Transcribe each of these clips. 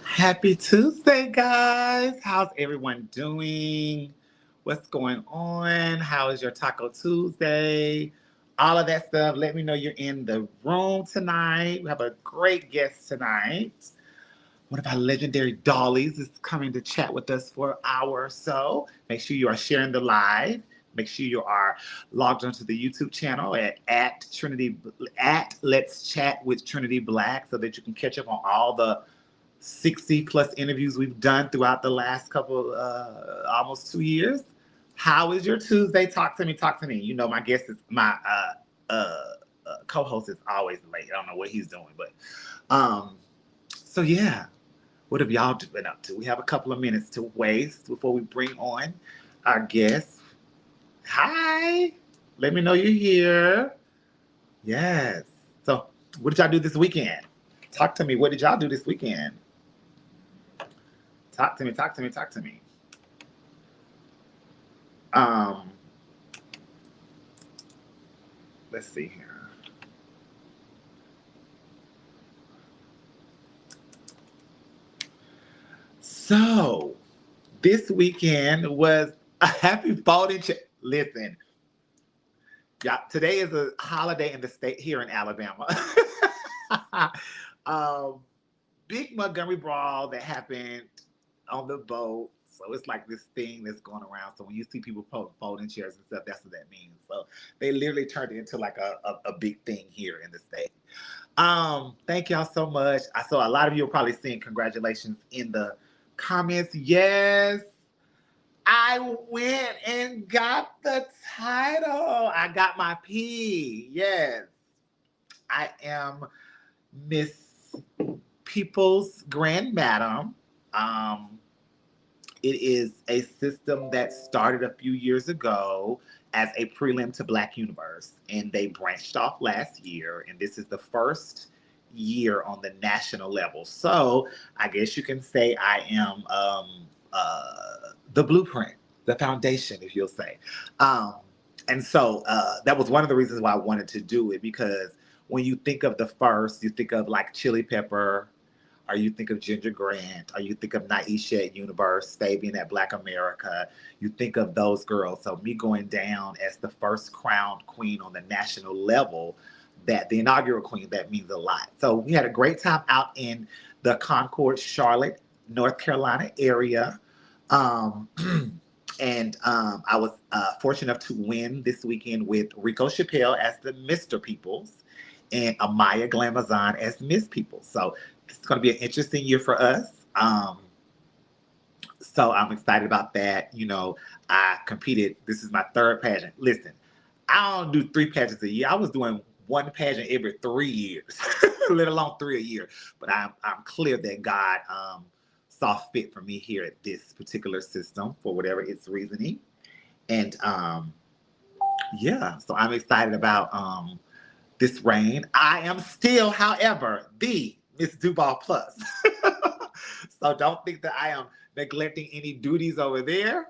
Happy Tuesday, guys. How's everyone doing? What's going on? How is your Taco Tuesday? All of that stuff. Let me know you're in the room tonight. We have a great guest tonight. One of our legendary dollies is coming to chat with us for an hour or so. Make sure you are sharing the live. Make sure you are logged onto the YouTube channel at Trinity at Let's Chat with Trinity Black so that you can catch up on all the 60 plus interviews we've done throughout the last couple, almost 2 years. How is your Tuesday? Talk to me, talk to me. You know, my guest is my co-host is always late. I don't know what he's doing, but so yeah, what have y'all been up to? We have a couple of minutes to waste before we bring on our guest. Hi, let me know you're here. Yes. So, what did y'all do this weekend? Talk to me. What did y'all do this weekend? Talk to me, talk to me, talk to me. Um, Let's see here. So this weekend was a happy folding. Listen, yeah, today is a holiday in the state here in Alabama. um, Big Montgomery Brawl that happened on the boat. So it's like this thing that's going around. So when you see people folding chairs and stuff, that's what that means. So they literally turned it into like a big thing here in the state. Thank y'all so much. I saw a lot of you are probably seeing congratulations in the comments. Yes, I went and got the title. I got my P. Yes, I am Miss People's Grand Madam. Um, it is a system that started a few years ago as a prelim to Black Universe, and they branched off last year, and this is the first year on the national level. So I guess you can say I am the blueprint, the foundation, if you'll say. Um, and so that was one of the reasons why I wanted to do it, because when you think of the first, you think of like Chili Pepper, or you think of Ginger Grant, or you think of Naisha at Universe, Fabian at Black America, you think of those girls. So me going down as the first crowned queen on the national level, that the inaugural queen, that means a lot. So we had a great time out in the Concord, Charlotte, North Carolina area. Um, and I was fortunate enough to win this weekend with Rico Chappelle as the Mr. Peoples and Amaya Glamazon as Miss Peoples. So it's going to be an interesting year for us. So I'm excited about that. You know, I competed. This is my third pageant. Listen, I don't do three pageants a year. I was doing one pageant every 3 years, let alone three a year. But I'm clear that God saw fit for me here at this particular system for whatever its reasoning. And yeah, so I'm excited about this reign. I am still, however, the Miss Duval Plus. So don't think that I am neglecting any duties over there.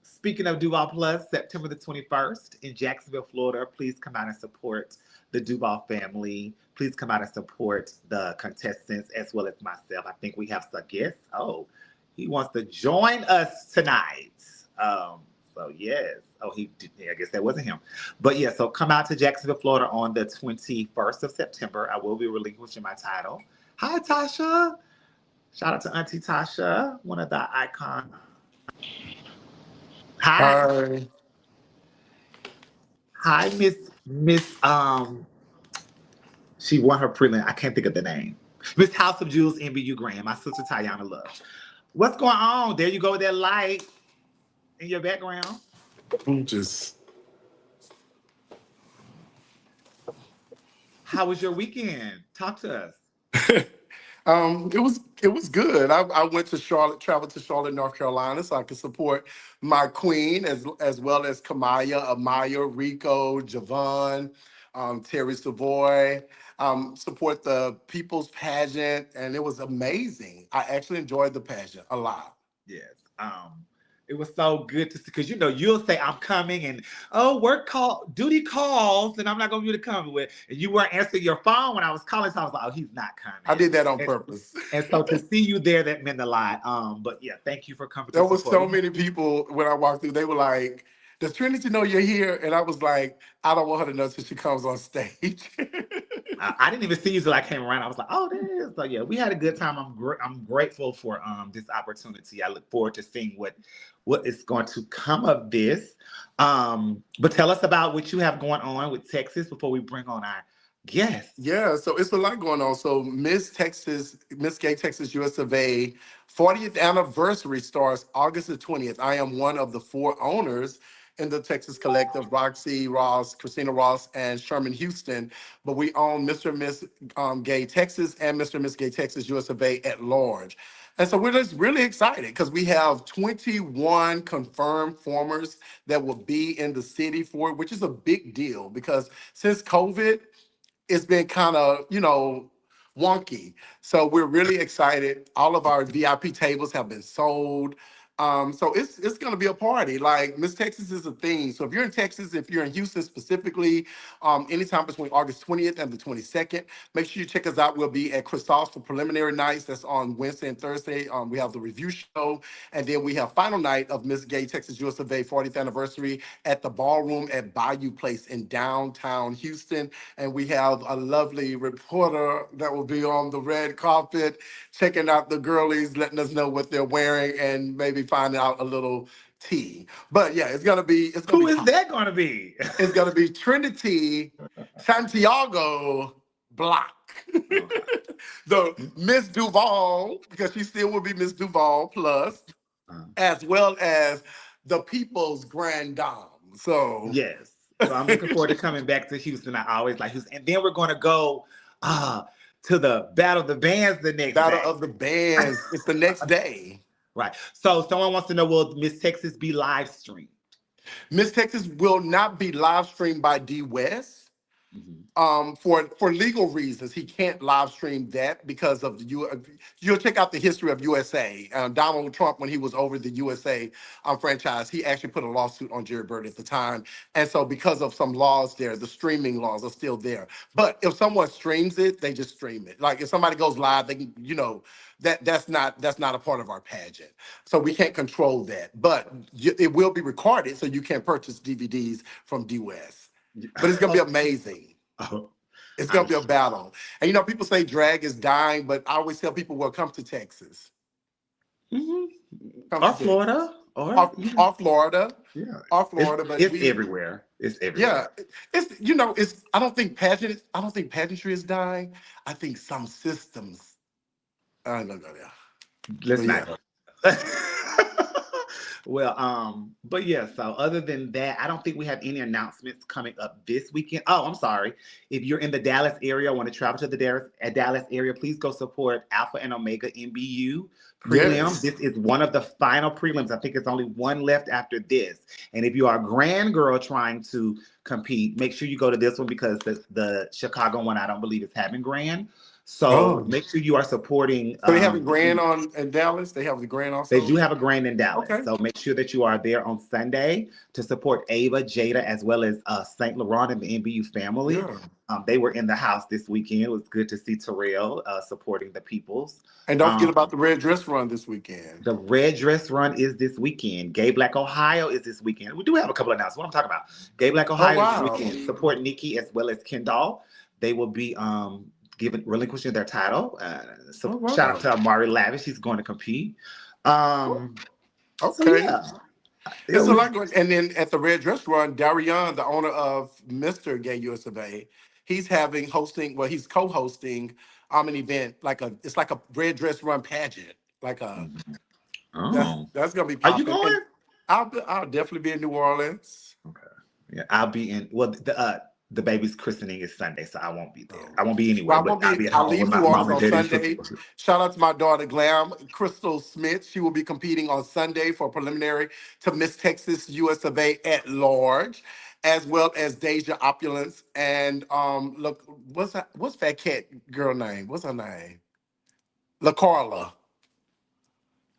Speaking of Duval Plus, September the 21st in Jacksonville, Florida, please come out and support the Duval family. Please come out and support the contestants as well as myself. I think we have some guests. Oh, he wants to join us tonight. Um, so yes. Oh, he did. Yeah, I guess that wasn't him. But yeah, so come out to Jacksonville, Florida on the 21st of September. I will be relinquishing my title. Hi, Tasha. Shout out to Auntie Tasha, one of the icons. Hi. Hi. Hi, Miss. She won her prelim. I can't think of the name. Miss House of Jewels, MBU Grand, my sister Tayana Love. What's going on? There you go with that light in your background. I'm just How was your weekend? Talk to us. it was good. I went to Charlotte, traveled to Charlotte, North Carolina, so I could support my queen as well as Kamaya, Amaya, Rico, Javon, Terry Savoy. Support the People's Pageant, and it was amazing. I actually enjoyed the pageant a lot. Yes. It was so good to see, because you'll say I'm coming, and oh, work call, duty calls, and I'm not gonna be able to come with. And you weren't answering your phone when I was calling, so I was like, oh, he's not I coming. did that on And, purpose. and so to see you there, that meant a lot. But yeah, thank you for coming There to was support. so many people when I walked through. They were like, "Does Trinity know you're here?" And I was like, "I don't want her to know till she comes on stage." I didn't even see you till I came around. I was like, oh, there it is. So yeah, we had a good time. I'm grateful for this opportunity. I look forward to seeing what is going to come of this. But tell us about what you have going on with Texas before we bring on our guests. Yeah, so it's a lot going on. So Miss Gay Texas US of A 40th anniversary starts August the 20th. I am one of the four owners in the Texas Collective, Roxy Ross, Christina Ross, and Sherman Houston. But we own Mr. and Miss Gay Texas and Mr. and Miss Gay Texas US of A at large. And so we're just really excited because we have 21 confirmed formers that will be in the city for it, which is a big deal because since COVID, it's been kind of, wonky. So we're really excited. All of our VIP tables have been sold. So it's gonna be a party. Like Miss Texas is a thing. So if you're in Texas, if you're in Houston specifically, anytime between August 20th and the 22nd, make sure you check us out. We'll be at Crystal's for preliminary nights. That's on Wednesday and Thursday. We have the review show, and then we have final night of Miss Gay Texas US of A 40th anniversary at the ballroom at Bayou Place in downtown Houston. And we have a lovely reporter that will be on the red carpet checking out the girlies, letting us know what they're wearing, and maybe finding out a little tea. But yeah, it's gonna be Who is popping. that going to be? It's gonna be Trinity Santiago Block. Okay. The Miss Duval, because she still will be Miss Duval plus, Um, as well as the People's Grand Dame. So yes. So I'm looking forward to coming back to Houston. I always like Houston. And then we're going to go uh, to the Battle of the Bands the next Battle day. of the Bands. It's the next day. Right. So someone wants to know, will Miss Texas be live streamed? Miss Texas will not be live streamed by D West. Mhm. For legal reasons, he can't live stream that because of the You'll check out the history of USA. Donald Trump, when he was over the USA franchise, he actually put a lawsuit on Jerry Bird at the time, and so because of some laws there, the streaming laws are still there. But if someone streams it, they just stream it. Like if somebody goes live, they can, that's not a part of our pageant, so we can't control that. But it will be recorded, so you can purchase DVDs from D West. But it's gonna be Oh, amazing. oh, It's I'm gonna be a sure. battle. And people say drag is dying, but I always tell people, well, come to Texas. Hmm. Come Or to Texas. Florida, or Off, off Florida. yeah, Off it's Florida, but it's we everywhere. It's everywhere. yeah, it's I don't think pageantry is dying. I think some systems I ain't gonna go there. Let's But not yeah. go. Well, but yeah, so other than that, I don't think we have any announcements coming up this weekend. Oh, I'm sorry. If you're in the Dallas area, want to travel to the Dallas area, please go support Alpha and Omega MBU prelim. Yes. This is one of the final prelims. I think it's only one left after this. And if you are a grand girl trying to compete, make sure you go to this one because the Chicago one, I don't believe is having grand. So Oh. make sure you are supporting So they have a grand the on in Dallas? They have the grand they also? do have a grand in Dallas, Okay. so make sure that you are there on Sunday to support Ava, Jada, as well as Saint Laurent and the NBU family. Yeah. They were in the house this weekend. It was good to see Terrell supporting the peoples. And don't forget about Um, the red dress run this weekend. the Red Dress Run is this weekend. Gay Black Ohio is this weekend. We do have a couple of announcements. What I'm talking about. Gay Black Oh Ohio is this wow. weekend. Support Nikki as well as Kendall. They will be giving relinquishing their title. Oh So shout out wow. to Amari Lavish. He's going to compete. Um, so Okay. yeah, yeah, It's a we lot going. And then at the Red Dress Run, Darion, the owner of Mr. Gay US of A, he's having hosting. Well, he's co-hosting an event it's like a Red Dress Run pageant. Like a Mhm. that's Oh, that's gonna be are you popping. And going? I'll definitely be in New Orleans. Okay, yeah, I'll be in. Well, the baby's christening is Sunday, so I won't be there. Oh. I won't be Well, anywhere, I but won't I'll be. be at I home with leave my New mom Orleans and on daddy. Sunday. Shout out to my daughter Glam Crystal Smith. She will be competing on Sunday for preliminary to Miss Texas US of A at large, as well as Deja Opulence and look, what's that cat girl name? What's her name? La Carla.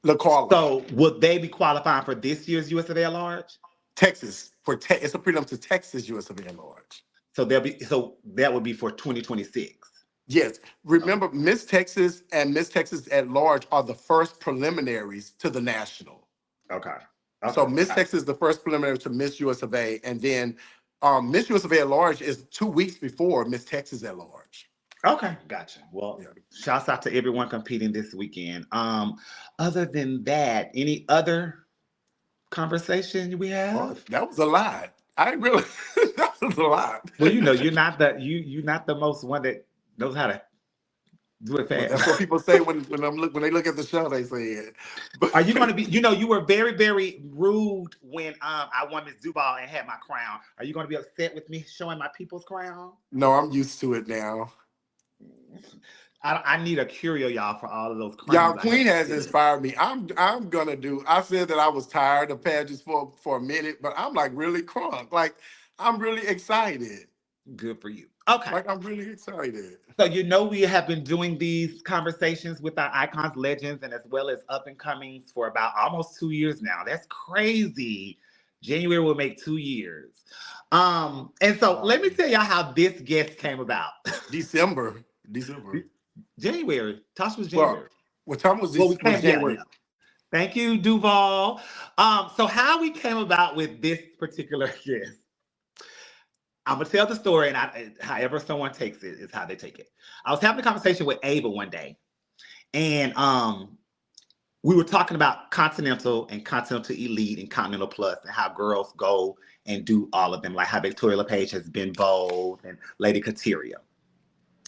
La Carla. So, would they be qualifying for this year's US of A at large? Texas it's a prelim to Texas US of A at large. So that would be for 2026. Yes. Remember, Miss Texas and Miss Texas at large are the first preliminaries to the national. Okay. So Okay. Miss Texas is the first preliminary to Miss US of A, and then Miss US of A at large is 2 weeks before Miss Texas at large. Okay. Gotcha. Well, Yeah. shouts out to everyone competing this weekend. Other than that, any other conversation we Oh, have? that was a lot. I really that was a lot. Well, you're not the most one that knows how to do it Well, that's what fast. people say when they look at the show, they say it. But Are you going to be? You know, you were very very rude when I won Miss Duval and had my crown. Are you going to be upset with me showing my people's crown? no, I'm used to it now. I need a curio, y'all, for all of those Y'all, crowns I have Queen has finished. inspired me. I'm gonna do. I said that I was tired of pageants for a minute, but I'm like really crunk. Like I'm really excited. Good for you. Okay. Like, I'm really excited. So you know we have been doing these conversations with our icons, legends, and as well as up and comings for about almost 2 years now. That's crazy. January will make 2 years. And so let me Wow. tell y'all how this guest came about. December. December. January. Tasha was Well, January. what time was Well, we this? Was came, yeah, January? yeah. Thank you, Duval. So how we came about with this particular guest. I'm gonna tell the story, and however someone takes it is how they take it. I was having a conversation with Ava one day, and we were talking about Continental and Continental Elite and Continental Plus and how girls go and do all of them, like how Victoria LePage has been bold and Lady Kateria.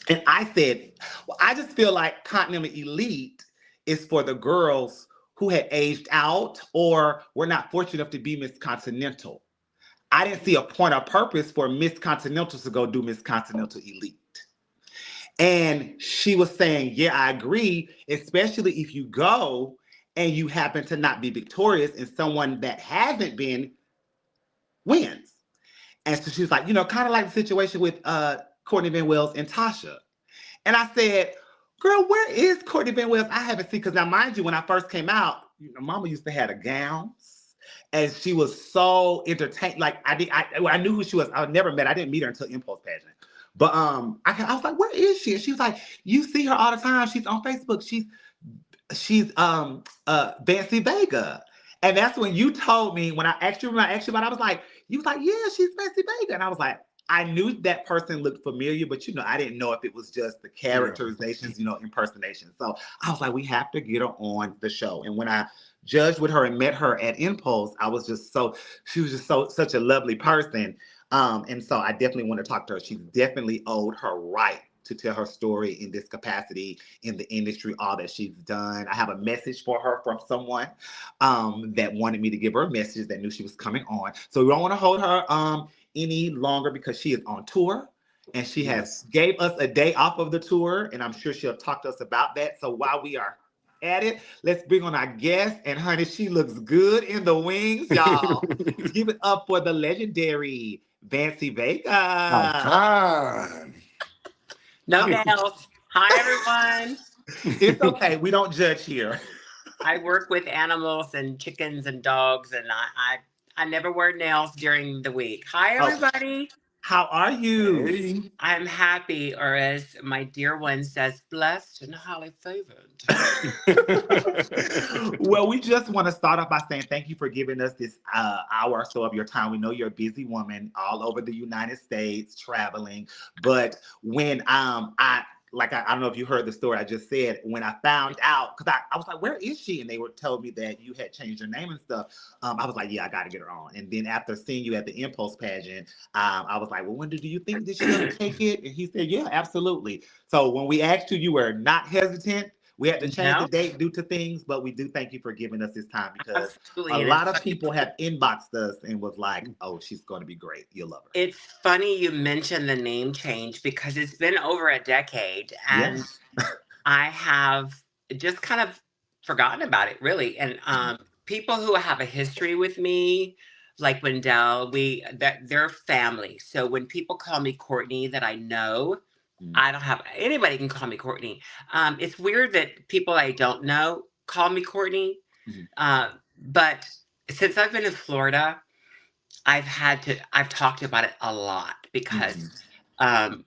And I said, well, I just feel like Continental Elite is for the girls who had aged out or were not fortunate enough to be Miss Continental. I didn't see a point or purpose for Miss Continental to go do Miss Continental Elite. And she was saying, yeah, I agree, especially if you go and you happen to not be victorious and someone that hasn't been wins. And so she was like, kind of like the situation with Courtney Van Wells and Tasha. And I said, girl, where is Courtney Van Wells? I haven't seen, because now mind you, when I first came out, Mama used to have the gowns. And she was so entertained. Like I knew who she was. I never met. I didn't meet her until Impulse Pageant. But I was like, where is she? And she was like, you see her all the time. She's on Facebook. She's Vancie Vega. And that's when you told me, when I asked you about it, I was like, you was like, yeah, she's Vancie Vega. And I was like, I knew that person looked familiar, but I didn't know if it was just the Yeah. characterizations, impersonation. So I was like, we have to get her on the show. And when I judged with her and met her at Impulse, she was just such a lovely person. And so I definitely want to talk to her. She's definitely owed her right to tell her story in this capacity in the industry, all that she's done. I have a message for her from someone that wanted me to give her a message that knew she was coming on. So we don't want to hold her any longer because she is on tour and she has Yes. gave us a day off of the tour, and I'm sure she'll talk to us about that. So while we are at it, let's bring on our guest. And honey, she looks good in the wings, y'all. Give it up for the legendary Vancie Vega. Icon. No nails. Hi, everyone. It's okay. We don't judge here. I work with animals and chickens and dogs, and I never wear nails during the week. Hi, Oh, everybody. how are you? Hey. I'm happy, or as my dear one says, blessed and highly favored. Well, we just want to start off by saying thank you for giving us this hour or so of your time. We know you're a busy woman all over the United States traveling, but when I don't know if you heard the story I just said, when I found out, because I was like, where is she? And they were told me that you had changed your name and stuff. I was like, yeah, I got to get her on. And then after seeing you at the Impulse pageant, I was like, well, when do you think that she'll take it? And he said, yeah, absolutely. So when we asked you, you were not hesitant. We had to change the No, date due to things, but we do thank you for giving us this time because a absolutely. And lot of people have inboxed us and was like, oh, she's going to be great. You'll love her. it's funny you mentioned the name change because it's been over a decade, Yeah. and I have just kind of forgotten about it, really. And people who have a history with me, like Wendell, they're family. So when people call me Courtney, that I know, Mhm. I don't have anybody can call me Courtney. It's weird that people I don't know call me Courtney, Mhm. but since I've been in Florida, I've talked about it a lot because Mhm.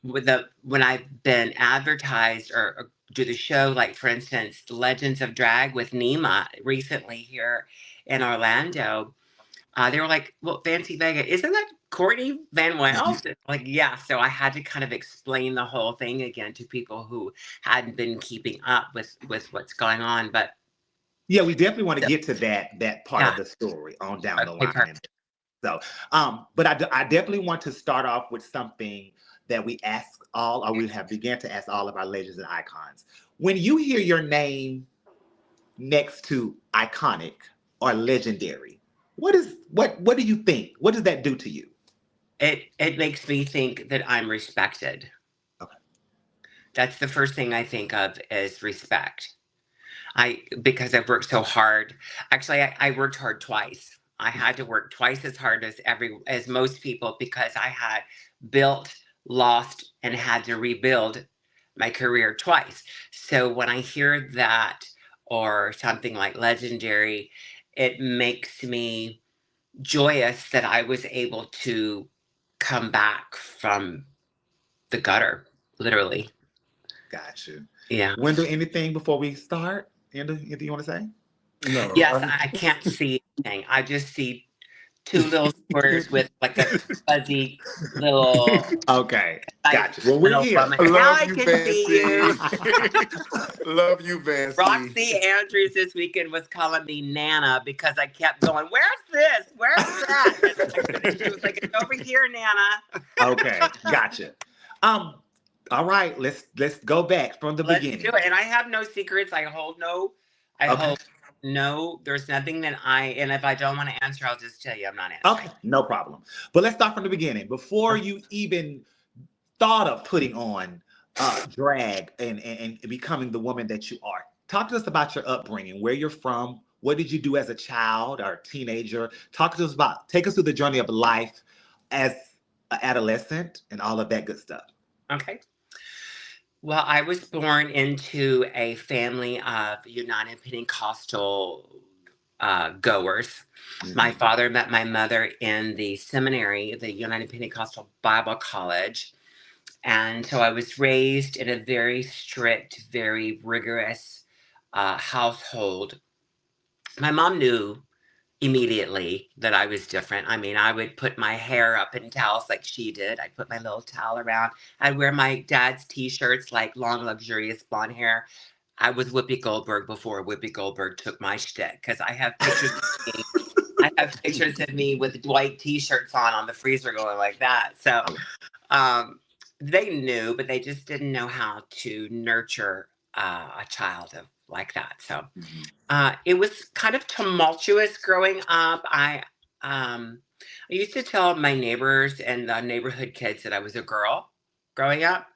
when I've been advertised or do the show, like for instance, Legends of Drag with Nima recently here in Orlando, they were like, "Well, Vancie Vega, isn't that Courtney Van Wells?" It's like, yeah. So I had to kind of explain the whole thing again to people who hadn't been keeping up with what's going on. But Yeah, we definitely want to get to that part yeah, of the story on down the okay, line. And perfect. so, but I definitely want to start off with something that we ask all, or we have began to ask all of our legends and icons. When you hear your name next to iconic or legendary, what do you think? What does that do to you? It makes me think that I'm respected. Okay. That's the first thing I think of is respect. Because I've worked so hard. Actually, I worked hard twice. I had to work twice as hard as most people because I had built lost and had to rebuild my career twice. So when I hear that or something like Legendary, it makes me joyous that I was able to come back from the gutter, literally. Got you. Yeah. Wendell, anything before we start? Anything you want to say? No, Yes, I can't see anything. I just see two little squares with like a fuzzy little Okay, excited got you. Well, we're little here. woman. I Now love I you, can see you. Vancie. Love you, Vancie. Roxy Andrews this weekend was calling me Nana because I kept going, "Where's this? Where's that?" And I couldn't. She was like, "It's over here, Nana." Okay, gotcha. Um, all right, let's go back from the Let's do beginning. it. And I have no secrets. I Okay, hold no, there's nothing that and if I don't want to answer, I'll just tell you I'm not okay, answering. no problem. But let's start from the beginning. Before Okay. you even thought of putting on drag and becoming the woman that you are, talk to us about your upbringing, where you're from, what did you do as a child or teenager? Talk to us about, take us through the journey of life as an adolescent and all of that good stuff. Okay. Well, I was born into a family of United Pentecostal goers. My Mhm. father met my mother in the seminary, the United Pentecostal Bible College. And so I was raised in a very strict, very rigorous household. My mom knew immediately that I was different. I mean, I would put my hair up in towels like she did. I'd put my little towel around. I'd wear my dad's t-shirts, like long, luxurious blonde hair. I was Whoopi Goldberg before Whoopi Goldberg took my shtick because I have pictures of me. I have pictures of me with white t-shirts on the freezer going like that. So um, they knew, but they just didn't know how to nurture a child like that. So Mhm. it was kind of tumultuous growing up. I used to tell my neighbors and the neighborhood kids that I was a girl growing up.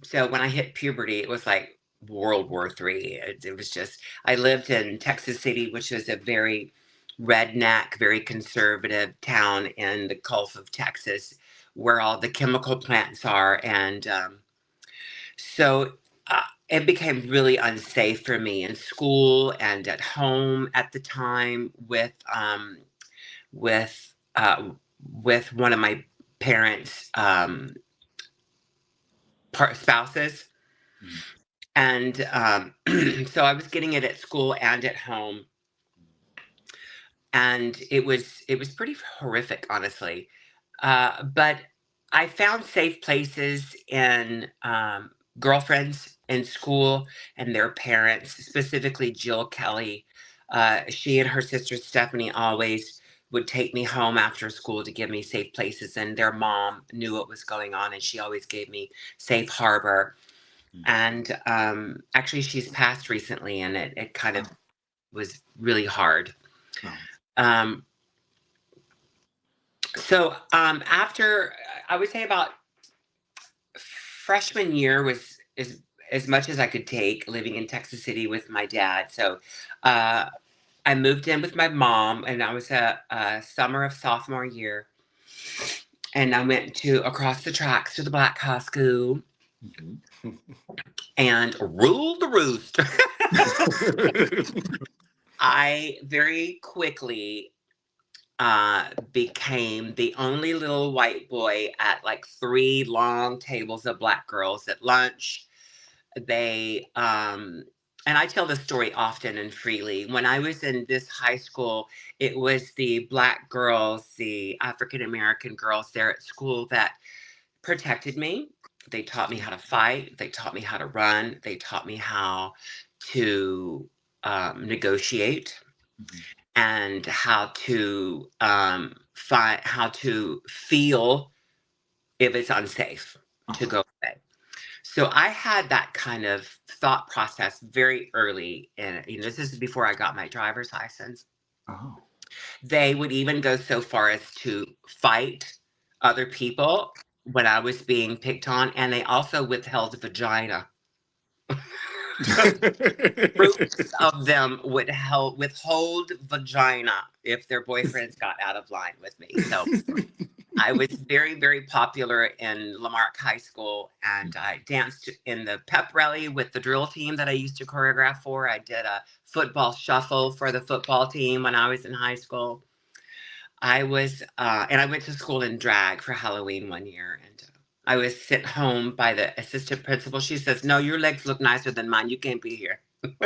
So when I hit puberty, it was like World War III. It was just, I lived in Texas City, which is a very redneck, very conservative town in the Gulf of Texas where all the chemical plants are. And so it became really unsafe for me in school and at home at the time with with one of my parents' spouses, Mhm. and so I was getting it at school and at home, and it was pretty horrific, honestly. But I found safe places in girlfriends in school and their parents, specifically Jill Kelly. She and her sister Stephanie always would take me home after school to give me safe places, and their mom knew what was going on, and she always gave me safe harbor. And actually, she's passed recently, and it kind of Oh, was really hard. oh. Um, so after I would say about freshman year was as much as I could take living in Texas City with my dad. So uh, I moved in with my mom, and I was a summer of sophomore year, and I went to across the tracks to the Black High School Mhm. and ruled the roost. I very quickly became the only little white boy at like three long tables of black girls at lunch. They and I tell this story often and freely. When I was in this high school, it was the black girls, the African American girls there at school that protected me. They taught me how to fight. They taught me how to run. They taught me how to negotiate Mhm. and how to find how to feel if it's unsafe to Uh-huh. go away. So I had that kind of thought process very early, and this is before I got my driver's license. Oh. They would even go so far as to fight other people when I was being picked on, and they also withheld vagina. Groups of them would withhold vagina if their boyfriends got out of line with me. So I was very, very popular in Lamarck High School, and I danced in the pep rally with the drill team that I used to choreograph for. I did a football shuffle for the football team when I was in high school. And I went to school in drag for Halloween one year, and I was sent home by the assistant principal. She says, "No, your legs look nicer than mine. You can't be here."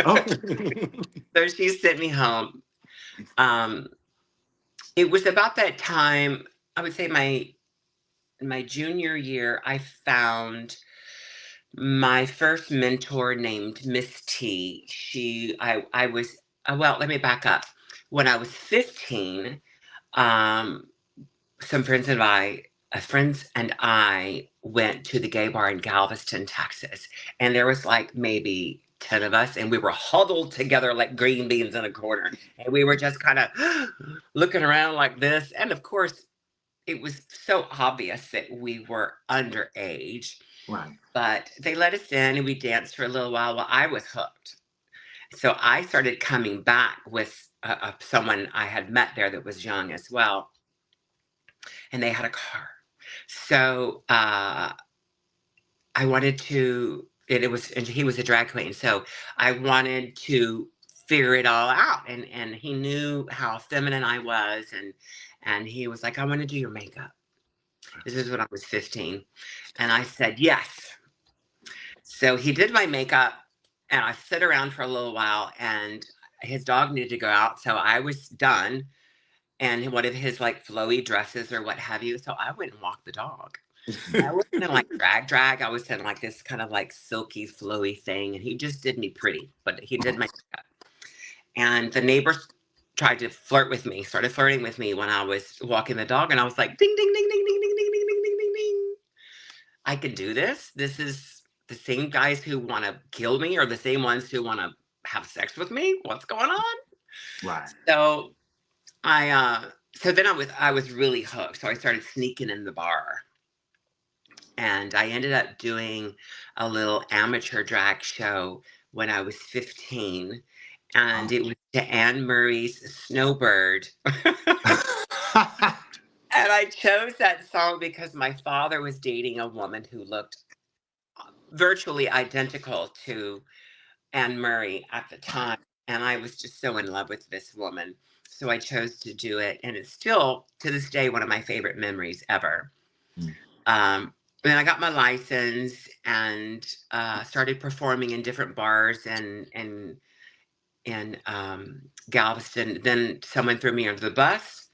Oh, So she sent me home. Um, it was about that time, I would say my junior year, I found my first mentor named Miss T. I was, well, let me back up. When I was 15, um, some friends and I went to the gay bar in Galveston, Texas. And there was like maybe 10 of us, and we were huddled together like green beans in a corner. And we were just kind of looking around like this. And of course, it was so obvious that we were underage, right. but they let us in and we danced for a little while. Well, I was hooked. So I started coming back with someone I had met there that was young as well, and they had a car. So I wanted to, and he was a drag queen. So I wanted to figure it all out. And he knew how feminine I was. And he was like, "I want to do your makeup." This is when I was 15. And I said, "Yes." So he did my makeup, and I sit around for a little while, and his dog needed to go out. So I was done, and one of his like flowy dresses or what have you. So I went and walked the dog. I wasn't in like drag. I was in like this kind of like silky, flowy thing. And he just did me pretty, but he did my makeup. And the neighbors tried to started flirting with me when I was walking the dog. And I was like, ding, ding, ding, ding, ding, ding, ding, ding, ding, ding, ding, ding. I can do this. This is the same guys who want to kill me or the same ones who want to have sex with me. What's going on? Right. So so then I was really hooked. So I started sneaking in the bar. And I ended up doing a little amateur drag show when I was 15. And Oh. it was to Anne Murray's Snowbird. And I chose that song because my father was dating a woman who looked virtually identical to Anne Murray at the time. And I was just so in love with this woman. So I chose to do it. And it's still, to this day, one of my favorite memories ever. Mm. Then I got my license and started performing in different bars and in Galveston. Then someone threw me under the bus.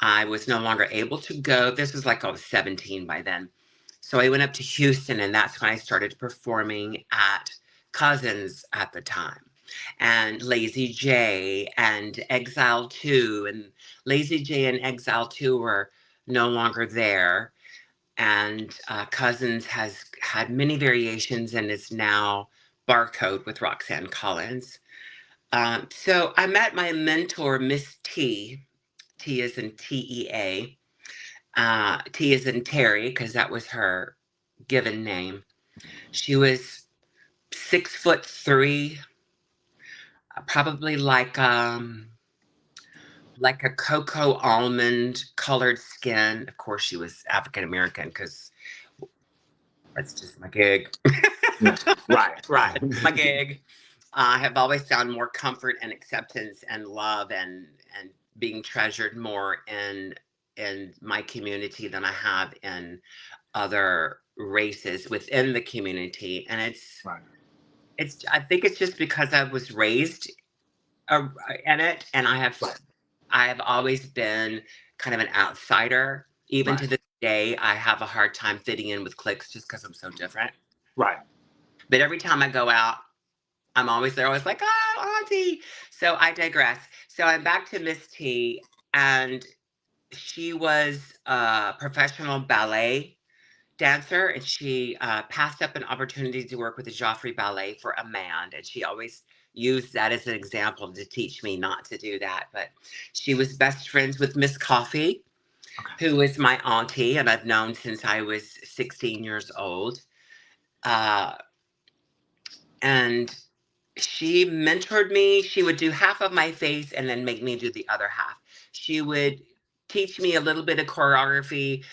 I was no longer able to go. This was like I was 17 by then. So I went up to Houston, and that's when I started performing at Cousins at the time, and Lazy J and Exile 2. And Lazy J and Exile 2 were no longer there. And Cousins has had many variations and is now Barcode with Roxanne Collins. So I met my mentor, Miss T. T is in TEA. T is in Terry, because that was her given name. She was 6'3", probably like a cocoa almond colored skin. Of course, she was African American because that's just my gig. Yeah. Right. Right. My gig. I have always found more comfort and acceptance and love and being treasured more in my community than I have in other races within the community. And Right. it's I think it's just because I was raised in it, and Right. I have always been kind of an outsider. Even Right. to this day, I have a hard time fitting in with cliques just because I'm so different. Right. But every time I go out, they're always like, "Oh, Auntie." So I digress. So I'm back to Miss T, and she was a professional ballet dancer, and she passed up an opportunity to work with the Joffrey Ballet for a man, and she always used that as an example to teach me not to do that. But she was best friends with Miss Coffee, Okay. who is my auntie, and I've known since I was 16 years old. Uh, and she mentored me. She would do half of my face and then make me do the other half. She would teach me a little bit of choreography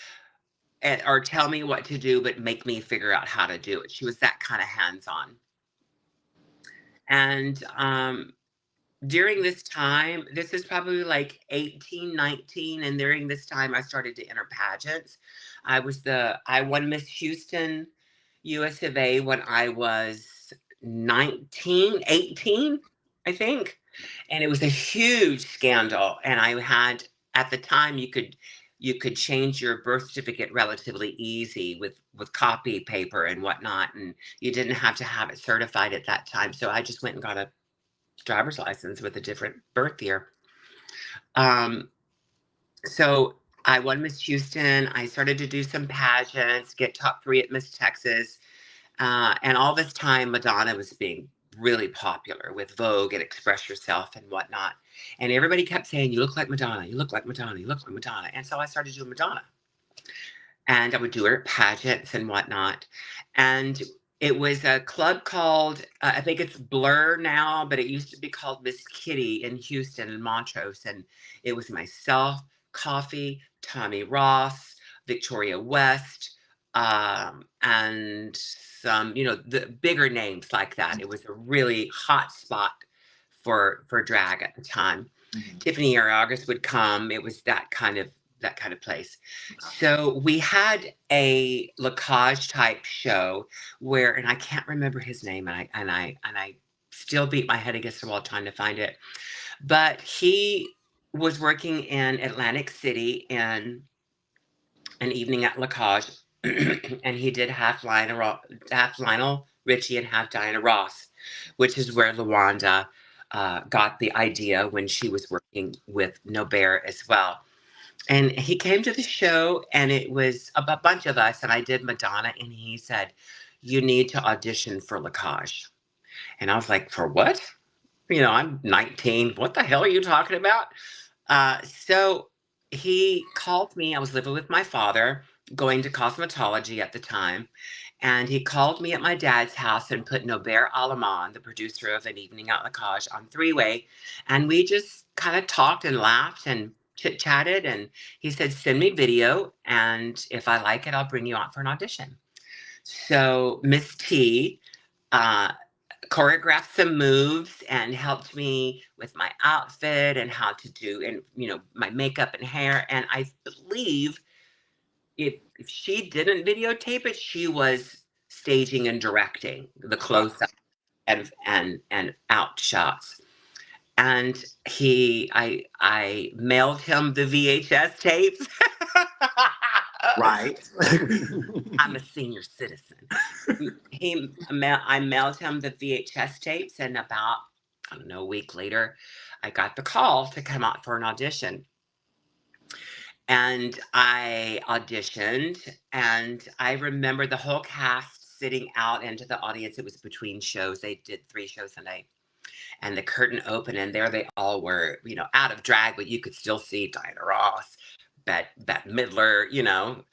or tell me what to do, but make me figure out how to do it. She was that kind of hands on. And during this time, this is probably like 18, 19, and during this time I started to enter pageants. I won Miss Houston US of A when I was 19, 18, I think. And it was a huge scandal. And I had, at the time, you could change your birth certificate relatively easy with copy paper and whatnot, and you didn't have to have it certified at that time. So I just went and got a driver's license with a different birth year. Um, so I won Miss Houston. I started to do some pageants, get top 3 at Miss Texas. And all this time, Madonna was being really popular with Vogue and Express Yourself and whatnot. And everybody kept saying, "You look like Madonna, you look like Madonna, you look like Madonna." And so I started doing Madonna. And I would do her at pageants and whatnot. And it was a club called, I think it's Blur now, but it used to be called Miss Kitty in Houston and Montrose. And it was myself, Coffee, Tommy Ross, Victoria West, and some, the bigger names like that. It was a really hot spot for drag at the time. Mhm. Tiffany or August would come. It was that kind of place. So we had a Lacage type show where, and I can't remember his name, and I still beat my head against the wall trying to find it. But he was working in Atlantic City in an evening at Lacage, and he did half Lionel Richie and half Diana Ross, which is where Lawanda got the idea when she was working with Norbert as well. And he came to the show, and it was a bunch of us, and I did Madonna, and he said, "You need to audition for Lacage." And I was like, "For what? I'm 19. What the hell are you talking about?" So he called me. I was living with my father, going to cosmetology at the time. And he called me at my dad's house and put Norbert Alamand, the producer of An Evening at Lacage, on three-way. And we just kind of talked and laughed and chit-chatted. And he said, "Send me video. And if I like it, I'll bring you out for an audition." So Miss T uh, choreographed some moves and helped me with my outfit and how to do, and my makeup and hair. And I believe if she didn't videotape it, she was staging and directing the close up and out shots. And I mailed him the VHS tapes. Right. I'm a senior citizen. I mailed him the VHS tapes, and about, I don't know, a week later, I got the call to come out for an audition. And I auditioned, and I remember the whole cast sitting out into the audience. It was between shows. They did 3 shows a night. And the curtain opened, and there they all were, out of drag, but you could still see Diana Ross, Bette Midler,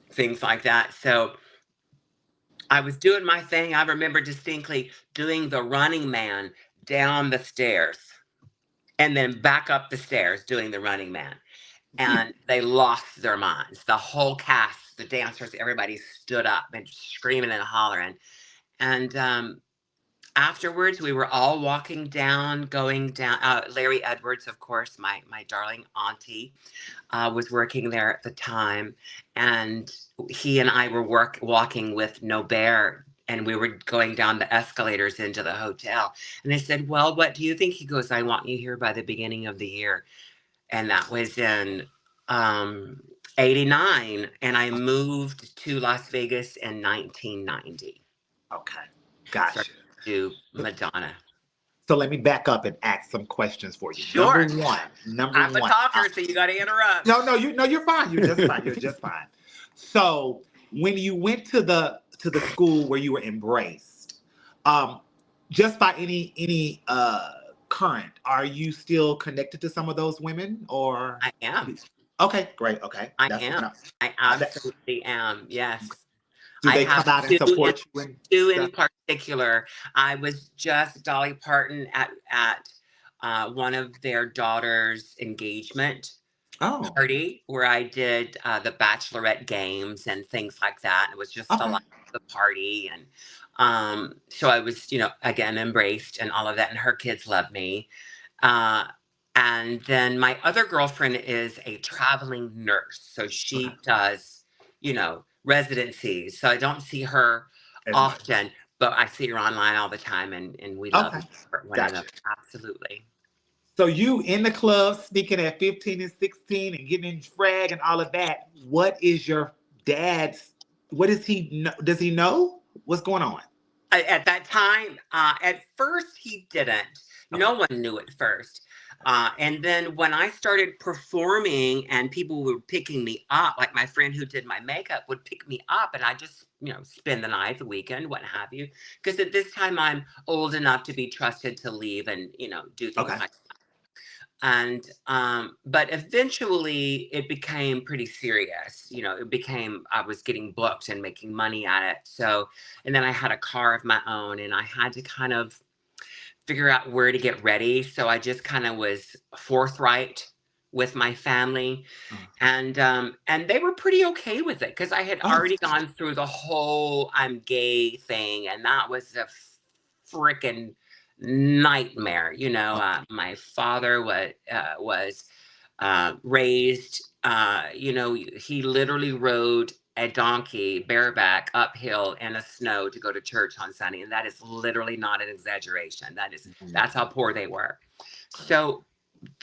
things like that. So I was doing my thing. I remember distinctly doing the Running Man down the stairs and then back up the stairs doing the Running Man. And they lost their minds. The whole cast, the dancers, everybody stood up and screaming and hollering. And afterwards, we were all walking down, going down. Larry Edwards, of course, my darling auntie, was working there at the time, and he and I were walking with Norbert, and we were going down the escalators into the hotel. And I said, "Well, what do you think?" He goes, "I want you here by the beginning of the year." And that was in um, 89, and I moved to Las Vegas in 1990. Okay. Started Gotcha. to do Madonna. So let me back up and ask some questions for you. Number Sure. one, number I'm a one. talker, so you got to interrupt. No, you're fine. You're just fine. You're just fine. So when you went to the school where you were embraced, um, just by any current, are you still connected to some of those women or? I am. Okay, great. Okay, I that's am. no. I That, absolutely am. Yes. do I they have come out and two in support you and two in stuff? particular. I was just Dolly Parton at one of their daughters' engagement. Oh, party where I did the bachelorette games and things like that. It was just the okay. life of the party. And so I was, again, embraced and all of that. And her kids love me. Uh, and then my other girlfriend is a traveling nurse. So Okay. she does, residencies. So I don't see her As much. often, but I see her online all the time, and we love Okay. each other, one Gotcha. another. Absolutely. So you in the club speaking at 15 and 16 and getting in drag and all of that. What is your dad's, what does he know? Does he know what's going on? At that time, at first he didn't. Okay. No one knew at first. And then when I started performing and people were picking me up, like my friend who did my makeup would pick me up, and I just, spend the night, the weekend, what have you. Because at this time I'm old enough to be trusted to leave and, do things Okay. like. And but eventually it became pretty serious. It became, I was getting booked and making money at it. So, and then I had a car of my own, and I had to kind of figure out where to get ready. So I just kind of was forthright with my family, Uh, and they were pretty okay with it because I had oh, already gone through the whole I'm gay thing, and that was a freaking nightmare. My father was raised. He literally rode a donkey bareback uphill in the snow to go to church on Sunday, and that is literally not an exaggeration. That's how poor they were. So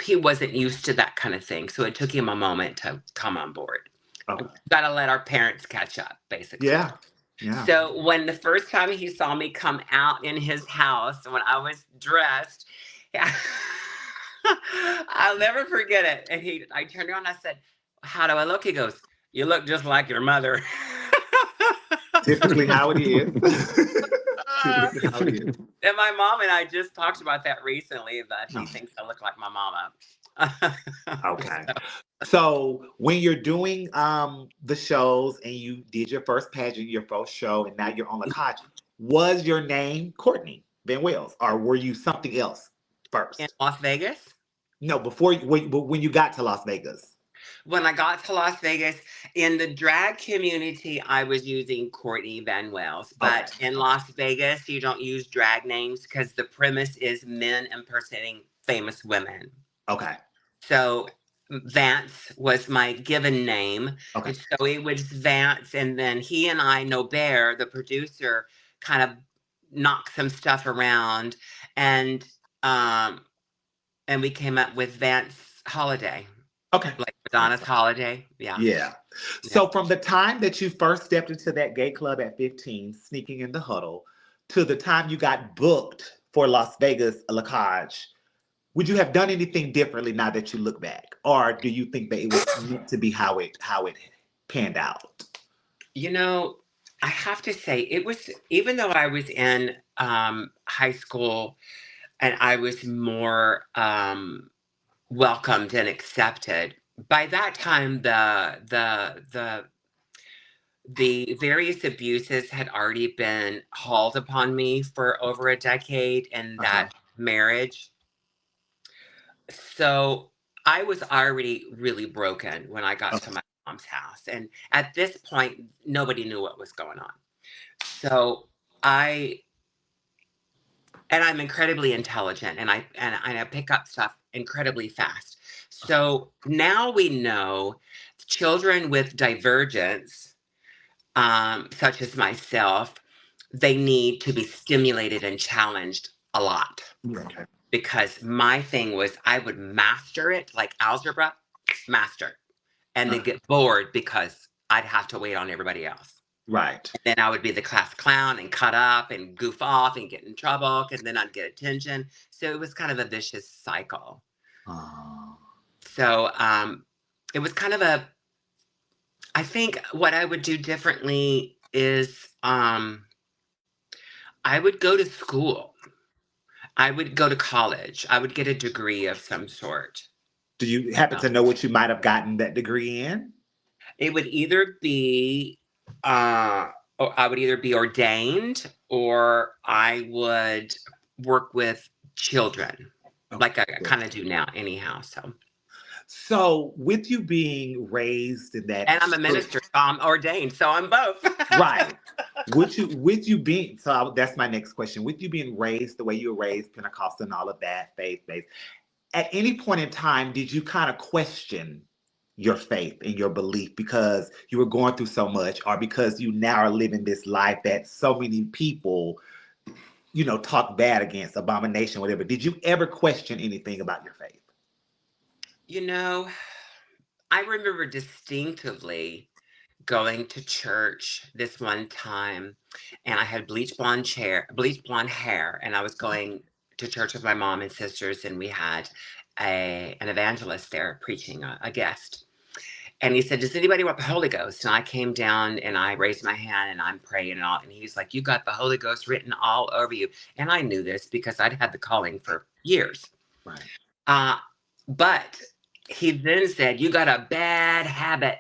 he wasn't used to that kind of thing. So it took him a moment to come on board. okay. Got to let our parents catch up, basically. Yeah. Yeah. So when the first time he saw me come out in his house, when I was dressed, I'll never forget it. And I turned around and I said, "How do I look?" He goes, "You look just like your mother." Typically how it is. Typically how it is. And my mom and I just talked about that recently, that No. she thinks I look like my mama. Okay. So when you're doing the shows and you did your first pageant, your first show, and now you're on the Koch, was your name Courtney Van Wells, or were you something else In first? Las Vegas. No, before when you got to Las Vegas. When I got to Las Vegas, in the drag community, I was using Courtney Van Wells. Okay. But in Las Vegas, you don't use drag names because the premise is men impersonating famous women. Okay. So Vance was my given name. Okay. And so it was Vance. And then he and I, Bear, the producer, kind of knocked some stuff around. And um, and we came up with Vance Holiday. Okay. Like That's Madonna's fine. Holiday. Yeah. Yeah. Yeah. So from the time that you first stepped into that gay club at 15, sneaking in the huddle, to the time you got booked for Las Vegas Lacage, would you have done anything differently now that you look back, or do you think that it was meant to be how it panned out? You know, I have to say, it was, even though I was in high school and I was more welcomed and accepted, by that time the various abuses had already been hauled upon me for over a decade in Uh huh. that marriage. So I was already really broken when I got to Okay. my mom's house. And at this point, nobody knew what was going on. So I, and I'm incredibly intelligent, and I pick up stuff incredibly fast. So now we know children with divergence, such as myself, they need to be stimulated and challenged a lot, Okay. because my thing was I would master it like algebra, master, and then Uh, get bored because I'd have to wait on everybody else. right. And then I would be the class clown and cut up and goof off and get in trouble, and then I'd get attention. So it was kind of a vicious cycle. Uh, So it was kind of I think what I would do differently is I would go to school. I would go to college. I would get a degree of some sort. do you happen Uh, to know what you might have gotten that degree in? It would either be, or I would either be ordained, or I would work with children, Okay. like I kind of do now, anyhow. So So, with you being raised in that And I'm a church, minister, so I'm ordained, so I'm both. right? With you being that's my next question. With you being raised the way you were raised, Pentecostal and all of that, faith based. At any point in time, did you kind of question your faith and your belief because you were going through so much, or because you now are living this life that so many people, talk bad against, abomination, whatever? Did you ever question anything about your faith? You know, I remember distinctively going to church this one time, and I had bleach blonde hair, and I was going to church with my mom and sisters, and we had an evangelist there preaching, a guest. And he said, "Does anybody want the Holy Ghost?" And I came down and I raised my hand and I'm praying and all. And he's like, "You got the Holy Ghost written all over you." And I knew this because I'd had the calling for years. Right. Uh, but he then said, "You got a bad habit."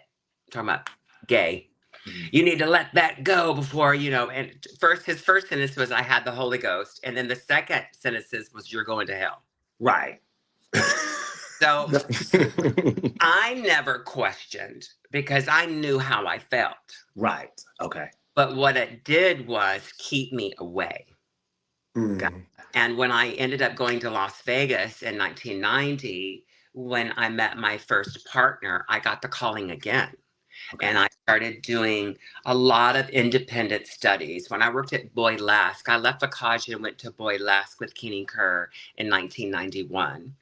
Talking about gay. Mhm. "You need to let that go before, And his first sentence was, "I had the Holy Ghost." And then the second sentence was, "You're going to hell." Right. So I never questioned because I knew how I felt. Right. Okay. But what it did was keep me away. Got. Mm. And when I ended up going to Las Vegas in 1990, when I met my first partner, I got the calling again. Okay. And I started doing a lot of independent studies. When I worked at Boy Lask, I left Akaja and went to Boy Lask with Keenan Kerr in 1991.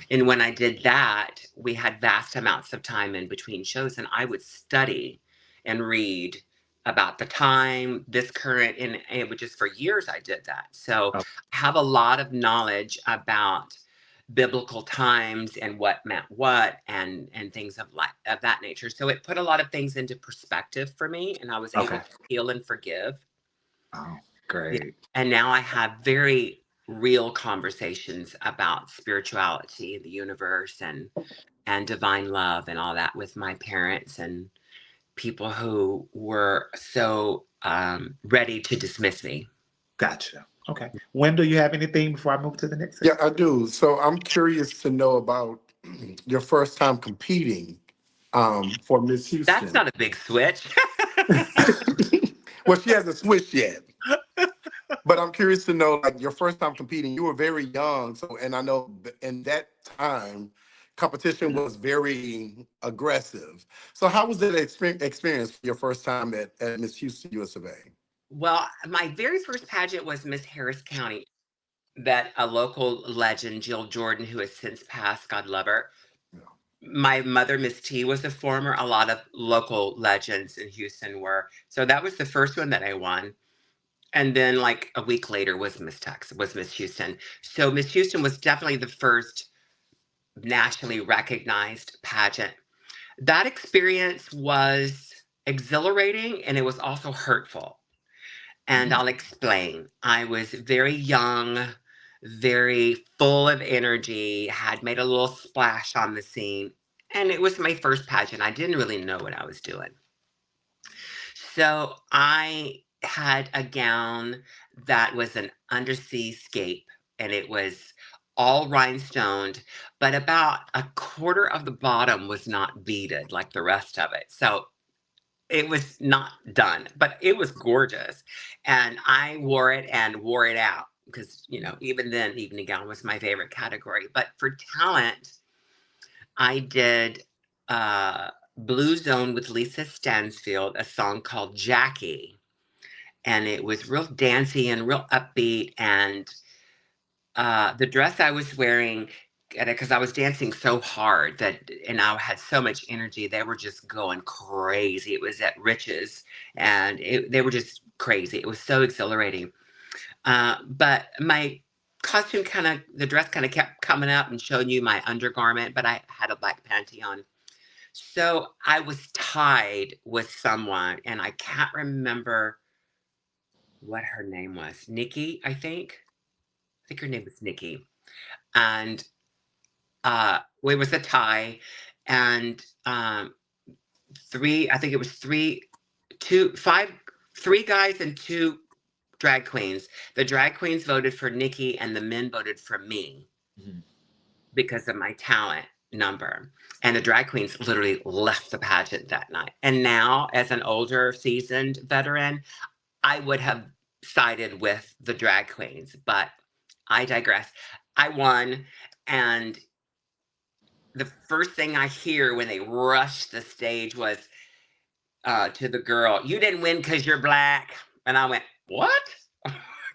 And when I did that, we had vast amounts of time in between shows, and I would study and read about the time, this current, and it was just for years I did that. So Oh, I have a lot of knowledge about biblical times and what meant what and things of that nature. So it put a lot of things into perspective for me, and I was able okay. to heal and forgive. Oh, Yeah. great. And now I have very real conversations about spirituality, the universe, and divine love and all that with my parents and people who were so ready to dismiss me. Gotcha. Okay. When do you have anything before I move to the next Yeah, segment? I do. So I'm curious to know about your first time competing for Miss That's Houston. not a big switch. Well, she hasn't switched yet. But I'm curious to know, like, your first time competing, you were very young. So, and I know in that time, competition was very aggressive. So, how was that experience for your first time at Miss Houston, US of A? Well, my very first pageant was Miss Harris County, that a local legend, Jill Jordan, who has since passed, God love her. My mother, Miss T, was a former. A lot of local legends in Houston were. So that was the first one that I won. And then like a week later was Miss Houston. So Miss Houston was definitely the first nationally recognized pageant. That experience was exhilarating and it was also hurtful. And Mhm. I'll explain. I was very young, very full of energy, had made a little splash on the scene. And it was my first pageant. I didn't really know what I was doing. So I had a gown that was an undersea scape, and it was all rhinestoned, but about a quarter of the bottom was not beaded like the rest of it. So it was not done, but it was gorgeous. And I wore it and wore it out because, even then, evening gown was my favorite category. But for talent, I did Blue Zone with Lisa Stansfield, a song called Jackie. And it was real dancey and real upbeat. And the dress I was wearing, because I was dancing so hard and I had so much energy, they were just going crazy. It was at Rich's, and they were just crazy. It was so exhilarating. But my the dress kind of kept coming up and showing you my undergarment, but I had a black panty on. So I was tied with someone, and I can't remember what her name was. Nikki, I think. I think her name was Nikki. And it was a tie, and three. I think it was three guys and two drag queens. The drag queens voted for Nikki, and the men voted for me Mhm. because of my talent. number. And the drag queens literally left the pageant that night. And now, as an older, seasoned veteran, I would have sided with the drag queens, but I digress. I won, and the first thing I hear when they rushed the stage was to the girl, "You didn't win because you're black." And I went, "What?"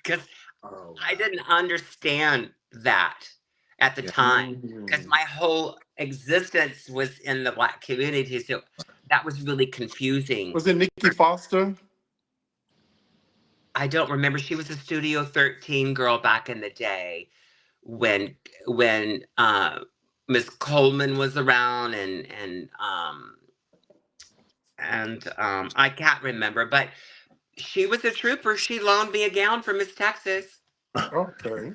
Because Oh, I wow. didn't understand that at the Yeah. time, because Mm. my whole existence was in the black community. So that was really confusing. Was it Nikki Foster? I don't remember. She was a Studio 13 girl back in the day when when Miss Coleman was around, and I can't remember, but she was a trooper. She loaned me a gown from Miss Texas. Okay.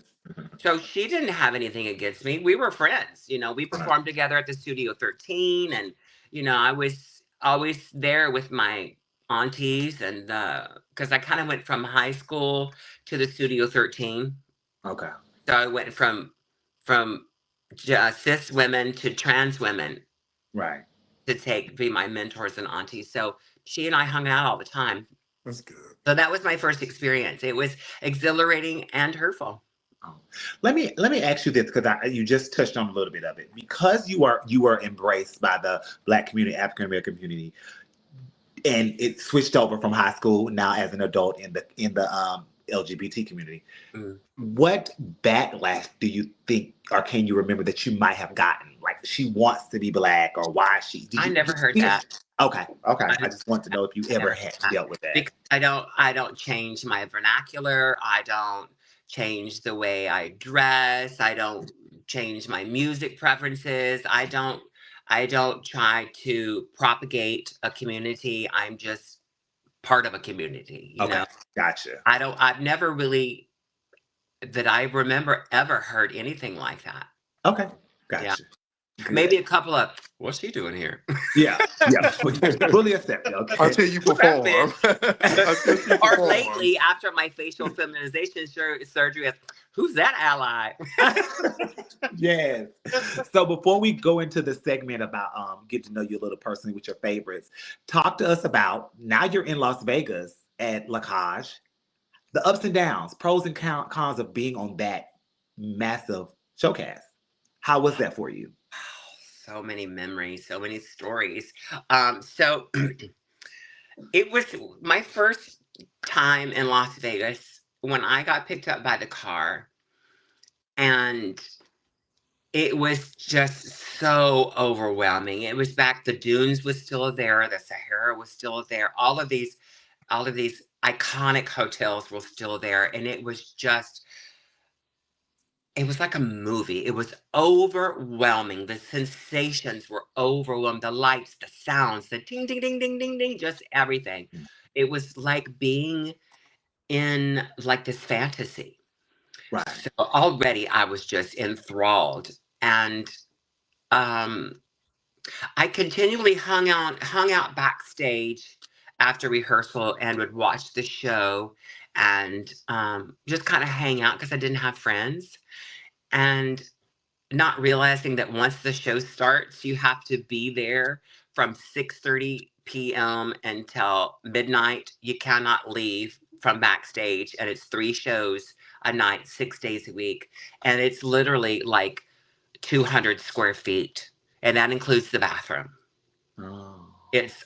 So she didn't have anything against me. We were friends. We performed together at the Studio 13, and I was always there with my aunties, and because I kind of went from high school to the Studio 13. Okay. So I went from cis women to trans women Right. to be my mentors and aunties. So she and I hung out all the time. That's good. So that was my first experience. It was exhilarating and hurtful. Oh. Let me ask you this because you just touched on a little bit of it because you were embraced by the Black community, African American community, and it switched over from high school now as an adult in the LGBT community. Mm. What backlash do you think, or can you remember that you might have gotten? Like she wants to be black, or why she? Did I you? never Did you heard feel? that. Okay, okay. I I just want to know if you never ever heard had that dealt with that. because I don't change my vernacular. I don't change the way I dress. I don't change my music preferences. I don't try to propagate a community. I'm just part of a community. Okay, gotcha. I've never really, that I remember, ever heard anything like that. Okay, Yeah. gotcha. Good. Maybe a couple of, "What's she doing here?" Yeah, yeah. Fully accepted. Okay. Until you Who's that perform. bitch? Until she Or performs. lately, after my facial feminization surgery, "Who's that ally?" Yes. So before we go into the segment about get to know you a little personally with your favorites, talk to us about now you're in Las Vegas at La Cage, the ups and downs, pros and cons of being on that massive showcase. How was that for you? So many memories, so many stories. So it was my first time in Las Vegas when I got picked up by the car, and it was just so overwhelming. It was back, the dunes was still there, the Sahara was still there, all of these iconic hotels were still there, and it was like a movie. It was overwhelming. The sensations were overwhelming. The lights, the sounds, the ding, ding, ding, ding, ding, ding, just everything. It was like being in like this fantasy. Right. So already I was just enthralled. And um, I continually hung out backstage after rehearsal and would watch the show and just kind of hang out because I didn't have friends. And not realizing that once the show starts, you have to be there from 6:30 p.m. until midnight. You cannot leave from backstage, and it's 3 shows a night, 6 days a week, and it's literally like 200 square feet, and that includes the bathroom. Oh. It's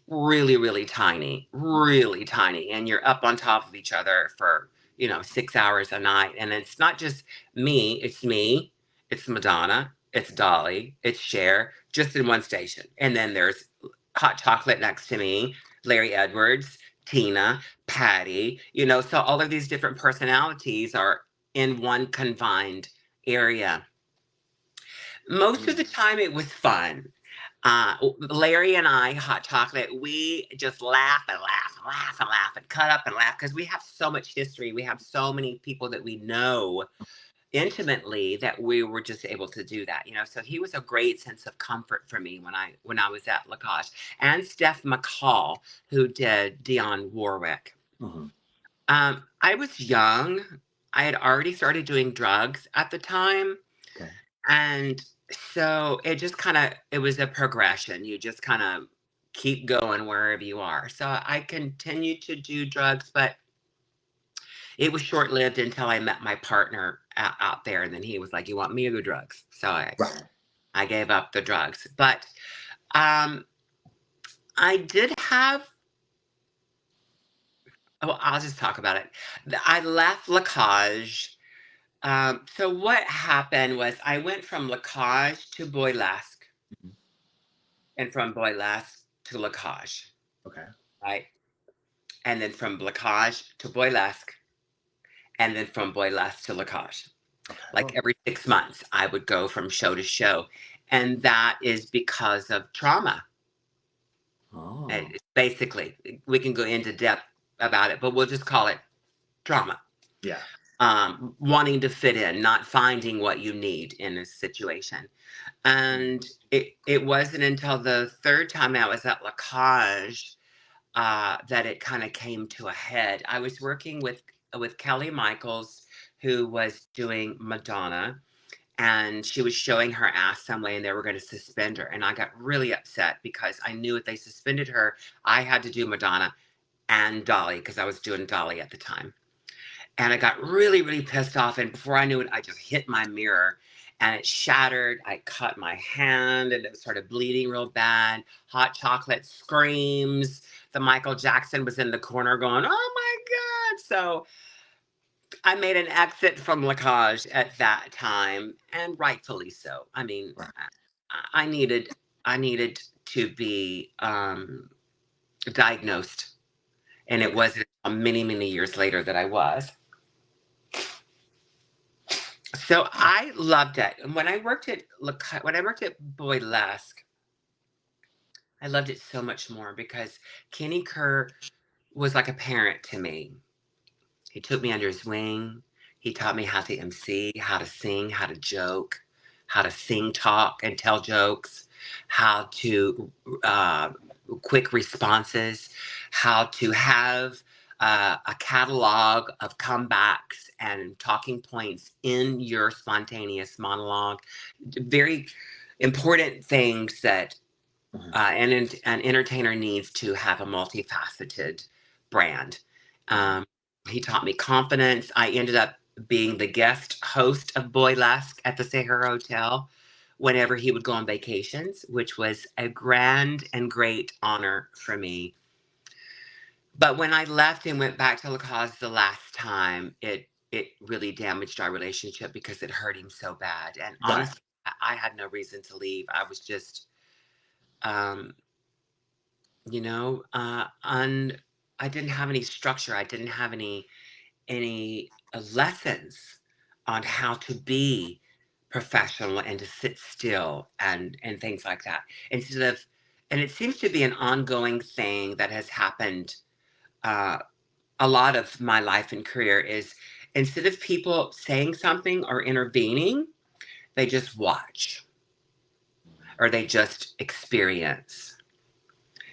really, really tiny, and you're up on top of each other for 6 hours a night. And it's not just me, it's Madonna, it's Dolly, it's Cher, just in one station. And then there's Hot Chocolate next to me, Larry Edwards, Tina, Patty. So all of these different personalities are in one confined area. Most of the time, it was fun. Larry and I, Hot Chocolate, we just laugh and laugh and laugh and laugh and cut up and laugh because we have so much history. We have so many people that we know intimately that we were just able to do that. So he was a great sense of comfort for me when I was at La Cage. And Steph McCall, who did Dionne Warwick. Mhm. I was young. I had already started doing drugs at the time. Okay. And So it was a progression. You just kind of keep going wherever you are. So I continued to do drugs, but it was short lived until I met my partner out there. And then he was like, "You want me or the drugs?" So Right. I gave up the drugs. But um, I did have, oh, I'll just talk about it. I left Lacage. So what happened was I went from Lacage to Boylesque Mhm. and from Boylesque to Lacage, Okay. right? And then from Lacage to Boylesque, and then from Boylesque to Lacage. Okay. Like every 6 months, I would go from show to show. And that is because of trauma. Oh. Basically, we can go into depth about it, but we'll just call it trauma. Yeah. Wanting to fit in, not finding what you need in a situation. And it wasn't until the third time I was at Lacage that it kind of came to a head. I was working with Kelly Michaels, who was doing Madonna, and she was showing her ass some way, and they were going to suspend her. And I got really upset because I knew if they suspended her, I had to do Madonna and Dolly because I was doing Dolly at the time. And I got really, really pissed off. And before I knew it, I just hit my mirror and it shattered. I cut my hand and it started bleeding real bad. Hot chocolate screams. The Michael Jackson was in the corner going, "Oh my God." So I made an exit from Lacage at that time, and rightfully so. I mean, Right. I needed I needed to be diagnosed, and it Okay. wasn't many, many years later that I was. So I loved it. And when I worked at Boylesque, I loved it so much more because Kenny Kerr was like a parent to me. He took me under his wing. He taught me how to MC, how to sing, how to joke, how to sing, talk, and tell jokes, how to quick responses, how to have a catalog of comebacks and talking points in your spontaneous monologue. Very important things that Mhm. an entertainer needs to have a multifaceted brand. Mhm. Um, he taught me confidence. I ended up being the guest host of Boylesque at the Sahara Hotel whenever he would go on vacations, which was a grand and great honor for me. But when I left and went back to La Cause the last time, it really damaged our relationship because it hurt him so bad. And Right. honestly, I had no reason to leave. I was just um, you know I didn't have any structure. I didn't have any lessons on how to be professional and to sit still and things like that, instead of, and it seems to be an ongoing thing that has happened uh, a lot of my life and career is, instead of people saying something or intervening, they just watch or they just experience.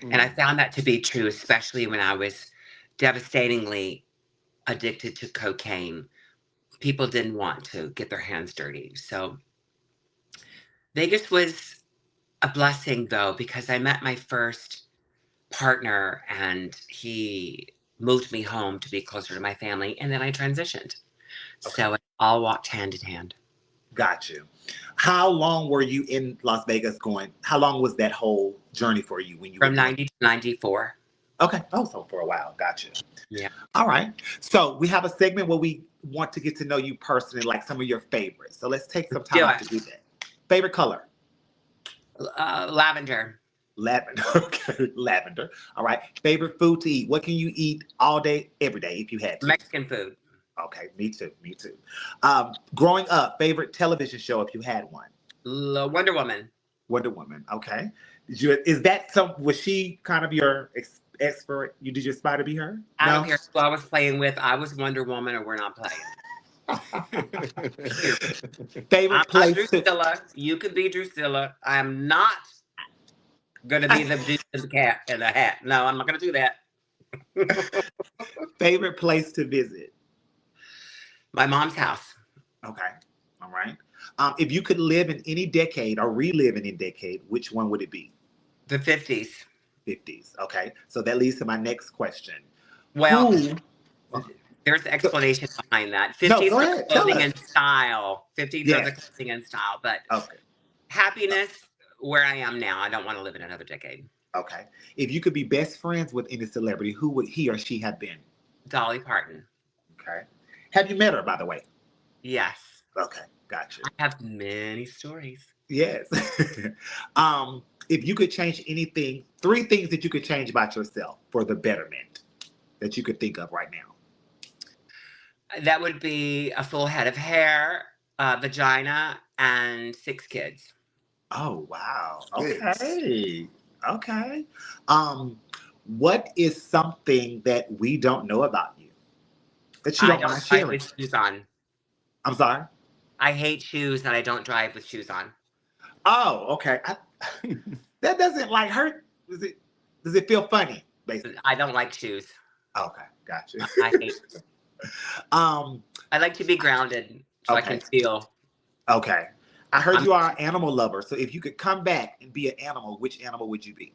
And I Mm. found that to be true, especially when I was devastatingly addicted to cocaine. People didn't want to get their hands dirty. So Vegas was a blessing, though, because I met my first partner and he moved me home to be closer to my family. And then I transitioned. Okay. So it all walked hand in hand. Got you. How long were you in Las Vegas going? How long was that whole journey for you when you were From doing? 90 to 94. Okay. Oh, so for a while. Got you. Yeah. All right. So we have a segment where we want to get to know you personally, like some of your favorites. So let's take some Do time to do that. Favorite color? it. Lavender. Lavender. Okay. Lavender. All right. Favorite food to eat? What can you eat all day, every day if you had to? Mexican food. Okay. Me too. Me too. Growing up, favorite television show if you had one? Wonder Woman. Wonder Woman. Okay. Is that some? Was she kind of your expert? You did you aspire to be her? I don't No. care who I was playing with. I was Wonder Woman or we're not playing. Period. I'm Favorite not place to Drusilla. You could be Drusilla. I'm not gonna be the dude in the cat in the hat. No, I'm not gonna do that. favorite place to visit? My mom's house. Okay. All right. If you could live in any decade or relive in any decade, which one would it be? The 50s. 50s. Okay. So that leads to my next question. Well, Who? there's So, explanation behind that. no, 50s go for ahead. Tell clothing us. and style. 50s are the Yes. clothing and style. But Okay. happiness, where I am now, I don't want to live in another decade. Okay. If you could be best friends with any celebrity, who would he or she have been? Dolly Parton. Okay. Have you met her, by the way? Yes. Okay. Gotcha. I have many stories. Yes. If you could change anything, three things that you could change about yourself for the betterment that you could think of right now. That would be a full head of hair, a vagina, and 6 kids. Oh, wow. Six. Okay. Okay. Um, what is something that we don't know about you that you I don't don't mind drive sharing? with shoes on. I'm sorry. I hate shoes and I don't drive with shoes on. Oh, okay. That doesn't like hurt. Does it feel funny, basically? I don't like shoes. Okay, gotcha. I hate. um, I like to be grounded so I can okay, feel. okay. I heard I'm you are an animal lover, so if you could come back and be an animal, which animal would you be?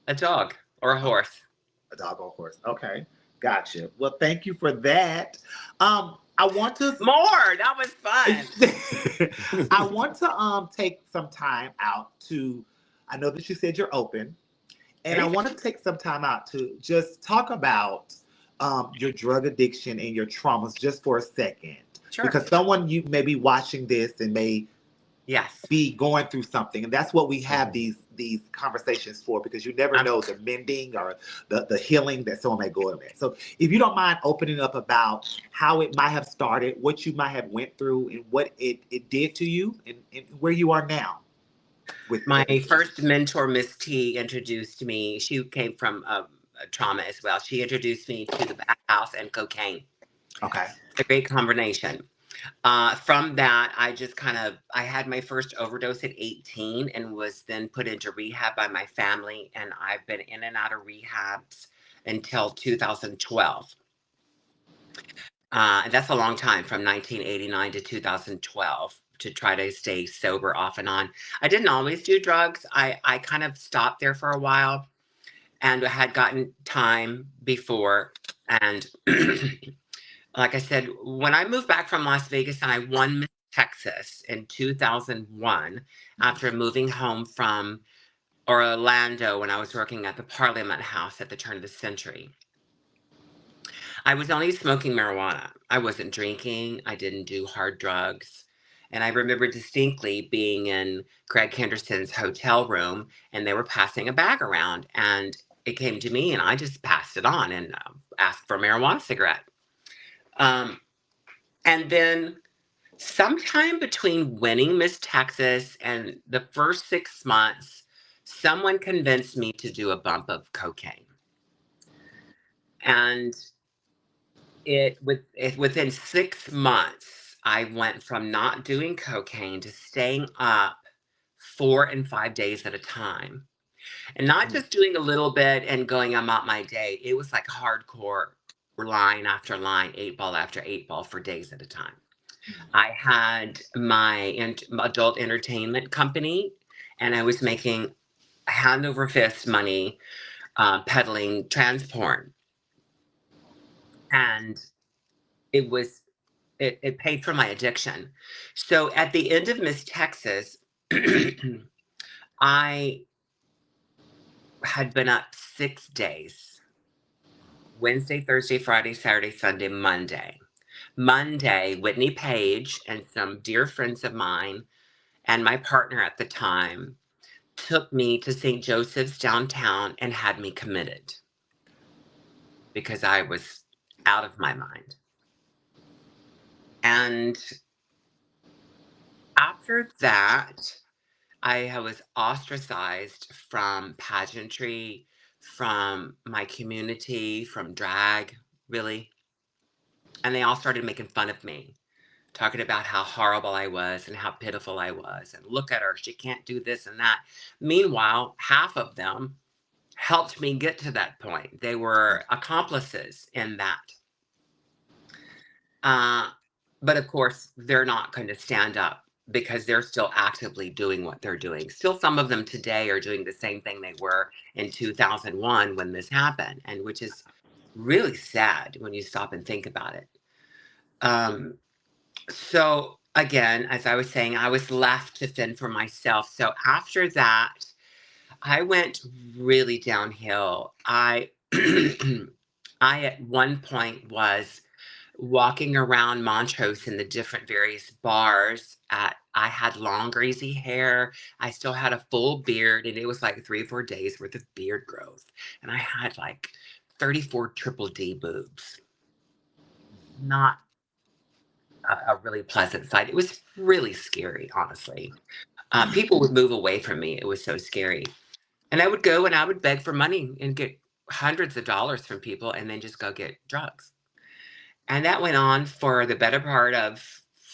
a dog or a Oh, horse. a dog or a horse. Okay, gotcha. Well, thank you for that. I want to More. That was fun. I want to take some time out to I know that you said you're open, and I Anything. want to take some time out to just talk about your drug addiction and your traumas just for a second. Sure. Because someone you may be watching this and may Yes. be going through something, and that's what we have Mhm. these conversations for, because you never Um, know the mending or the healing that someone may go in there. So if you don't mind opening up about how it might have started, what you might have went through, and what it did to you, and where you are now with my everything. first mentor, Miss T, introduced me. She came from a trauma as well. She introduced me to the bathhouse and cocaine. Okay. A great combination. From that, I just I had my first overdose at 18 and was then put into rehab by my family. And I've been in and out of rehabs until 2012. And that's a long time, from 1989 to 2012, to try to stay sober off and on. I didn't always do drugs. I kind of stopped there for a while and had gotten time before. And like I said, when I moved back from Las Vegas and I won Miss Texas in 2001, after moving home from Orlando when I was working at the Parliament House at the turn of the century, I was only smoking marijuana. I wasn't drinking. I didn't do hard drugs. And I remember distinctly being in Greg Henderson's hotel room and they were passing a bag around. And it came to me and I just passed it on and asked for a marijuana cigarette. Um, and then sometime between winning Miss Texas and the first 6 months, someone convinced me to do a bump of cocaine. And within 6 months, I went from not doing cocaine to staying up 4 and 5 days at a time. And not just doing a little bit and going about my day. It was like hardcore, line after line, 8 ball after 8 ball for days at a time. I had my adult entertainment company, and I was making hand over fist money peddling trans porn. And it was it paid for my addiction. So at the end of Miss Texas, I had been up 6 days: Wednesday, Thursday, Friday, Saturday, Sunday, Monday. Monday, Whitney Page and some dear friends of mine and my partner at the time took me to St. Joseph's downtown and had me committed because I was out of my mind. And after that, I was ostracized from pageantry, from my community, from drag, really. And they all started making fun of me, talking about how horrible I was and how pitiful I was. And look at her, she can't do this and that. Meanwhile, half of them helped me get to that point. They were accomplices in that. Uh, but of course, they're not going to stand up because they're still actively doing what they're doing. Still, some of them today are doing the same thing they were in 2001 when this happened, and which is really sad when you stop and think about it. Um, so again, as I was saying, I was left to fend for myself. So after that, I went really downhill. I at one point was walking around Montrose in the different various bars. I had long greasy hair. I still had a full beard, and it was like 3 or 4 days worth of beard growth. And I had like 34 triple D boobs. Not a really pleasant sight. It was really scary, honestly. People would move away from me. It was so scary. And I would go and I would beg for money and get hundreds of dollars from people and then just go get drugs. And that went on for the better part of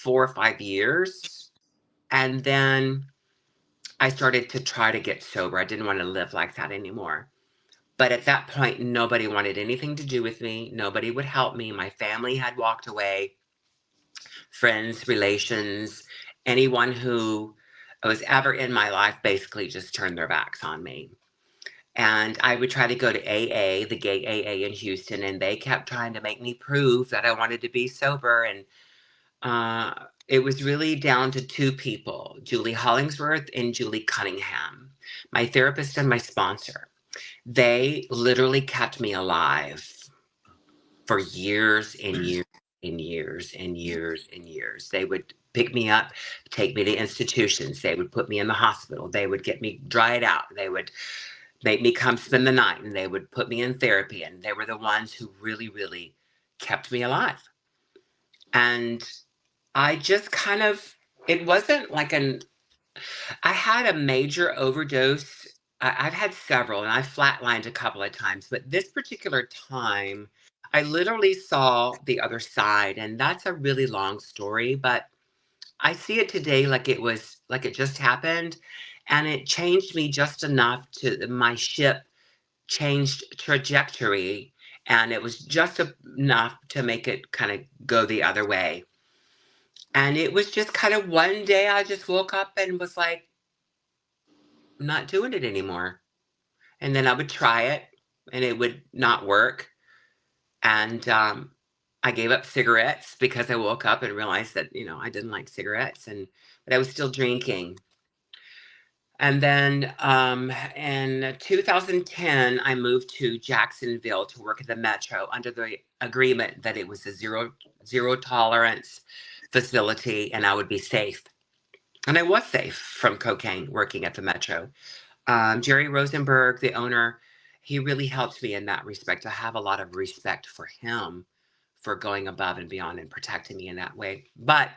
4 or 5 years. And then I started to try to get sober. I didn't want to live like that anymore. But at that point, nobody wanted anything to do with me. Nobody would help me. My family had walked away, friends, relations, anyone who was ever in my life basically just turned their backs on me. And I would try to go to AA, the gay AA in Houston, and they kept trying to make me prove that I wanted to be sober. And it was really down to two people, Julie Hollingsworth and Julie Cunningham, my therapist and my sponsor. They literally kept me alive for years and years and years and years and years. They would pick me up, take me to institutions. They would put me in the hospital. They would get me dried out. They would make me come spend the night, and they would put me in therapy. And they were the ones who really, really kept me alive. And I just kind of, it wasn't like I had a major overdose. I've had several and I flatlined a couple of times, but this particular time, I literally saw the other side. And that's a really long story, but I see it today like it was, like it just happened. And it changed me just enough to my ship changed trajectory. And it was just enough to make it kind of go the other way. And it was just kind of one day I just woke up and was like, I'm not doing it anymore. And then I would try it and it would not work. And I gave up cigarettes because I woke up and realized that, I didn't like cigarettes, but I was still drinking. And then in 2010, I moved to Jacksonville to work at the Metro under the agreement that it was a zero tolerance facility and I would be safe. And I was safe from cocaine working at the Metro. Jerry Rosenberg, the owner, he really helped me in that respect. I have a lot of respect for him for going above and beyond and protecting me in that way. But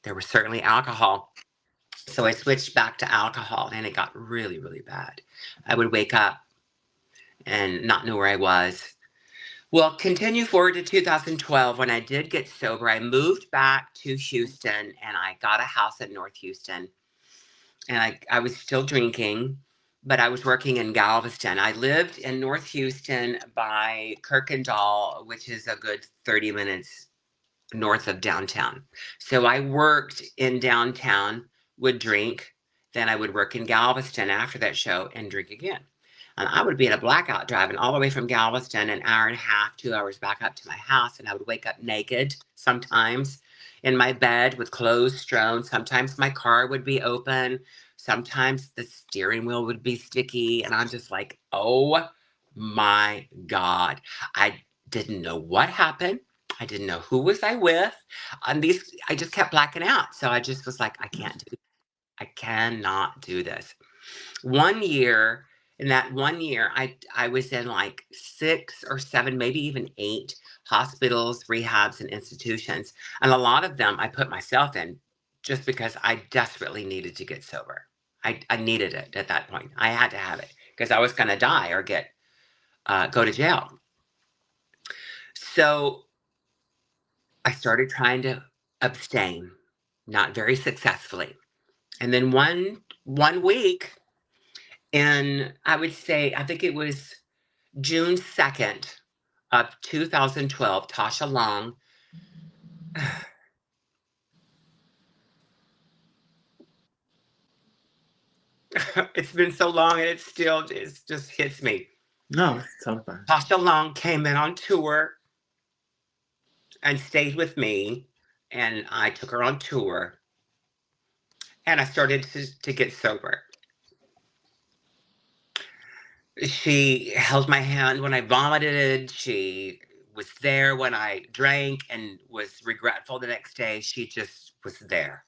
there was certainly alcohol. So I switched back to alcohol and it got really, really bad. I would wake up and not know where I was. Well, continue forward to 2012 when I did get sober. I moved back to Houston and I got a house in North Houston. And I was still drinking, but I was working in Galveston. I lived in North Houston by Kirkendall, which is a good 30 minutes north of downtown. So I worked in downtown, would drink, then I would work in Galveston after that show and drink again. And I would be in a blackout driving all the way from Galveston, an hour and a half, 2 hours back up to my house. And I would wake up naked sometimes in my bed with clothes strewn. Sometimes my car would be open. Sometimes the steering wheel would be sticky. And I'm just like, oh my God. I didn't know what happened. I didn't know who was I with. I just kept blacking out. So I just was like, I cannot do this. In that 1 year, I was in like 6 or 7, maybe even 8 hospitals, rehabs, and institutions. And a lot of them I put myself in just because I desperately needed to get sober. I needed it at that point. I had to have it because I was going to die or go to jail. So I started trying to abstain, not very successfully. And then one week, and I would say, I think it was June 2nd of 2012, Tasha Long, It's been so long and it just hits me. No, it's totally fine. Tasha Long came in on tour and stayed with me, and I took her on tour, and I started to get sober. She held my hand when I vomited. She was there when I drank and was regretful the next day. She just was there.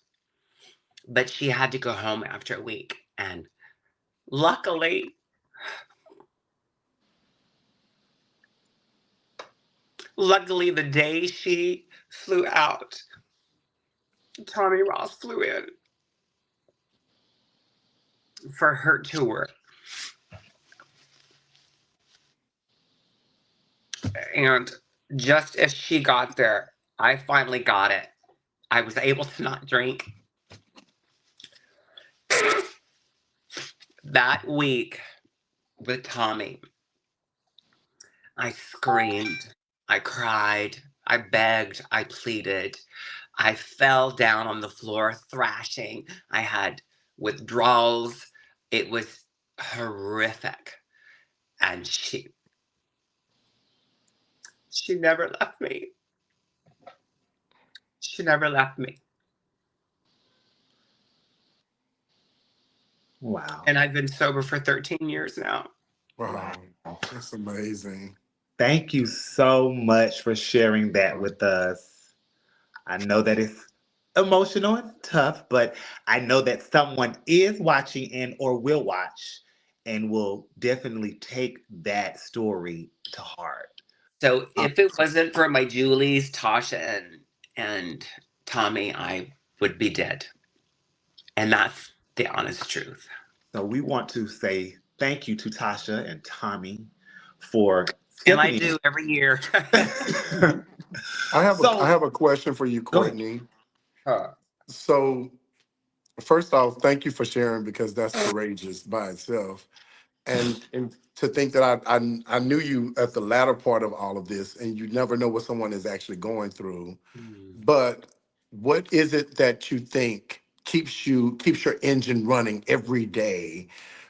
But she had to go home after a week. And luckily, the day she flew out, Tommy Ross flew in for her tour. And just as she got there, I finally got it. I was able to not drink. That week with Tommy, I screamed, I cried, I begged, I pleaded. I fell down on the floor thrashing. I had withdrawals. It was horrific. And she never left me. She never left me. Wow. And I've been sober for 13 years now. Wow. That's amazing. Thank you so much for sharing that with us. I know that it's emotional and tough, but I know that someone is watching and or will watch and will definitely take that story to heart. So Um, if it wasn't for my Julies, Tasha, and Tommy, I would be dead. And that's the honest truth. so we want to say thank you to Tasha and Tommy for And I stepping do every year. in. I So have a question for you, go ahead. Courtney. Huh. So first off, thank you for sharing because that's courageous by itself. And to think that I knew you at the latter part of all of this, and you never know what someone is actually going through. Mm. But what is it that you think keeps your engine running every day?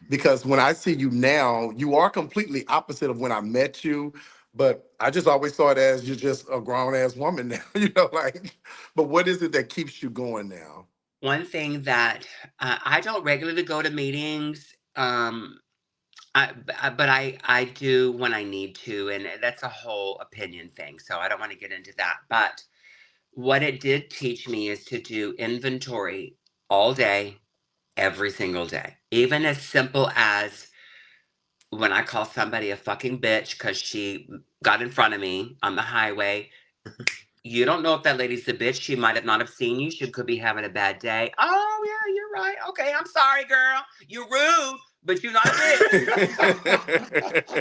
Because when I see you now, you are completely opposite of when I met you. But I just always saw it as you're just a grown ass woman now, like. But what is it that keeps you going now? One thing that I don't regularly go to meetings, but I do when I need to, and that's a whole opinion thing. So I don't want to get into that. But what it did teach me is to do inventory all day, every single day, even as simple as when I call somebody a fucking bitch because she got in front of me on the highway. You don't know if that lady's a bitch. She might have not have seen you. She could be having a bad day. Oh yeah, you're right. Okay, I'm sorry, girl. You're rude, but you're not a bitch.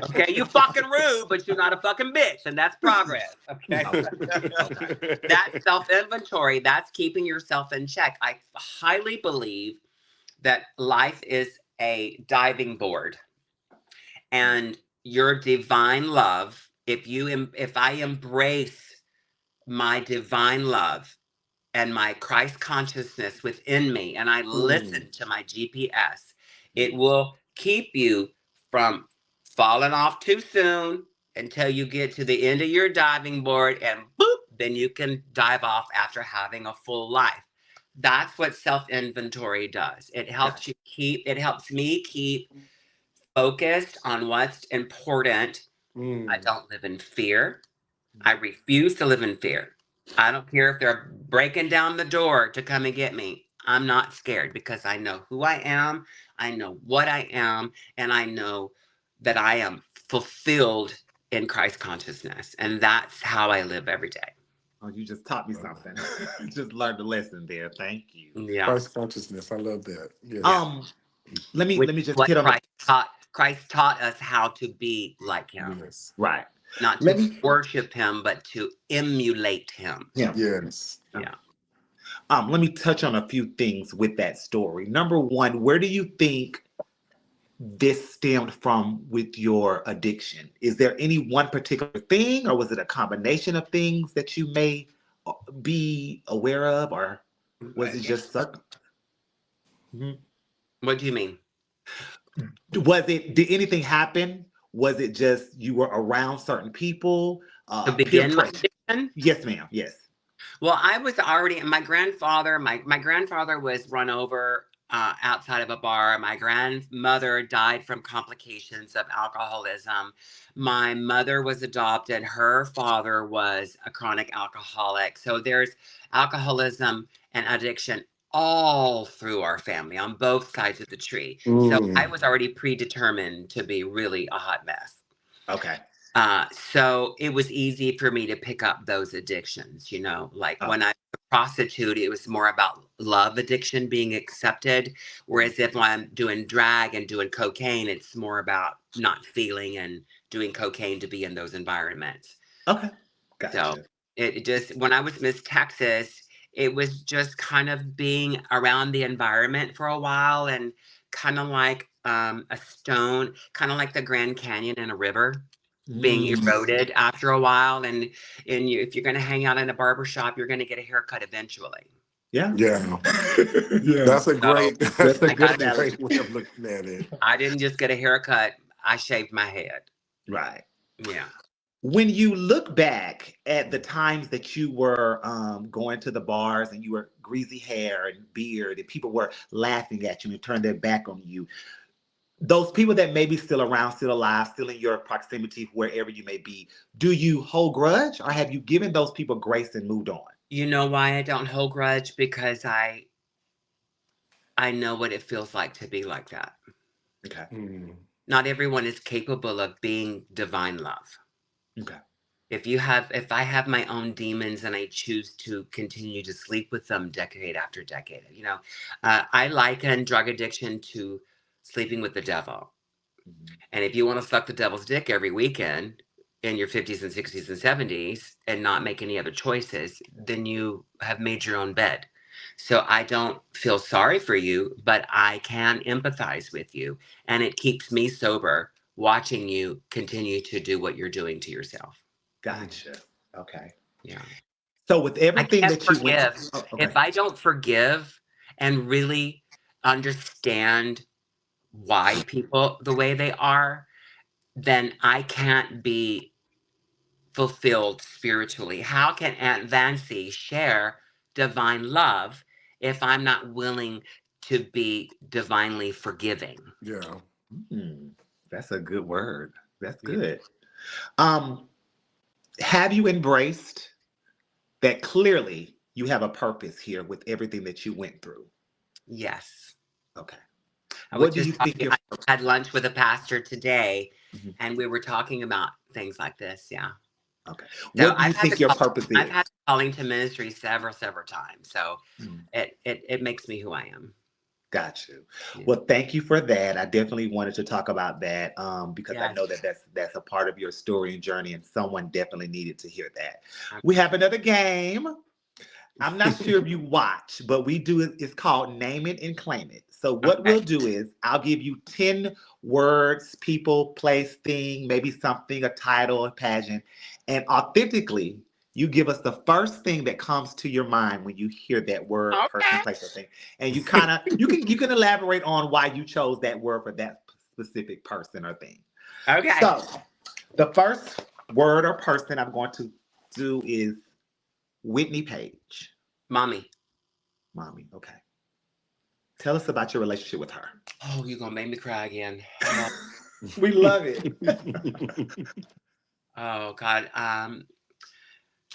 Okay, you fucking rude, but you're not a fucking bitch, and that's progress. Okay, that self inventory. That's keeping yourself in check. I highly believe that life is a diving board, and your divine love. If I embrace my divine love and my Christ consciousness within me, and I Mm, listen to my GPS, it will keep you from falling off too soon until you get to the end of your diving board, and boop, then you can dive off after having a full life. That's what self inventory does. Gotcha. It helps me keep focused on what's important. I mm. don't live in fear. I refuse to live in fear. I don't care if they're breaking down the door to come and get me. I'm not scared because I know who I am, I know what I am, and I know that I am fulfilled in Christ consciousness. And that's how I live every day. Oh, you just taught me something. Just learned a lesson there. Thank you. Yeah. Christ consciousness. I love that. Yeah. Yes. Um, let me Which let me is just what hit on a Christ taught us how to be like him. Yes. right. Not Let to me worship him, but to emulate him. yeah. Yes. Yeah. Let me touch on a few things with that story. Number one, where do you think this stemmed from with your addiction? Is there any one particular thing, or was it a combination of things that you may be aware of, or was it just suck? Mhm. What do you mean? Did anything happen? Was it just you were around certain people? To Peer begin my pressure? addiction, Yes, ma'am. Yes. well, I was already my grandfather was run over outside of a bar. My grandmother died from complications of alcoholism. My mother was adopted. Her father was a chronic alcoholic. So there's alcoholism and addiction all through our family on both sides of the tree. So I Mm. was already predetermined to be really a hot mess. Okay. So it was easy for me to pick up those addictions, like Oh, when I was a prostitute, it was more about love addiction being accepted. Whereas if I'm doing drag and doing cocaine, it's more about not feeling and doing cocaine to be in those environments. okay. So Gotcha. it just, when I was Miss Texas, it was just kind of being around the environment for a while and kind of like a stone, kind of like the Grand Canyon in a river being Mm, eroded after a while, and if you're going to hang out in a barber shop, you're going to get a haircut eventually. yeah. Yeah. Yeah. That's a So great That's that's a a I got good great analogy. way of looking at it. I didn't just get a haircut, I shaved my head. Right. Yeah. When you look back at the times that you were going to the bars and you were greasy hair and beard and people were laughing at you and turned their back on you, those people that may be still around, still alive, still in your proximity, wherever you may be, do you hold grudge or have you given those people grace and moved on? You know why I don't hold grudge? Because I know what it feels like to be like that. Okay. Mm. Not everyone is capable of being divine love. Okay. If I have my own demons and I choose to continue to sleep with them decade after decade, I liken drug addiction to sleeping with the devil. Mhm. And if you want to suck the devil's dick every weekend in your 50s and 60s and 70s and not make any other choices, then you have made your own bed. So I don't feel sorry for you, but I can empathize with you. And it keeps me sober watching you continue to do what you're doing to yourself. Mm. Gotcha. Okay. Yeah. So with I everything can't that you went to, forgive. oh, okay. If I don't forgive and really understand why people the way they are, then I can't be fulfilled spiritually. How can Aunt Vancie share divine love if I'm not willing to be divinely forgiving? Yeah. Mm, that's a good word. That's Yeah. good. Um, have you embraced that clearly you have a purpose here with everything that you went through? Yes. Okay. I was What do you just think talking, your I had lunch with a pastor today Mhm. and we were talking about things like this. Yeah. Okay. So What do you think your purpose I've is? had the calling to ministry several times. So Mm, it makes me who I am. got you. Yeah. Well, thank you for that. I definitely wanted to talk about that because I Yes. know that that's a part of your story and journey, and someone definitely needed to hear that. Okay. We have another game. I'm not sure if you watch, but we do it. It's called Name It and Claim It. So what Okay. we'll do is I'll give you 10 words, people, place, thing, maybe something, a title, a pageant, and authentically, you give us the first thing that comes to your mind when you hear that word, person, Okay. place, or thing. And you kind of you can elaborate on why you chose that word for that specific person or thing. Okay. So the first word or person I'm going to do is Whitney Page. Mommy. Mommy, okay. Tell us about your relationship with her. Oh, you're gonna make me cry again. We love it. Oh God.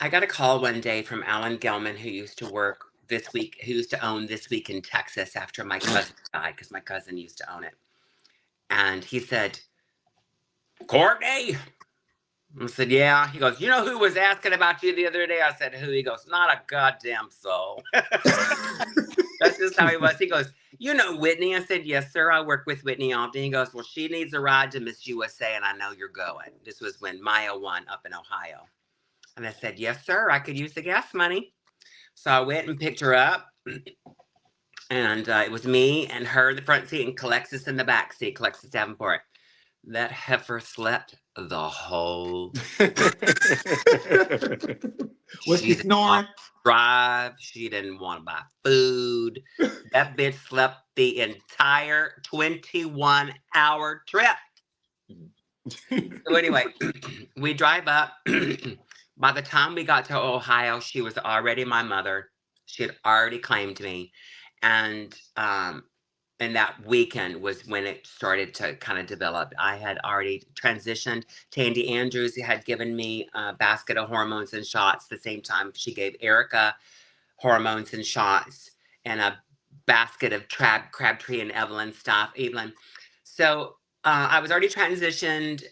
I got a call one day from Alan Gelman, who used to who used to own This Week in Texas after my cousin died, because my cousin used to own it. And he said, Courtney. I said, yeah. He goes, you know who was asking about you the other day? I said, who? He goes, not a goddamn soul. That's just how he was. He goes, you know Whitney? I said, yes, sir. I work with Whitney often. He goes, well, she needs a ride to Miss USA, and I know you're going. This was when Maya won up in Ohio. And I said, yes, sir. I could use the gas money. So I went and picked her up. And it was me and her in the front seat and Calexis in the back seat, Calexis Davenport. That heifer slept the whole. Was she She's snoring? drive. She didn't want to buy food. That bitch slept the entire 21-hour trip. So anyway, we drive up. By the time we got to Ohio, she was already my mother. She had already claimed me. And that weekend was when it started to kind of develop. I had already transitioned. Tandy Andrews had given me a basket of hormones and shots the same time she gave Erica hormones and shots, and a basket of Crabtree and Evelyn. So I was already transitioned.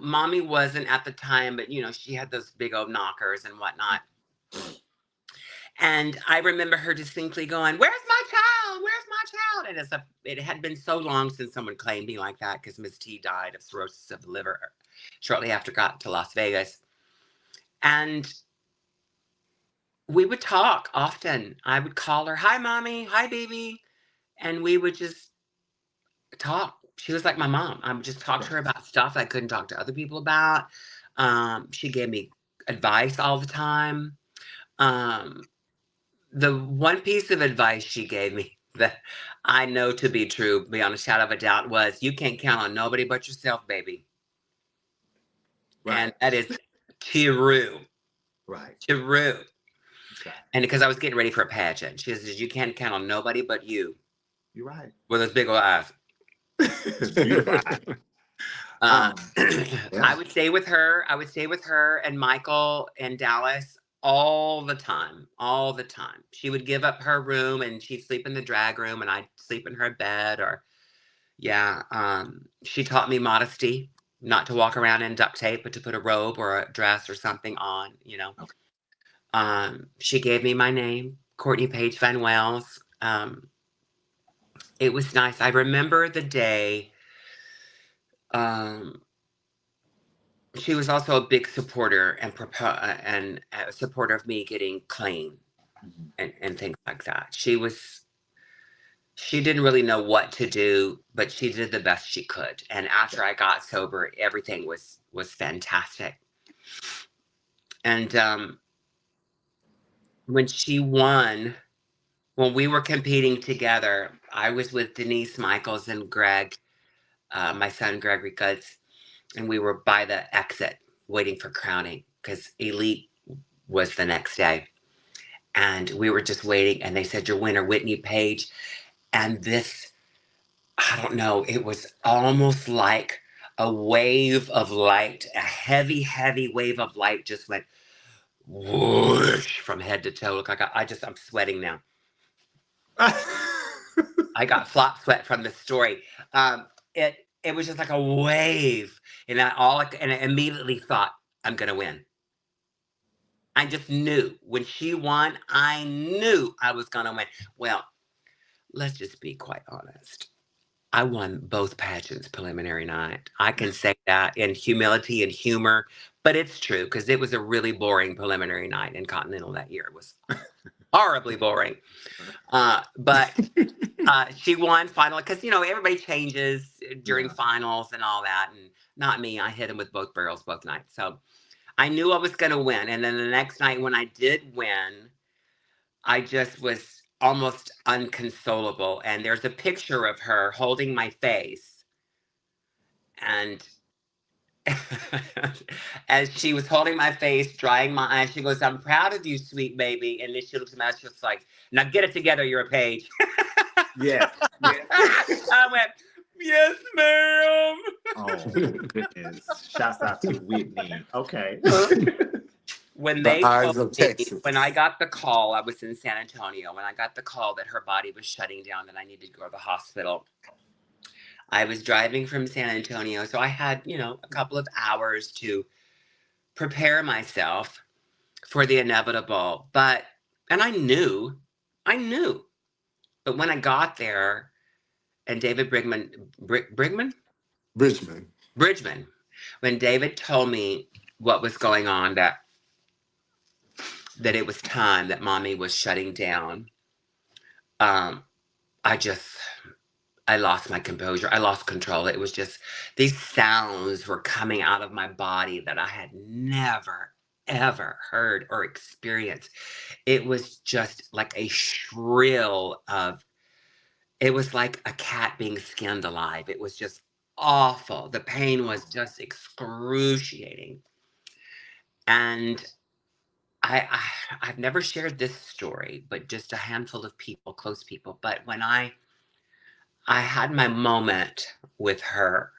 Mommy wasn't at the time, but she had those big old knockers and whatnot. And I remember her distinctly going, "Where's my child? Where's my child?" And it had been so long since someone claimed me like that, because Miss T died of cirrhosis of the liver shortly after I got to Las Vegas. And we would talk often. I would call her, "Hi, mommy. Hi, baby." And we would just talk. She was like my mom. I would just talk to her about stuff I couldn't talk to other people about. She gave me advice all the time. The one piece of advice she gave me that I know to be true, beyond a shadow of a doubt, was, "You can't count on nobody but yourself, baby." Right. And that is true. Right. True. Right. And because I was getting ready for a pageant, she says, "You can't count on nobody but you." You're right. With those big old eyes. You're right. I would stay with her. I would stay with her and Michael and Dallas all the time. All the time. She would give up her room and she'd sleep in the drag room and I'd sleep in her bed. Or she taught me modesty, not to walk around in duct tape, but to put a robe or a dress or something on, Okay. She gave me my name, Courtney Page Van Wells. It was nice. I remember the day. She was also a big supporter and a supporter of me getting clean and things like that. She didn't really know what to do, but she did the best she could. And after I got sober, everything was fantastic. And when she won, when we were competing together, I was with Denise Michaels and Greg, my son Gregory Goods, and we were by the exit waiting for crowning because Elite was the next day. And we were just waiting, and they said, "Your winner, Whitney Page." And this, I don't know, it was almost like a wave of light, a heavy, heavy wave of light just went whoosh from head to toe. Look, I'm sweating now. I got flop sweat from the story. It was just like a wave, and I immediately thought, "I'm gonna win." I just knew when she won, I knew I was gonna win. Well, let's just be quite honest. I won both pageants preliminary night. I can say that in humility and humor, but it's true because it was a really boring preliminary night in Continental that year. It was horribly boring. But she won finally because everybody changes during finals and all that, and not me. I hit them with both barrels both nights, so I knew I was going to win. And then the next night when I did win, I just was almost unconsolable. And there's a picture of her holding my face, and as she was holding my face, drying my eyes, she goes, "I'm proud of you, sweet baby." And then she looks at me, she's just like, "Now get it together, you're a Page." Yes. I went, "Yes, ma'am." Oh, goodness. Shouts out to Whitney. Okay. When The they eyes told of me, Texas. when I got the call, I was in San Antonio. When I got the call that her body was shutting down, that I needed to go to the hospital, I was driving from San Antonio. So I had, a couple of hours to prepare myself for the inevitable. And I knew. But when I got there, and David Bridgman, when David told me what was going on, that it was time, that mommy was shutting down, I lost my composure. I lost control. It was just, these sounds were coming out of my body that I had never, ever heard or experienced. It was just like a shrill of, it was like a cat being skinned alive. It was just awful. The pain was just excruciating. And I've never shared this story, but just a handful of people, close people. But when I had my moment with her,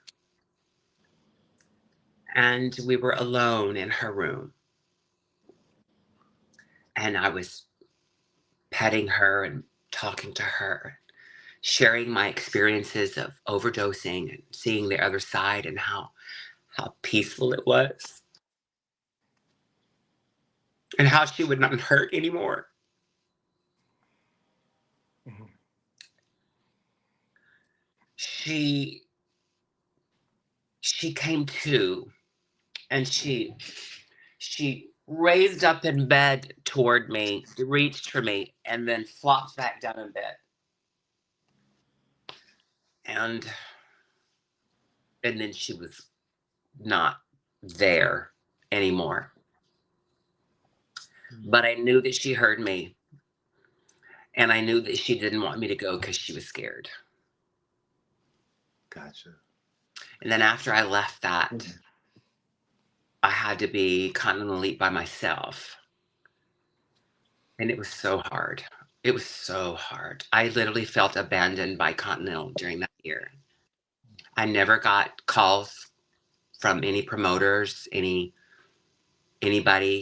and we were alone in her room, and I was petting her and talking to her, sharing my experiences of overdosing and seeing the other side and how peaceful it was and how she would not hurt anymore. Mhm. She came to, and she raised up in bed toward me, reached for me, and then flopped back down in bed. And then she was not there anymore. But I knew that she heard me, and I knew that she didn't want me to go because she was scared. Gotcha. And then after I left that, I had to be Continental Elite by myself. And it was so hard. It was so hard. I literally felt abandoned by Continental during that year. I never got calls from any promoters, anybody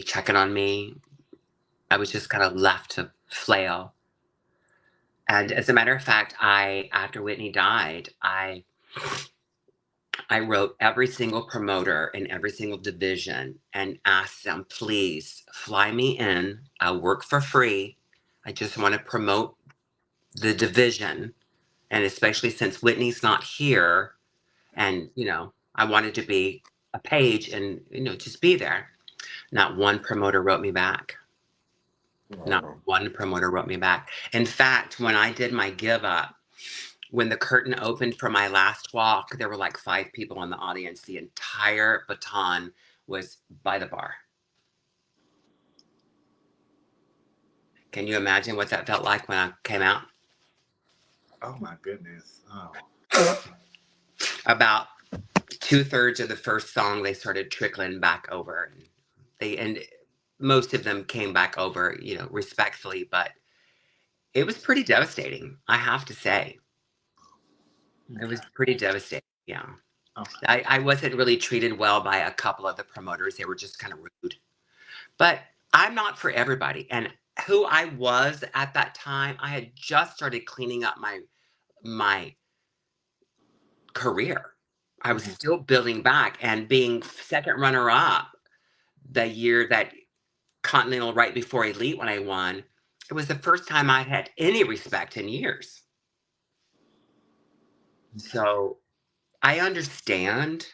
checking on me. I was just kind of left to flail. And as a matter of fact, after Whitney died, I wrote every single promoter in every single division and asked them, please fly me in. I'll work for free. I just want to promote the division. And especially since Whitney's not here, and, I wanted to be a page and, just be there. Not one promoter wrote me back. Not Wow. one promoter wrote me back. In fact, when I did my give up, when the curtain opened for my last walk, there were like 5 people in the audience. The entire baton was by the bar. Can you imagine what that felt like when I came out? Oh my goodness. Oh. About 2/3 of the first song, they started trickling back over. And most of them came back over, respectfully, but it was pretty devastating, I have to say. It was pretty devastating, yeah. Okay. I wasn't really treated well by a couple of the promoters. They were just kind of rude. But I'm not for everybody. And who I was at that time, I had just started cleaning up my career. I was still building back, and being second runner up the year that Continental, right before Elite, when I won, it was the first time I'd had any respect in years. So I understand,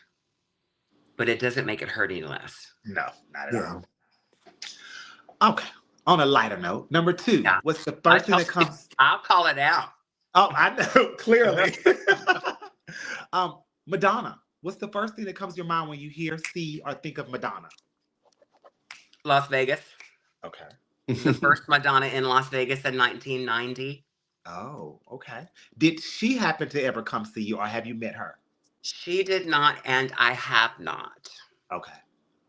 but it doesn't make it hurt any less. No, not at Yeah. all. Okay. On a lighter note, number 2, Yeah. what's the first thing that comes? I'll call it out. Oh, I know, clearly. Madonna. What's the first thing that comes to your mind when you hear, see, or think of Madonna? Las Vegas. Okay. The first Madonna in Las Vegas in 1990. Oh, okay. Did she happen to ever come see you, or have you met her? She did not, and I have not. Okay.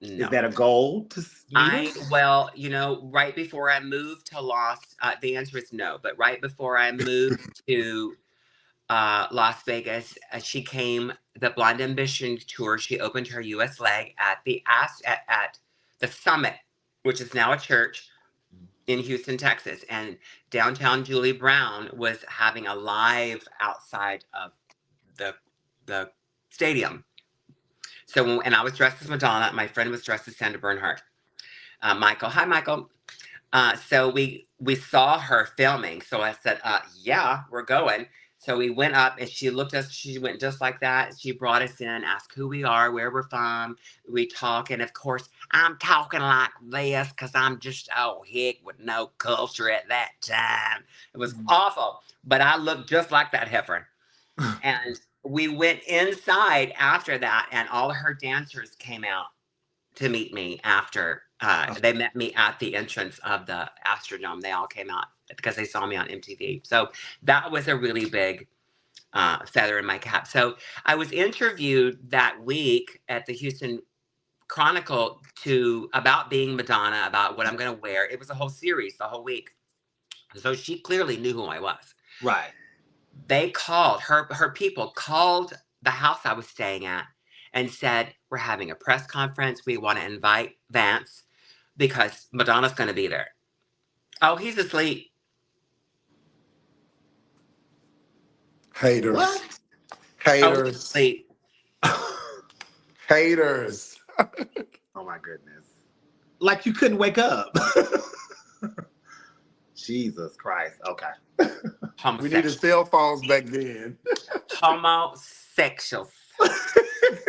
Is No. that a goal to meet her? Well, right before I moved to the answer is no, but right before I moved to Las Vegas, she came the Blind Ambition tour. She opened her U.S. leg at at the Summit, which is now a church in Houston, Texas, and downtown Julie Brown was having a live outside of the stadium. So and I was dressed as Madonna. My friend was dressed as Sandra Bernhardt. Michael, hi Michael. So we saw her filming. So I said, yeah, we're going. So we went up, and she looked at us. She went just like that. She brought us in, asked who we are, where we're from. We talk. And of course, I'm talking like this because I'm just, oh, heck, with no culture at that time. It was awful. But I looked just like that heifer. And we went inside after that, and all of her dancers came out to meet me after They met me at the entrance of the Astrodome. They all came out because they saw me on MTV. So that was a really big feather in my cap. So I was interviewed that week at the Houston Chronicle about being Madonna, about what I'm going to wear. It was a whole series, the whole week. So she clearly knew who I was. Right. They called her people called the house I was staying at and said, "We're having a press conference. We want to invite Vance because Madonna's going to be there." Oh, he's asleep. Haters. What? Oh, he's Haters. asleep. Haters. Oh my goodness. Like you couldn't wake up. Jesus Christ. Okay. We needed Homosexual. cell phones back then. Homosexual.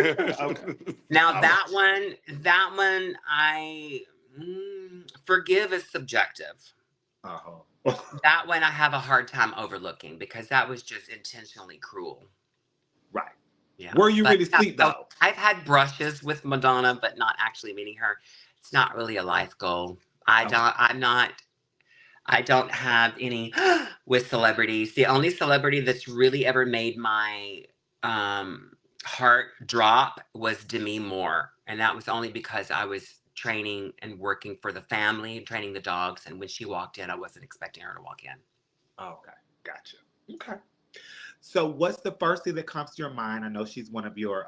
Okay. Now All that right. one, forgive is subjective. Uh-huh. That one I have a hard time overlooking because that was just intentionally cruel. Right. Yeah. Were you But really asleep so though? I've had brushes with Madonna, but not actually meeting her. It's not really a life goal. Okay. I don't have any with celebrities. The only celebrity that's really ever made my heart drop was Demi Moore. And that was only because I was training and working for the family, training the dogs. And when she walked in, I wasn't expecting her to walk in. Okay. Gotcha. Okay. So what's the first thing that comes to your mind? I know she's one of your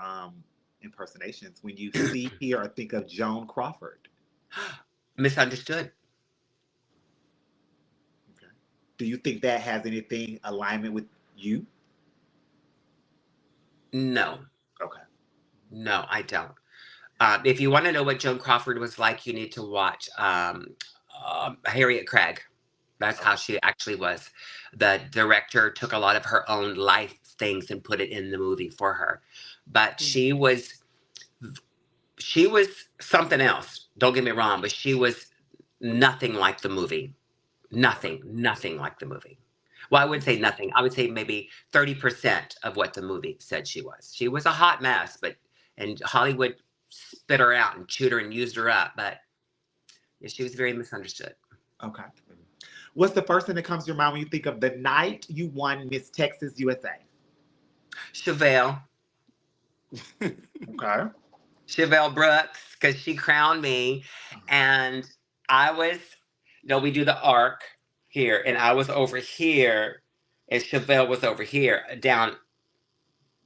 impersonations when you see, hear, or think of Joan Crawford. Misunderstood. Okay. Do you think that has anything alignment with you? No, Okay. no, I don't. If you want to know what Joan Crawford was like, you need to watch Harriet Craig. That's how Okay. she actually was. The director took a lot of her own life things and put it in the movie for her. But she was something else. Don't get me wrong, but she was nothing like the movie. Okay. Nothing like the movie. Well, I wouldn't say nothing. I would say maybe 30% of what the movie said she was. She was a hot mess, and Hollywood spit her out and chewed her and used her up, but yeah, she was very misunderstood. Okay. What's the first thing that comes to your mind when you think of the night you won Miss Texas USA? Chevelle. Okay. Chevelle Brooks, because she crowned me. And I was, we do the arc here, and I was over here, and Chevelle was over here, down,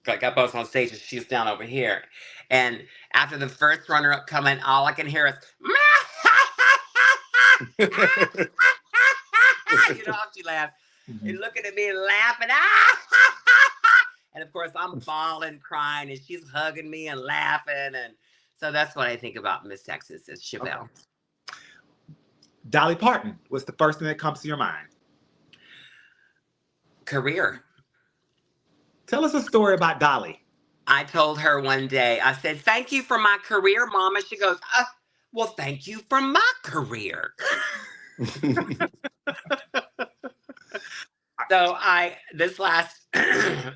like up us on stage, and she's down over here. And after the first runner up coming, all I can hear is, she laughed, Mhm. and looking at me and laughing, and of course I'm bawling, crying, and she's hugging me and laughing, and so that's what I think about Miss Texas is Okay. Chevelle. Dolly Parton. What's the first thing that comes to your mind? Career. Tell us a story about Dolly. I told her one day, I said, "Thank you for my career, Mama." She goes, "Well, thank you for my career." So this last,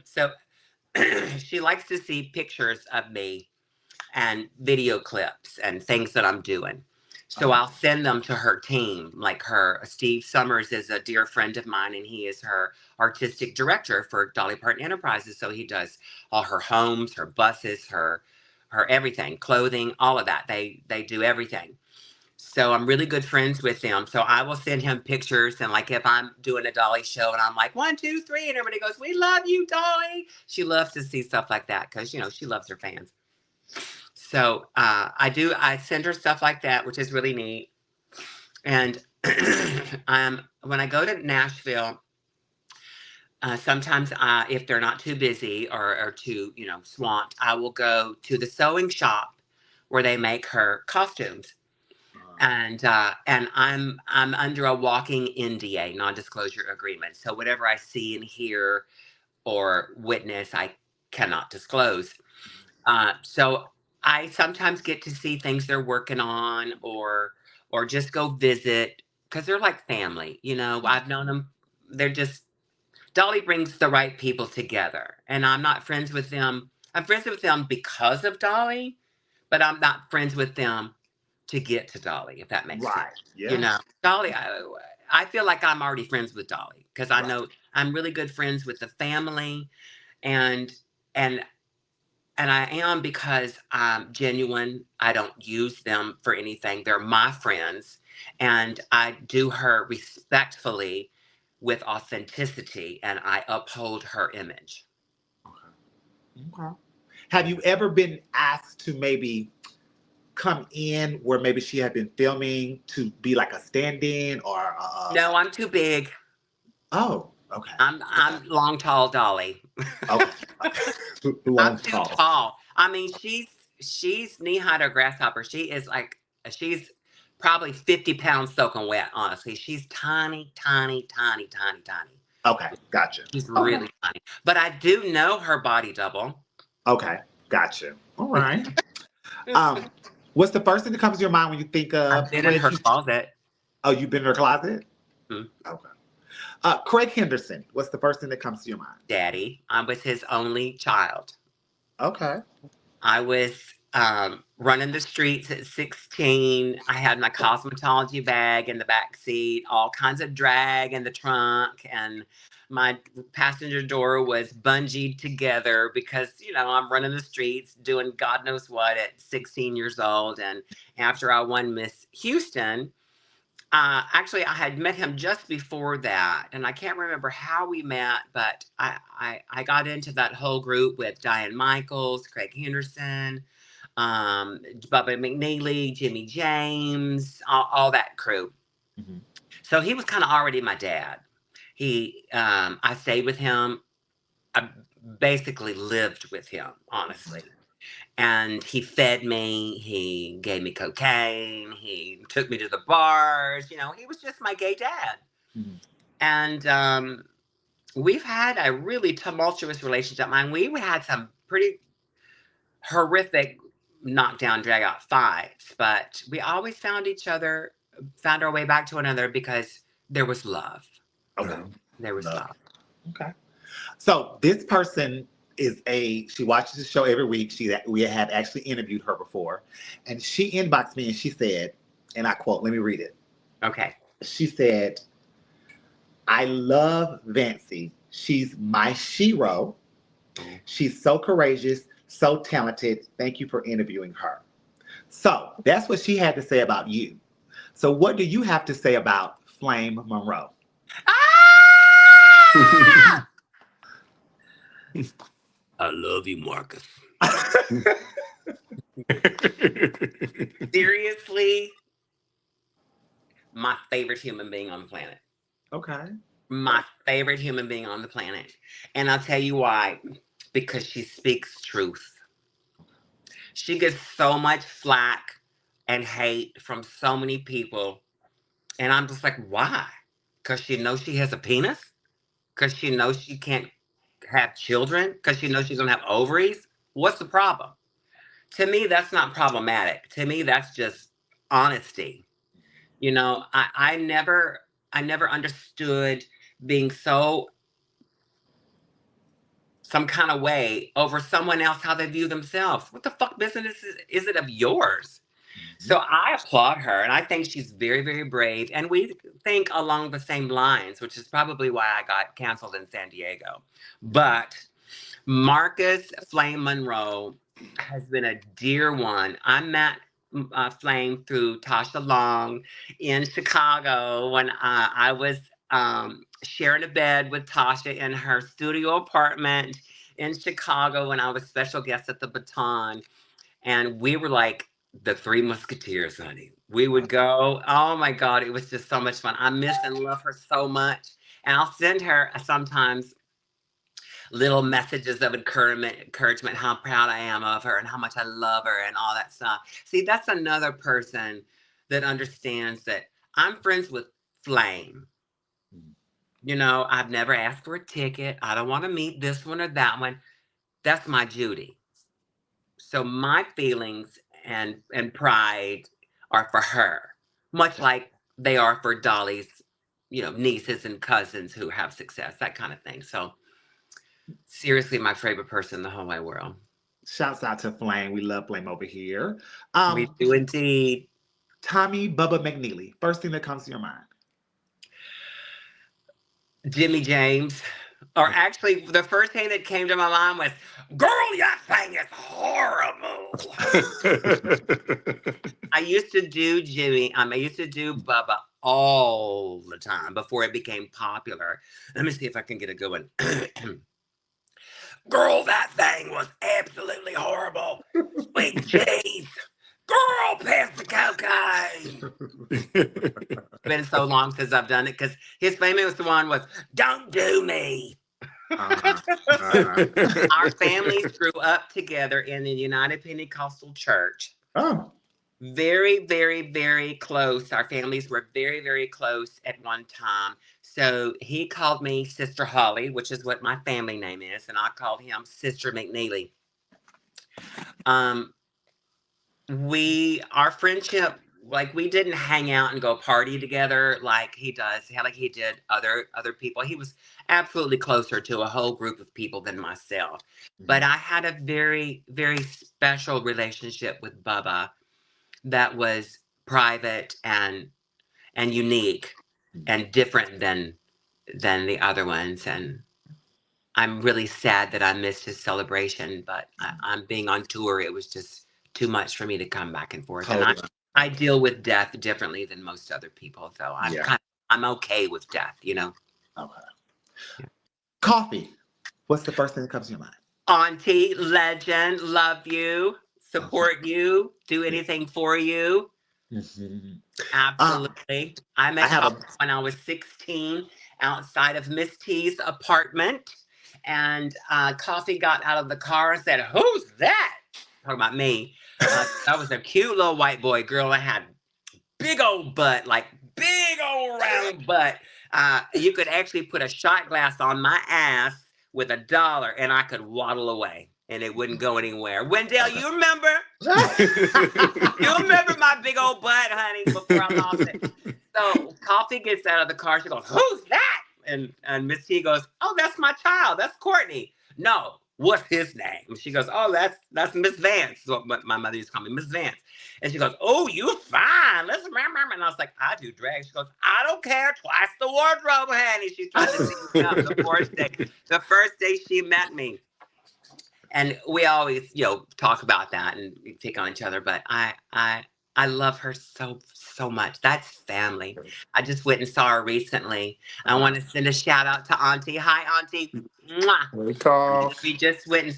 so she likes to see pictures of me and video clips and things that I'm doing. So Uh-huh. I'll send them to her team. Like Steve Summers is a dear friend of mine, and he is her artistic director for Dolly Parton Enterprises. So he does all her homes, her buses, her everything, clothing, all of that. They do everything. So I'm really good friends with them. So I will send him pictures, and like if I'm doing a Dolly show and I'm like 1, 2, 3, and everybody goes, "We love you, Dolly." She loves to see stuff like that because she loves her fans. So I send her stuff like that, which is really neat. And when I go to Nashville, sometimes if they're not too busy or too swamped, I will go to the sewing shop where they make her costumes. And I'm under a walking NDA, non-disclosure agreement. So whatever I see and hear or witness, I cannot disclose. So I sometimes get to see things they're working on, or just go visit because they're like family. I've known them. They're just Dolly brings the right people together, and I'm not friends with them. I'm friends with them because of Dolly, but I'm not friends with them to get to Dolly, if that makes sense. Right. You Yeah. know, Dolly, I feel like I'm already friends with Dolly because I Right. know I'm really good friends with the family, and and and I am because I'm genuine. I don't use them for anything. They're my friends, and I do her respectfully with authenticity, and I uphold her image. Okay. Okay. Have you ever been asked to maybe come in where maybe she had been filming to be like a stand-in or No, I'm too big. oh, okay. Okay. I'm long, tall Dolly. Okay. I'm Long too tall. tall. I mean, she's knee high to a grasshopper. She's probably 50 pounds soaking wet. Honestly, she's tiny, tiny, tiny, tiny, tiny. Okay, gotcha. She's Okay. really tiny. But I do know her body double. Okay, gotcha. All right. Um, what's the first thing that comes to your mind when you think I've of been in Craig? her closet. Oh, you've been in her closet? Hmm. Okay. Craig Henderson, what's the first thing that comes to your mind? Daddy. I was his only child. Okay. I was running the streets at 16. I had my cosmetology bag in the back seat, all kinds of drag in the trunk, and my passenger door was bungeed together because, I'm running the streets doing God knows what at 16 years old. And after I won Miss Houston, actually, I had met him just before that, and I can't remember how we met, but I got into that whole group with Diane Michaels, Craig Henderson, Bubba McNeely, Jimmy James, all that crew. Mhm. So he was kind of already my dad. I stayed with him. I basically lived with him, honestly. And he fed me, he gave me cocaine, he took me to the bars, he was just my gay dad. Mhm. And we've had a really tumultuous relationship. I mean, we had some pretty horrific knockdown, drag out fights, but we always found our way back to one another because there was love. Okay. There was Love. love. Okay. So this person she watches the show every week. We had actually interviewed her before, and she inboxed me and she said, and I quote, let me read it. Okay. She said, I love Vancie. She's my shero. She's so courageous, so talented. Thank you for interviewing her. So that's what she had to say about you. So what do you have to say about Flame Monroe? Ah! I love you, Marcus. Seriously, my favorite human being on the planet. Okay. My favorite human being on the planet. And I'll tell you why. Because she speaks truth. She gets so much flack and hate from so many people. And I'm just like, why? Because she knows she has a penis? Because she knows she can't have children? Because she knows she's going to have ovaries? What's the problem? To me, that's not problematic. To me, that's just honesty. I never understood being some kind of way over someone else how they view themselves. What the fuck business is it of yours? So I applaud her, and I think she's very, very brave. And we think along the same lines, which is probably why I got canceled in San Diego. But Marcus Flame Monroe has been a dear one. I met Flame through Tasha Long in Chicago when I was sharing a bed with Tasha in her studio apartment in Chicago when I was special guest at the Baton. And we were like the Three Musketeers, honey. We would go, oh my God, it was just so much fun. I miss and love her so much. And I'll send her sometimes little messages of encouragement, how proud I am of her and how much I love her and all that stuff. See, that's another person that understands that I'm friends with Flame. I've never asked for a ticket. I don't want to meet this one or that one. That's my Judy. So my feelings and pride are for her, much like they are for Dolly's, nieces and cousins who have success, that kind of thing. So seriously, my favorite person in the whole wide world. Shouts out to Flame. We love Flame over here. We Um, do indeed. Tommy Bubba McNeely. First thing that comes to your mind. Jimmy James. Or actually, the first thing that came to my mind was, girl, that thing is horrible. I used to do Jimmy. I used to do Bubba all the time before it became popular. Let me see if I can get a good one. Girl, that thing was absolutely horrible. Sweet cheese. Girl, pass the cocaine. It's been so long since I've done it because his famous one was, don't do me. Our families grew up together in the United Pentecostal Church. Oh. Very, very, very close. Our families were very, very close at one time. So he called me Sister Holly, which is what my family name is, and I called him Sister McNeely. Our friendship, like, we didn't hang out and go party together like he does, like he did other people. He was absolutely closer to a whole group of people than myself. But I had a very, very special relationship with Bubba that was private and unique and different than the other ones. And I'm really sad that I missed his celebration, but I'm being on tour. It was just too much for me to come back and forth. Totally. And I deal with death differently than most other people, so I'm okay with death, you know. Okay. Yeah. Coffee. What's the first thing that comes to your mind? Auntie, legend, love you, support you, do anything for you. Absolutely. I met Coffee when I was 16 outside of Miss T's apartment, and Coffee got out of the car and said, "Who's that?" Talking about me. I was a cute little white boy girl. I had big old butt, like big old round butt. You could actually put a shot glass on my ass with $1 and I could waddle away and it wouldn't go anywhere. Wendell, you remember? You remember my big old butt, honey, before I lost it. So Coffee gets out of the car. She goes, "Who's that?" And Miss T goes, "Oh, that's my child. That's Courtney." "No, what's his name?" She goes, "Oh, that's Miss Vance." So my mother used to call me Miss Vance. And she goes, "Oh, you fine. Let's remember." And I was like, "I do drag." She goes, "I don't care. Twice the wardrobe, honey." She tried to see me up the first day she met me. And we always, talk about that and pick on each other. But I love her so much. That's family. I just went and saw her recently. I want to send a shout out to Auntie. Hi, Auntie. Mwah. We just went and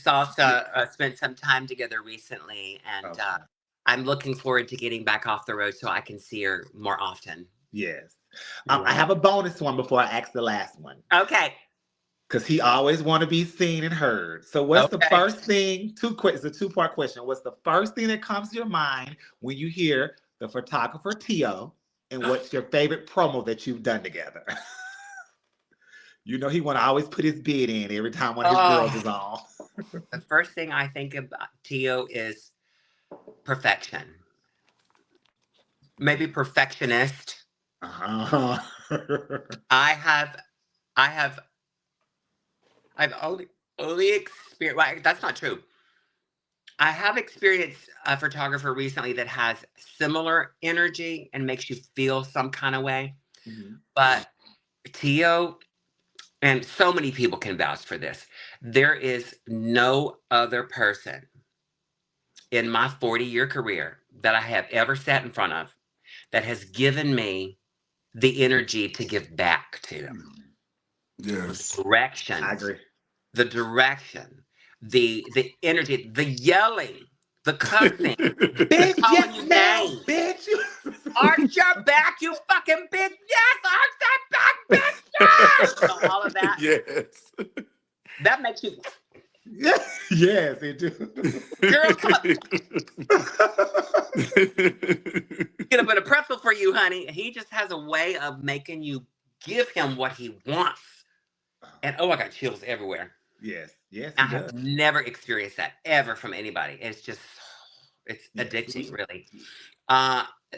spent some time together recently, and I'm looking forward to getting back off the road so I can see her more often. Yes. I have a bonus one before I ask the last one. Okay. Because he always want to be seen and heard. So what's the first thing, it's a two-part question. What's the first thing that comes to your mind when you hear the photographer Tio, and what's your favorite promo that you've done together? You know he want to always put his bid in every time one of his girls is on. The first thing I think about Tio is perfection. Maybe perfectionist. Uh-huh. I've only experienced, well, that's not true. I have experienced a photographer recently that has similar energy and makes you feel some kind of way. Mm-hmm. But Tio, and so many people can vouch for this, there is no other person in my 40-year career that I have ever sat in front of that has given me the energy to give back to them. Yes. The direction. I agree. The direction, the energy, the yelling, the cussing, bitch, calling you names. Bitch. Arch your back, you fucking bitch. Yes, arch that back, bitch. Yes. So all of that. Yes. That makes you. Yes, it do. Girl, come on. Get up in a pretzel for you, honey. He just has a way of making you give him what he wants. And I got chills everywhere. Yes. I have never experienced that ever from anybody. It's just, it's addicting, really.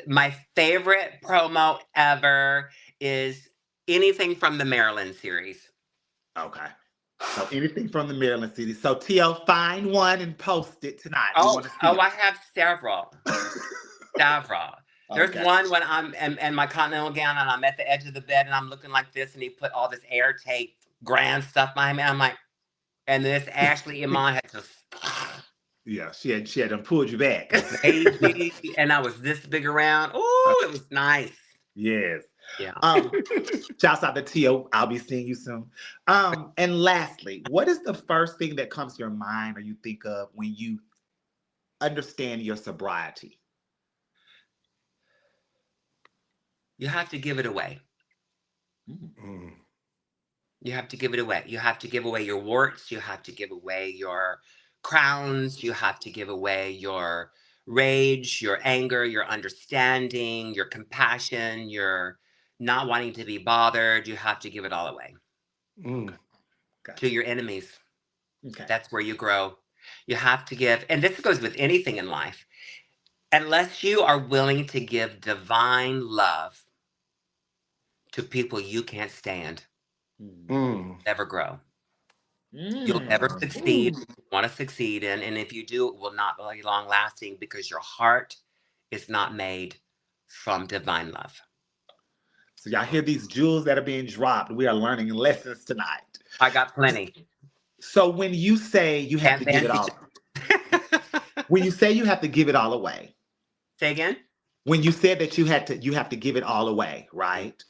My favorite promo ever is anything from the Maryland series. Okay. So anything from the Maryland series. So Tio, find one and post it tonight. I have several. Several. There's Okay. one when I'm in my continental gown and I'm at the edge of the bed and I'm looking like this, and he put all this air tape grand stuff behind me. I'm like, and this Ashley Iman had just Yeah, she had done pulled you back. baby, and I was this big around. Oh, it was nice. Yes. Yeah. Um, Shouts out to Tio. I'll be seeing you soon. And lastly, what is the first thing that comes to your mind or you think of when you understand your sobriety? You have to give it away. You have to give it away. You have to give away your warts. You have to give away your crowns. You have to give away your rage, your anger, your understanding, your compassion, your not wanting to be bothered. You have to give it all away Mm. to Gotcha. your enemies. Okay. That's where you grow. You have to give, and this goes with anything in life, unless you are willing to give divine love to people you can't stand, Mm. Mm. never grow. You'll never Mm. succeed Ooh. you want to succeed in, and if you do, it will not be long lasting because your heart is not made from divine love. So y'all hear these jewels that are being dropped. We are learning lessons tonight. I got plenty. So when you say you have And to give it fancy. all, when you say you have to give it all away, Say again. when you said that you have to give it all away, right?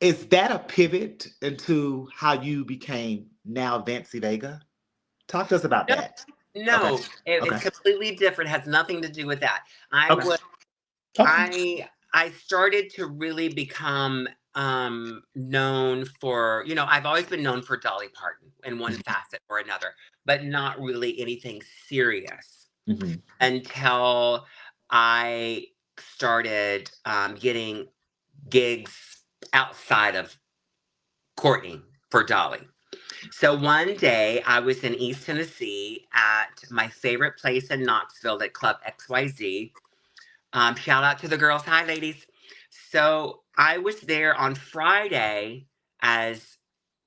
Is that a pivot into how you became now Vancie Vega? Talk to us about No, that. Okay. no, it's Okay. completely different. Has nothing to do with that. I Okay. was Okay. I started to really become known for, I've always been known for Dolly Parton in one facet or another, but not really anything serious Mhm. until I started getting gigs outside of Courtney for Dolly. So one day I was in East Tennessee at my favorite place in Knoxville at Club XYZ. Shout out to the girls. Hi, ladies. So I was there on Friday as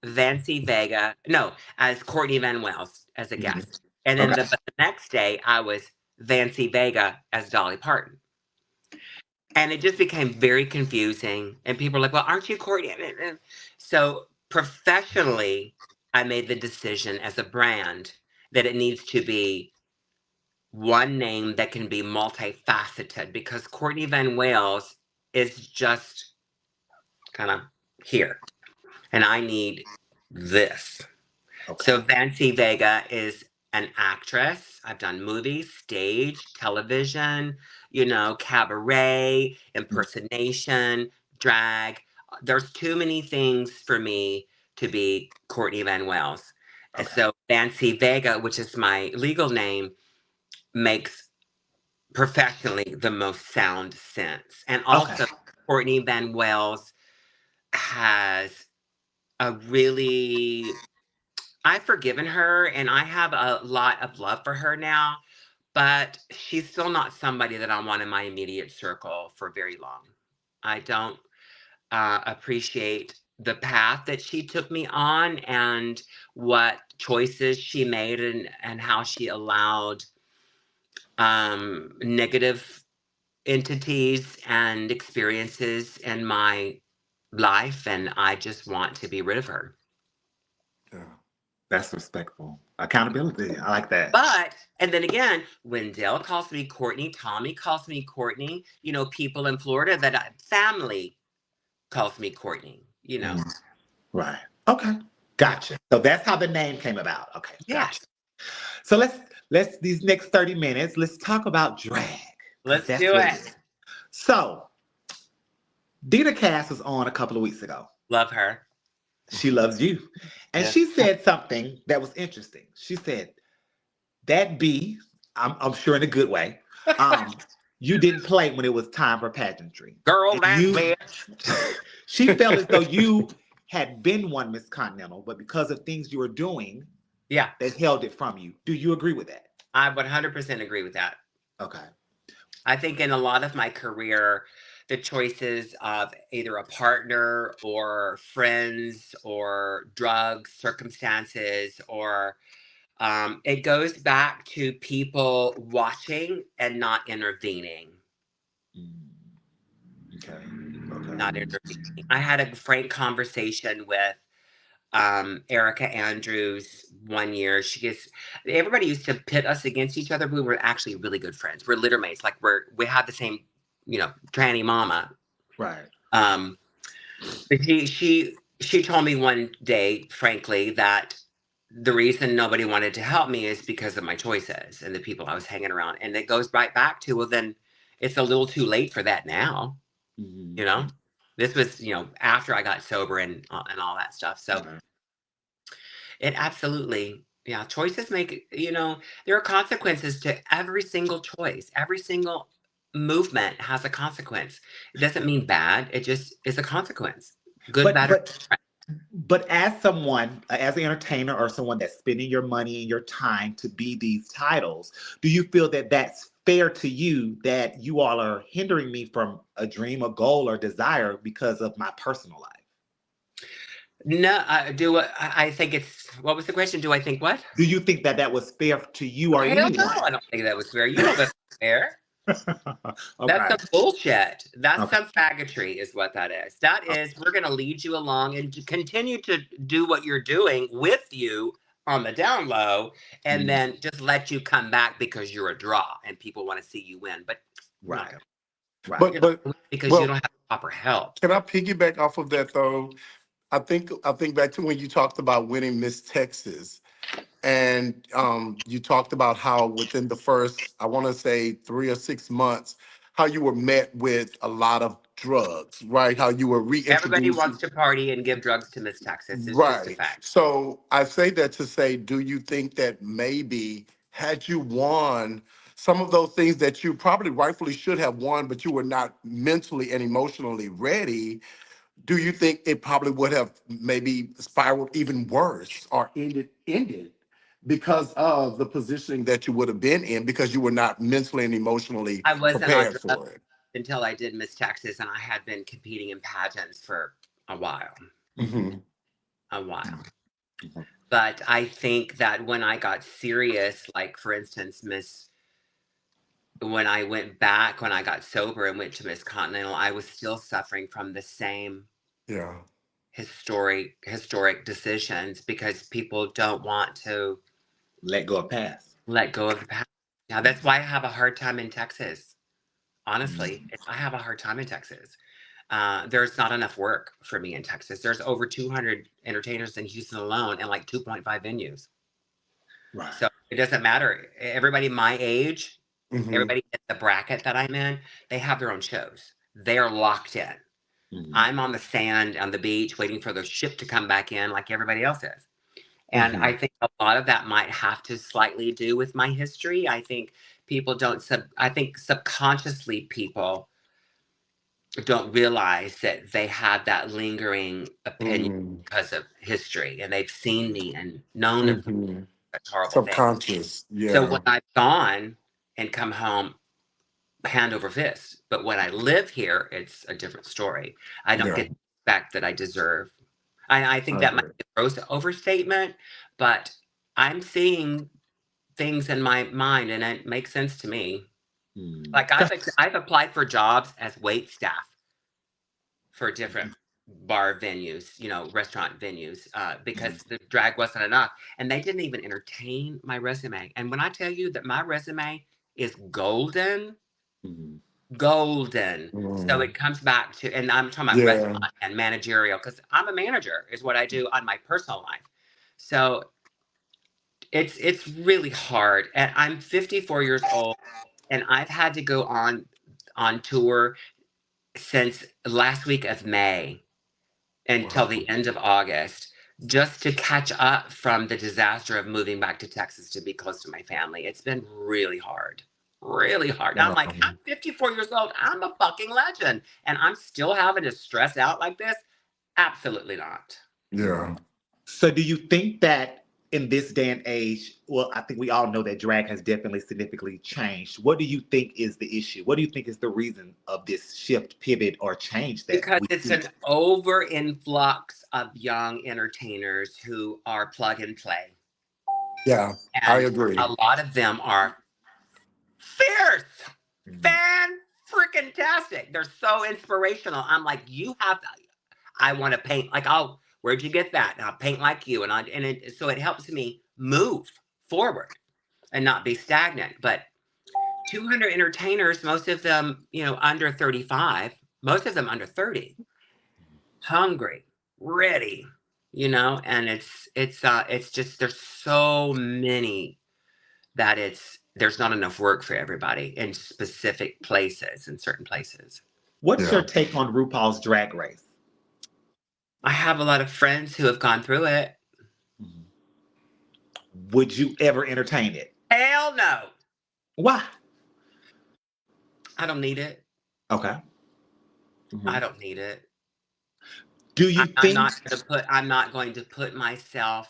Vancie Vega, no, as Courtney Van Wells as a Mhm. guest. And then Okay. the next day I was Vancie Vega as Dolly Parton. And it just became very confusing. And people were like, well, aren't you Courtney? So professionally, I made the decision as a brand that it needs to be one name that can be multifaceted because Courtney Van Wales is just kind of here. And I need this. Okay. So Vancie Vega is an actress. I've done movies, stage, television, cabaret, Mhm. impersonation, drag. There's too many things for me to be Courtney Van Wales. And Okay. so Vancie Vega, which is my legal name, makes professionally the most sound sense. And Okay. also Courtney Van Wales has a really I've forgiven her and I have a lot of love for her now, but she's still not somebody that I want in my immediate circle for very long. I don't appreciate the path that she took me on and what choices she made and how she allowed negative entities and experiences in my life. And I just want to be rid of her. Yeah. That's respectful. Accountability. I like that. But, and then again, when Dale calls me Courtney, Tommy calls me Courtney, people in Florida family calls me Courtney. Mhm. Right. Okay. Yeah. Gotcha. So that's how the name came about. Okay. Gotcha. Yes. So let's these next 30 minutes, let's talk about drag. Because Let's that's do what it it. is. So Dina Cass was on a couple of weeks ago. Love her. She loves you. And Yeah. she said something that was interesting. She said, that B, I'm sure in a good way, um, you didn't play when it was time for pageantry. Girl, And that you, bitch. she felt as though you had been one Miss Continental, but because of things you were doing, Yeah. they held it from you. Do you agree with that? I 100% agree with that. Okay. I think in a lot of my career, the choices of either a partner or friends or drugs, circumstances, or it goes back to people watching and not intervening. Mm. Okay. not Okay. intervening. I had a frank conversation with Erica Andrews one year. She gets everybody used to pit us against each other. We were actually really good friends. We're littermates. Like we have the same, tranny mama. Right. Um, but she told me one day, frankly, that the reason nobody wanted to help me is because of my choices and the people I was hanging around. And it goes right back to, well, then it's a little too late for that now. Mm-hmm. You know, this was, after I got sober and all that stuff. So Right. it absolutely, yeah, choices make, there are consequences to every single choice. Every single movement has a consequence. It doesn't mean bad. It just is a consequence. Good, But bad, or but but as someone, as an entertainer or someone that's spending your money and your time to be these titles, do you feel that that's fair to you that you all are hindering me from a dream, a goal, or desire because of my personal life? no, I think it's, what was the question? Do I think what? Do you think that that was fair to you or Hell no, anyone? I don't think that was fair. You know that's fair. That's Okay. some bullshit. That's Okay. some faggotry, is what that is. That is, we're going to lead you along and to continue to do what you're doing with you on the down low, and Mm, then just let you come back because you're a draw and people want to see you win. But you're not right. going Right. But to win because you well, don't have proper help. can I piggyback off of that though? I think back to when you talked about winning Miss Texas, and you talked about how within the first, I want to say 3 or 6 months, how you were met with a lot of drugs, right? How you were Everybody reintroduced. wants to party and give drugs to Miss Texas. It's just a Right. fact. So I say that to say, do you think that maybe had you won some of those things that you probably rightfully should have won, but you were not mentally and emotionally ready, do you think it probably would have maybe spiraled even worse or ended because of the positioning that you would have been in because you were not mentally and emotionally I wasn't on prepared drugs for it? until I did Miss Texas, and I had been competing in pageants for a while. Hmm. Hmm. A while. Hmm. But I think that when I got serious, like for instance, when I went back, when I got sober and went to Miss Continental, I was still suffering from the same Yeah. historic decisions because people don't want to Let go of past. let go of the past. Now that's why I have a hard time in Texas. Honestly, Mm, I have a hard time in Texas. There's not enough work for me in Texas. There's over 200 entertainers in Houston alone and like 2.5 venues. right. So it doesn't matter. Everybody my age, Hmm. everybody in the bracket that I'm in, they have their own shows. They're locked in. Mm, I'm on the sand on the beach waiting for the ship to come back in like everybody else is. And Hmm. I think a lot of that might have to slightly do with my history. I think people don't I think subconsciously people don't realize that they have that lingering opinion Hmm. because of history and they've seen me and known of Hmm. such horrible things. Subconscious. So Yeah. when I've gone and come home hand over fist, but when I live here, it's a different story. I don't Yeah. get the respect that I deserve. I think I that might agree. be a gross overstatement, but I'm seeing things in my mind and it makes sense to me. mm. Like I've applied for jobs as wait staff for different bar venues, restaurant venues, because the drag wasn't enough. And they didn't even entertain my resume. And when I tell you that my resume is golden, Mm, golden. So Mm. it comes back to, and I'm talking about Yeah. restaurant and managerial, because I'm a manager, is what I do on my personal life. So it's really hard. And I'm 54 years old, and I've had to go on tour since last week of May until Wow. the end of August just to catch up from the disaster of moving back to Texas to be close to my family. It's been really hard. Really hard. I'm Wow. like, I'm 54 years old. I'm a fucking legend. And I'm still having to stress out like this? Absolutely not. Yeah. so, do you think that in this day and age, well, I think we all know that drag has definitely significantly changed. What do you think is the issue? What do you think is the reason of this shift, pivot, or change that Because we it's see? an over influx of young entertainers who are plug and play. Yeah. I And agree. a lot of them are fierce, Mm, fan freaking tastic. They're so inspirational. I'm like, you have to, I want to paint like, oh, where'd you get that? And I'll paint like you. So it helps me move forward and not be stagnant. But 200 entertainers, most of them, under 35, most of them under 30, hungry, ready, and it's just, there's so many that there's not enough work for everybody in specific places, in certain places. What's Yeah. your take on RuPaul's Drag Race? I have a lot of friends who have gone through it. Would you ever entertain it? Hell no. Why? I don't need it. Okay. I don't need it. Do you I'm think? not going to put myself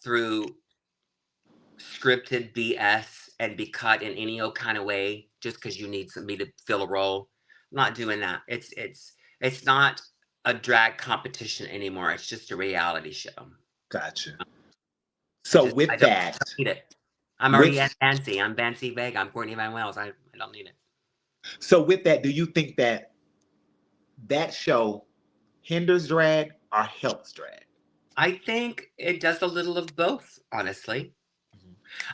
through scripted BS and be cut in any old kind of way just because you need me to fill a role. I'm not doing that. It's not a drag competition anymore. It's just a reality show. Gotcha. So I with don't that, need it. I'm already at Vancie. I'm Vancie Vega. I'm Courtney Van Wells. I don't need it. so with that, do you think that show hinders drag or helps drag? I think it does a little of both, honestly.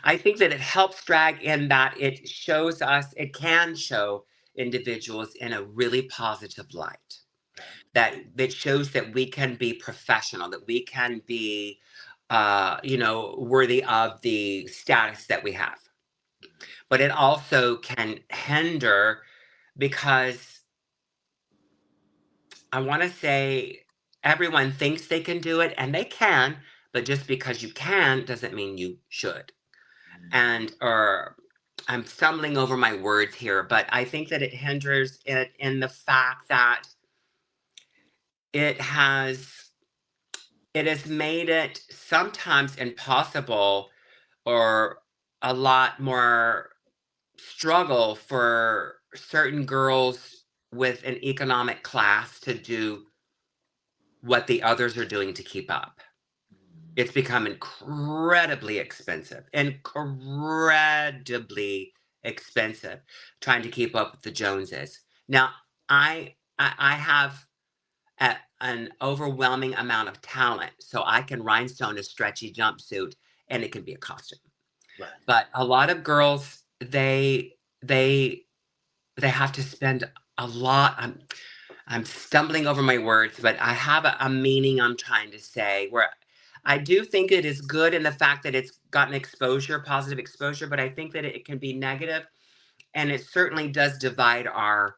I think that it helps drag in that it can show individuals in a really positive light. That shows that we can be professional, that we can be, worthy of the status that we have. But it also can hinder because I want to say everyone thinks they can do it, and they can, but just because you can doesn't mean you should. Or I'm stumbling over my words here, but I think that it hinders it in the fact that it has made it sometimes impossible or a lot more struggle for certain girls with an economic class to do what the others are doing to keep up. It's become incredibly expensive trying to keep up with the Joneses. Now, I have an overwhelming amount of talent, so I can rhinestone a stretchy jumpsuit and it can be a costume. Right. But a lot of girls, they have to spend a lot. I'm stumbling over my words, but I have a meaning I'm trying to say, where I do think it is good in the fact that it's gotten exposure, positive exposure, but I think that it can be negative, and it certainly does divide our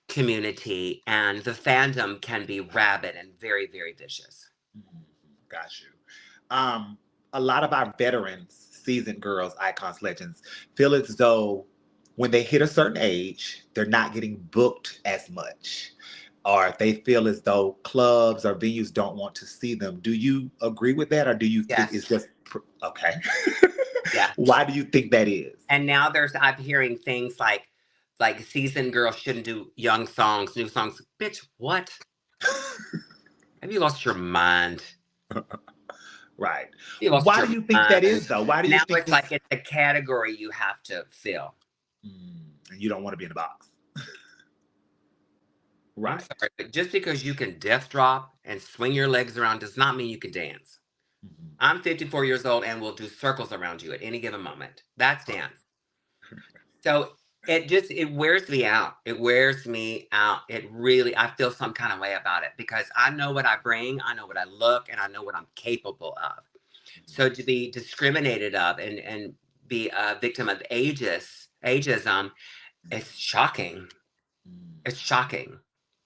community, and the fandom can be rabid and very, very vicious. Got you. A lot of our veterans, seasoned girls, icons, legends, feel as though when they hit a certain age, they're not getting booked as much, or they feel as though clubs or venues don't want to see them. Do you agree with that, or do you think it's Yes. just okay? Yeah. Why do you think that is? And now I'm hearing things like seasoned girls shouldn't do young songs, new songs. Bitch, what? Have you lost your mind? Right. You lost Why your do you think that mind. is, though? Why do you Now think it's like it's a category you have to fill. and you don't want to be in the box? I'm Right. sorry, but just because you can death drop and swing your legs around does not mean you can dance. I'm 54 years old and will do circles around you at any given moment. That's dance. So it wears me out. It wears me out. It really, I feel some kind of way about it because I know what I bring, I know what I look, and I know what I'm capable of. So to be discriminated of and be a victim of ageism, it's shocking. It's shocking,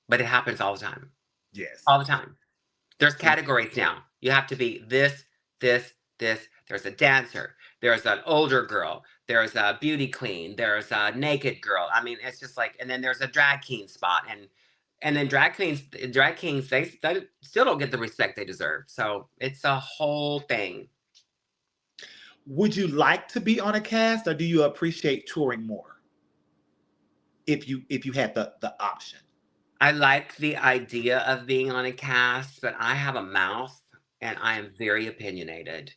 but it happens all the time. Yes. All the time. There's categories now. You have to be this, this, this. There's a dancer. There's an older girl. There's a beauty queen. There's a naked girl. I mean, it's just like, and then there's a drag king spot, and then drag kings, they still don't get the respect they deserve. So it's a whole thing. Would you like to be on a cast, or do you appreciate touring more? If you had the option. I like the idea of being on a cast, but I have a mouth and I am very opinionated.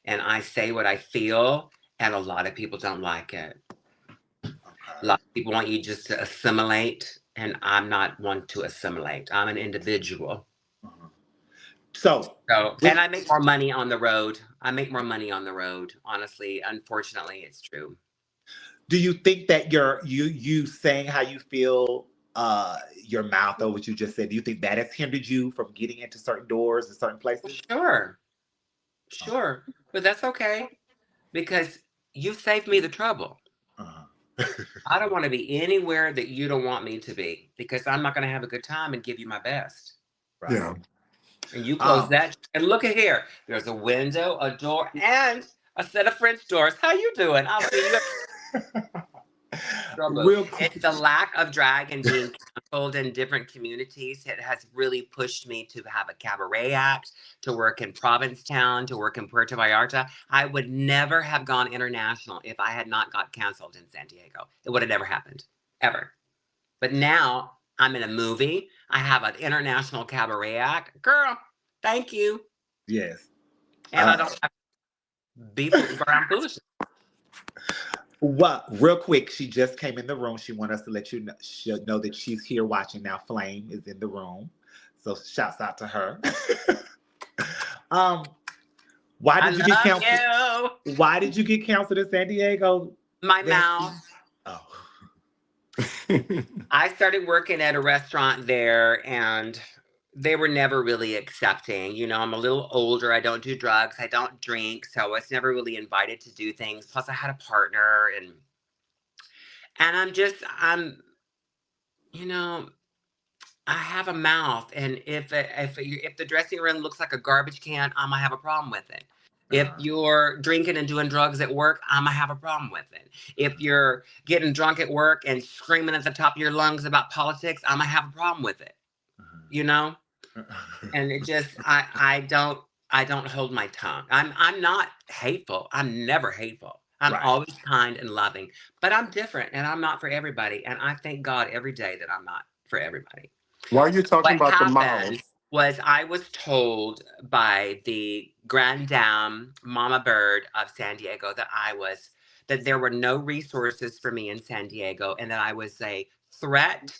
And I say what I feel, and a lot of people don't like it. Okay. A lot of people want you just to assimilate, and I'm not one to assimilate. I'm an individual. Uh-huh. So, So, and with I make more money on the road. I make more money on the road. Honestly, unfortunately, it's true. do you think that you saying how you feel, your mouth or what you just said, do you think that has hindered you from getting into certain doors and certain places? Sure, Uh, sure, but that's okay because you saved me the trouble. uh-huh. I don't want to be anywhere that you don't want me to be because I'm not going to have a good time and give you my best. Right. Yeah. And you close Um, that. And look at here. There's a window, a door, and a set of French doors. How you doing? I'll see you. Girl, boo. real It's quick. the lack of drag and being canceled in different communities. It has really pushed me to have a cabaret act, to work in Provincetown, to work in Puerto Vallarta. I would never have gone international if I had not got canceled in San Diego. It would have never happened, ever. But now I'm in a movie. I have an international cabaret act. Girl, thank you. Yes. And I don't have to be around foolish. What? Real quick, she just came in the room. She want us to let you know, know that she's here watching now. Flame is in the room, so shouts out to her. um, why I did you get love counseled? you. Why did you get counseled in San Diego, My Vancie? mouth. Oh, I started working at a restaurant there and they were never really accepting. You know, I'm a little older. I don't do drugs. I don't drink. So I was never really invited to do things. Plus I had a partner and I'm, you know, I have a mouth, and if the dressing room looks like a garbage can, I'ma have a problem with it. If uh, you're drinking and doing drugs at work, Imma have a problem with it. If you're getting drunk at work and screaming at the top of your lungs about politics, Imma have a problem with it. You know? And it just I don't hold my tongue. I'm not hateful. I'm never hateful. I'm right. always kind and loving, but I'm different and I'm not for everybody. And I thank God every day that I'm not for everybody. While you're talking What about the happened mouth, was I was told by the Grand Dame Mama Bird of San Diego that there were no resources for me in San Diego and that I was a threat,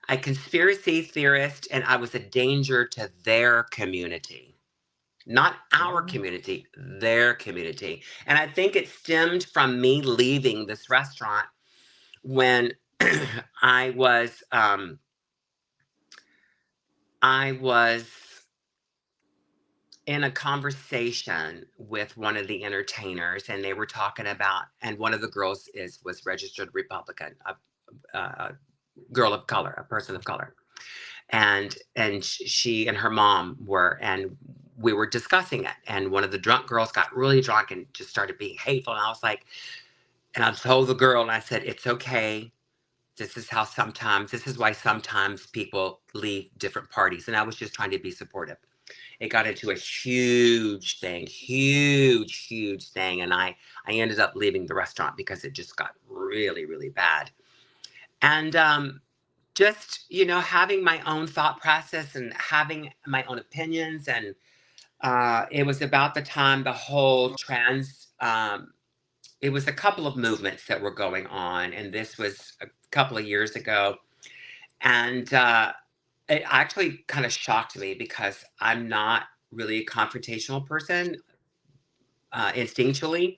a conspiracy theorist, and I was a danger to their community. Not our Well, community, their community. And I think it stemmed from me leaving this restaurant when I was I was in a conversation with one of the entertainers and they were talking about, and one of the girls was registered Republican, a girl of color, a person of color, and she and her mom were, and we were discussing it, and one of the drunk girls got really drunk and just started being hateful, and I was like, and I told the girl, and I said, it's okay. This is why sometimes people leave different parties, and I was just trying to be supportive. It got into a huge thing, and I ended up leaving the restaurant because it just got really, really bad. And just, having my own thought process and having my own opinions, and it was about the time the whole it was a couple of movements that were going on, and this was a couple of years ago, and it actually kind of shocked me because I'm not really a confrontational person, instinctually.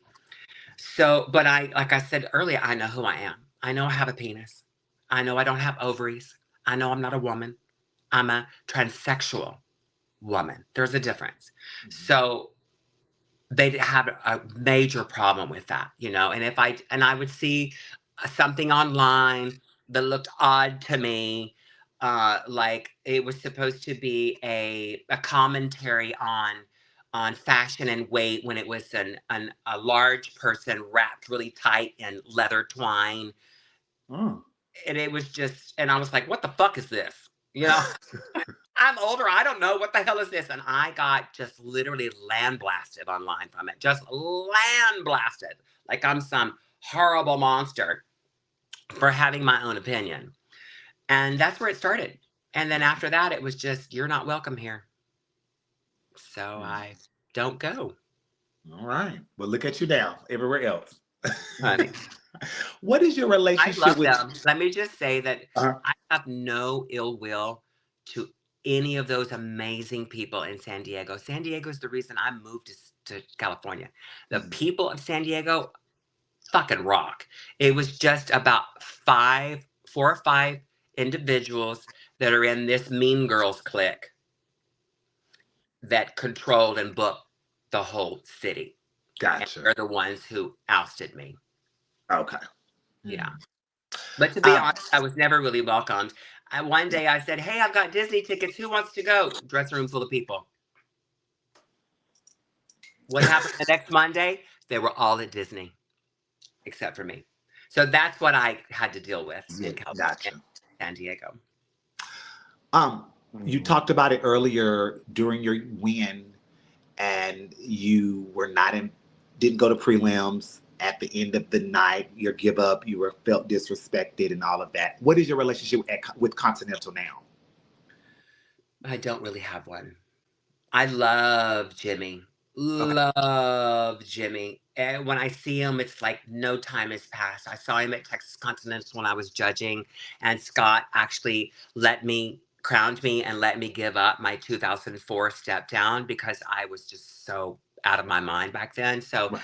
So, but like I said earlier, I know who I am. I know I have a penis. I know I don't have ovaries. I know I'm not a woman. I'm a transsexual woman. There's a difference. So they'd have a major problem with that, and I would see something online that looked odd to me, like it was supposed to be a commentary on fashion and weight when it was a large person wrapped really tight in leather twine, mm. and it was just, and I was like, what the fuck is this, I'm older. I don't know what the hell is this. And I got just literally land blasted online from it. Just land blasted. Like I'm some horrible monster for having my own opinion. And that's where it started. And then after that, it was just, you're not welcome here. So Mm. I don't go. All right. Well, look at you now, everywhere else. honey. What is your I relationship love with? them. Let me just say that Uh, I have no ill will to any of those amazing people in San Diego. San Diego is the reason I moved to California. The mm, people of San Diego fucking rock. It was just about four or five individuals that are in this Mean Girls clique that controlled and booked the whole city. And gotcha. they're the ones who ousted me. Okay. Yeah. Mm. But to be Um, honest, I was never really welcomed. One day I said, "Hey, I've got Disney tickets. Who wants to go?" Dressing room full of people. What happened the next Monday? They were all at Disney except for me. So that's what I had to deal with yeah, in California, gotcha. San Diego. Um, you Mm. talked about it earlier during your win, and you were not in, didn't go to prelims at the end of the night. Your give up, you were felt disrespected, and all of that. What is your relationship with Continental now? I don't really have one. I love Jimmy. Okay. Love Jimmy. And when I see him, it's like no time has passed. I saw him at Texas Continental when I was judging, and Scott actually crowned me, and let me give up my 2004 step down because I was just so out of my mind back then. So Right.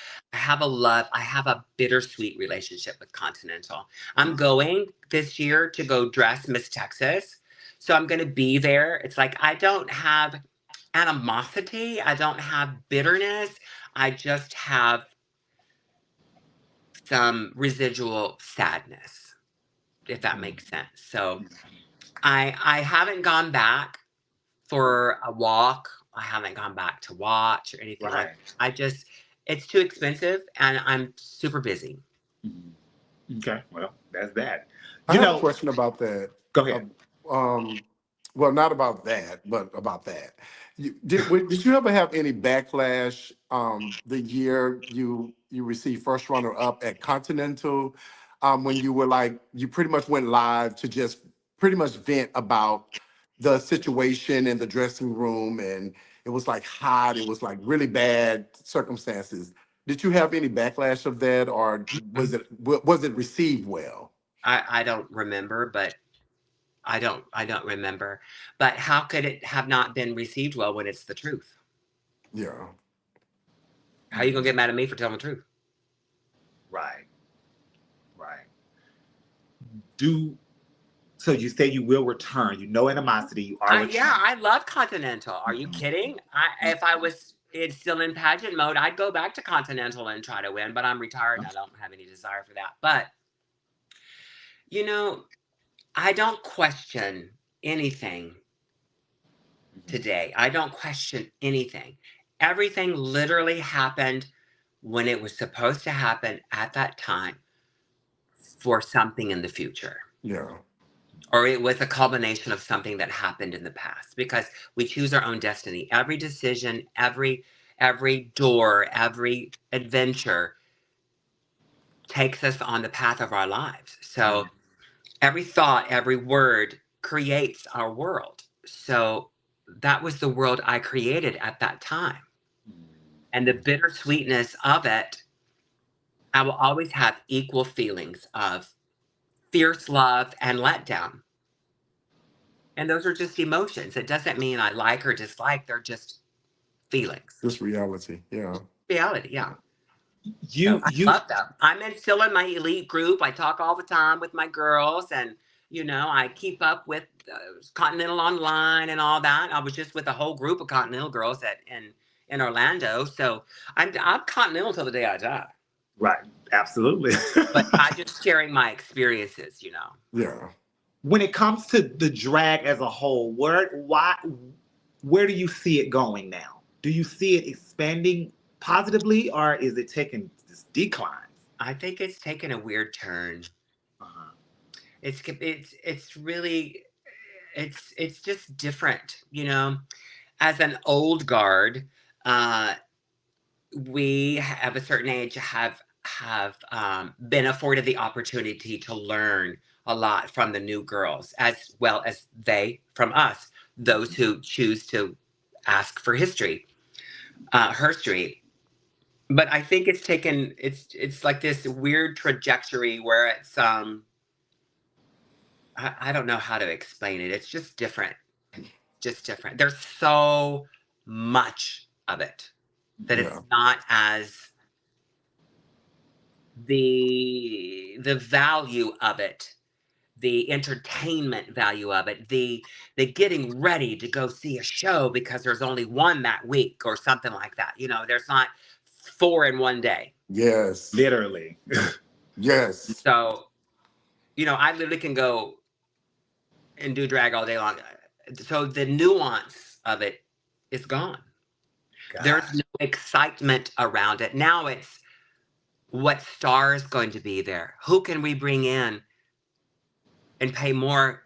I have a bittersweet relationship with Continental. I'm Uh-huh. going this year to go dress Miss Texas. So I'm going to be there. It's like I don't have animosity. I don't have bitterness. I just have some residual sadness, if that Mm. makes sense. So I haven't gone back for a walk. I haven't gone back to watch or anything like Right. that. It's too expensive and I'm super busy. Mhm. Okay. Well, that's that. I You have a know, question about that. go Uh, ahead. um, well, not about that, but about that. Did you ever have any backlash the year you received first runner up at Continental when you were like you pretty much went live to just pretty much vent about the situation in the dressing room and it was like hot, it was like really bad circumstances. Did you have any backlash of that, or was it received well? I don't remember, but I don't remember. But how could it have not been received well when it's the truth? Yeah. How are you gonna get mad at me for telling the truth? Right. Right. Do so. You say you will return. You know animosity. You are Yeah, returning. I love Continental. Are you Mhm. kidding? If I was still in pageant mode, I'd go back to Continental and try to win. But I'm retired and I don't have any desire for that. But you know, I don't question anything Mhm. today. I don't question anything. Everything literally happened when it was supposed to happen at that time for something in the future. Yeah. Or it was a culmination of something that happened in the past because we choose our own destiny. Every decision, every door, every adventure takes us on the path of our lives. So Mhm. every thought, every word creates our world. So that was the world I created at that time. And the bittersweetness of it, I will always have equal feelings of fierce love and letdown. And those are just emotions. It doesn't mean I like or dislike, they're just feelings. Just reality. Yeah. Reality, yeah. So You I you love them. Still in my elite group. I talk all the time with my girls, and I keep up with Continental Online and all that. I was just with a whole group of Continental girls in Orlando. So I'm Continental till the day I die. right. Absolutely. But I just sharing my experiences. Yeah. When it comes to the drag as a whole, where do you see it going now? Do you see it expanding positively, or is it taking this declines? I think it's taken a weird turn. Uh-huh. It's really it's just different. As an old guard, uh, we of a certain age have been afforded the opportunity to learn a lot from the new girls, as well as they from us, those who choose to ask for history, herstory. But I think it's taken it's like this weird trajectory where it's I don't know how to explain it. It's just different. Just different. There's so much of it that Yeah. it's not as the value of it, the entertainment value of it, the getting ready to go see a show because there's only one that week or something like that. You know, there's not four in one day. Yes. Literally. Yes. So, you know, I literally can go and do drag all day long. So the nuance of it is gone. There's Gosh. no excitement around it. Now it's what star is going to be there? Who can we bring in and pay more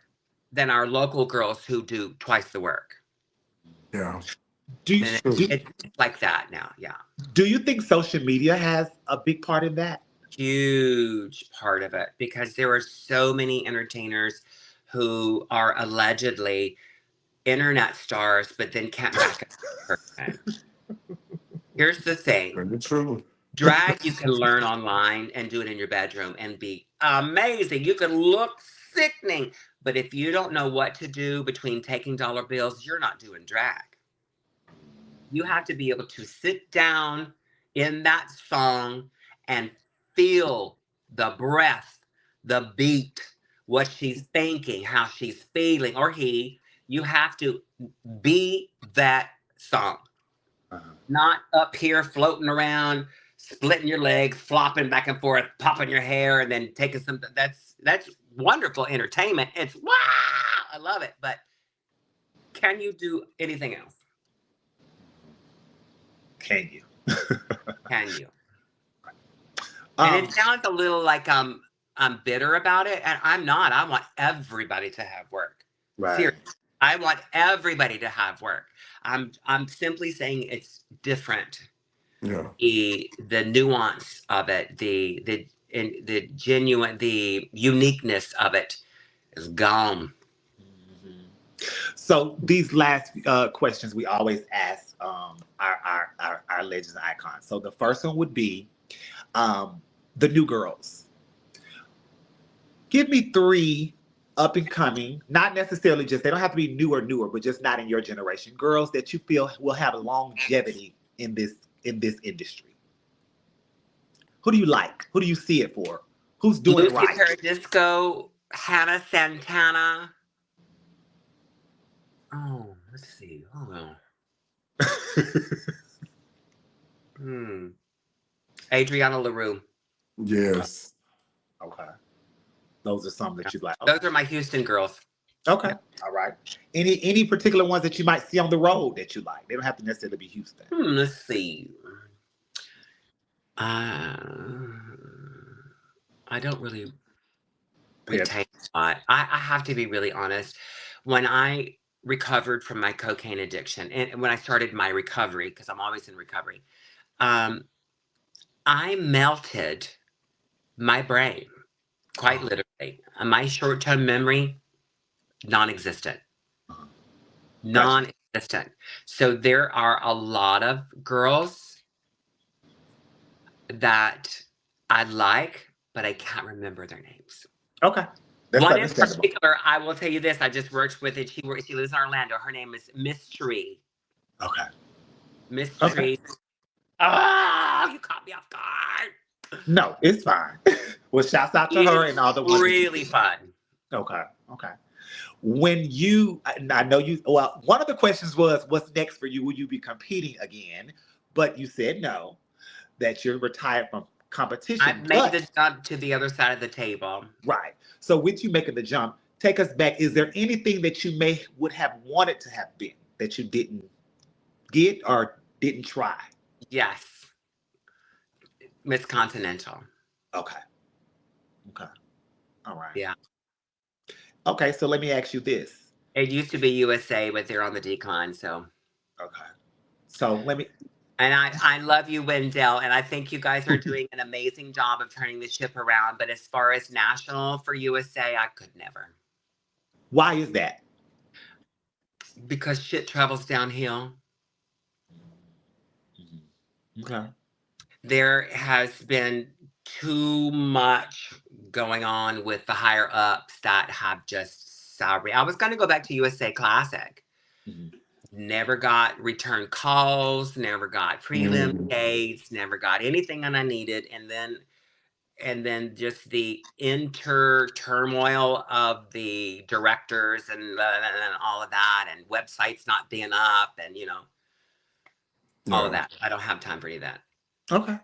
than our local girls who do twice the work? Yeah. Do you, And True. it's like that now. Yeah. do you think social media has a big part in that? Huge part of it because there are so many entertainers who are allegedly internet stars, but then can't back up in person. Here's the thing. Very true. Drag you can learn online and do it in your bedroom and be amazing. You can look sickening, but if you don't know what to do between taking dollar bills, you're not doing drag. You have to be able to sit down in that song and feel the breath, the beat, what she's thinking, how she's feeling, or he. You have to be that song. Uh-huh. Not up here floating around, splitting your legs, flopping back and forth, popping your hair, and then taking some. That's wonderful entertainment. It's wow, I love it. But can you do anything else? Can you? Can you? And Um, it sounds a little like I'm bitter about it, and I'm not. I want everybody to have work. right. Seriously, I want everybody to have work. I'm simply saying it's different. Yeah. The nuance of it, the genuine, the uniqueness of it is gone. Mhm. So these last questions we always ask our legends and icons. So the first one would be um, the new girls. Give me three up and coming, not necessarily just they don't have to be newer, but just not in your generation. Girls that you feel will have longevity in this industry. Who do you like? Who do you see it for? Who's doing it Lucy right? Perodisco, Hannah Santana. Oh, let's see. Hold on. Hmm. Adriana LaRue. Yes. Okay. Those are some Yeah. that you like. Okay. Those are my Houston girls. Okay. All right. Any particular ones that you might see on the road that you like? They don't have to necessarily be Houston. Let's see. Uh, I don't really Pay retain attention. a lot. I have to be really honest. When I recovered from my cocaine addiction and when I started my recovery, because I'm always in recovery, um, I melted my brain quite Oh, literally. My short term memory, non existent. uh-huh. Gotcha. Non existent. So there are a lot of girls that I like, but I can't remember their names. Okay. That's One in understandable. particular, I will tell you this. I just worked with it. She lives in Orlando. Her name is Mystery. Okay. Okay. Mystery. Ah, you caught me off guard. No, it's fine. Well, shouts out to her She's and all the ones that you really see. fun. Okay. Okay. When you, I know you, well, one of the questions was, what's next for you? Will you be competing again? But you said no, that you're retired from competition. I've made But, the jump to the other side of the table. right. So with you making the jump, take us back. Is there anything that you may would have wanted to have been that you didn't get or didn't try? Yes, Miss Continental. Okay. Okay. All right. Yeah. Okay. So let me ask you this. It used to be USA, but they're on the decline. So, Okay. So let me, and I love you, Wendell, and I think you guys are doing an amazing job of turning the ship around. But as far as national for USA, I could never why is that? because shit travels downhill. Mhm. Okay. there has been too much going on with the higher ups that have just salary. I was going to go back to USA Classic. Mhm. Never got return calls, never got prelim Mm. dates, never got anything that I needed. And then just the inter turmoil of the directors and all of that, and websites not being up, and all of Yeah. that. I don't have time for any of that. Okay.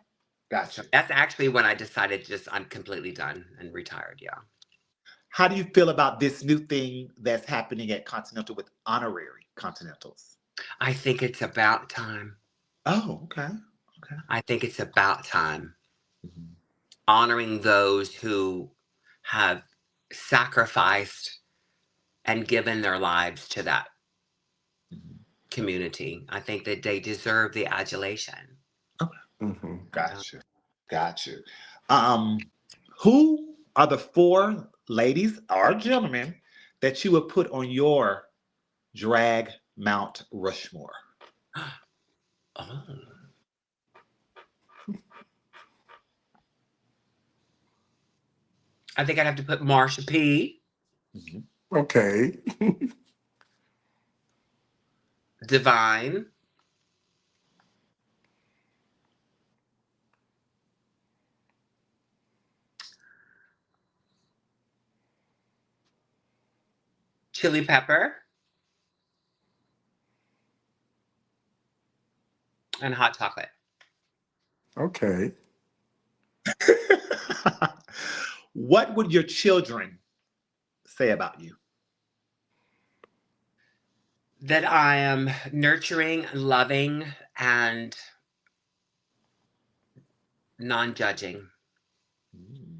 Got So you. that's actually when I decided just I'm completely done and retired. Yeah. How do you feel about this new thing that's happening at Continental with honorary Continentals? I think it's about time. Oh, okay. Okay. I think it's about time. Mhm. Honoring those who have sacrificed and given their lives to that Mhm. community. I think that they deserve the adulation. Okay. Hmm. Yeah. Got you. Got you. Um, who are the four ladies or gentlemen that you would put on your drag Mount Rushmore? Oh, I think I'd have to put Marsha P, Mhm. Okay. Divine, Chili Pepper, and Hot Chocolate. Okay. What would your children say about you? That I am nurturing, loving, and non judging.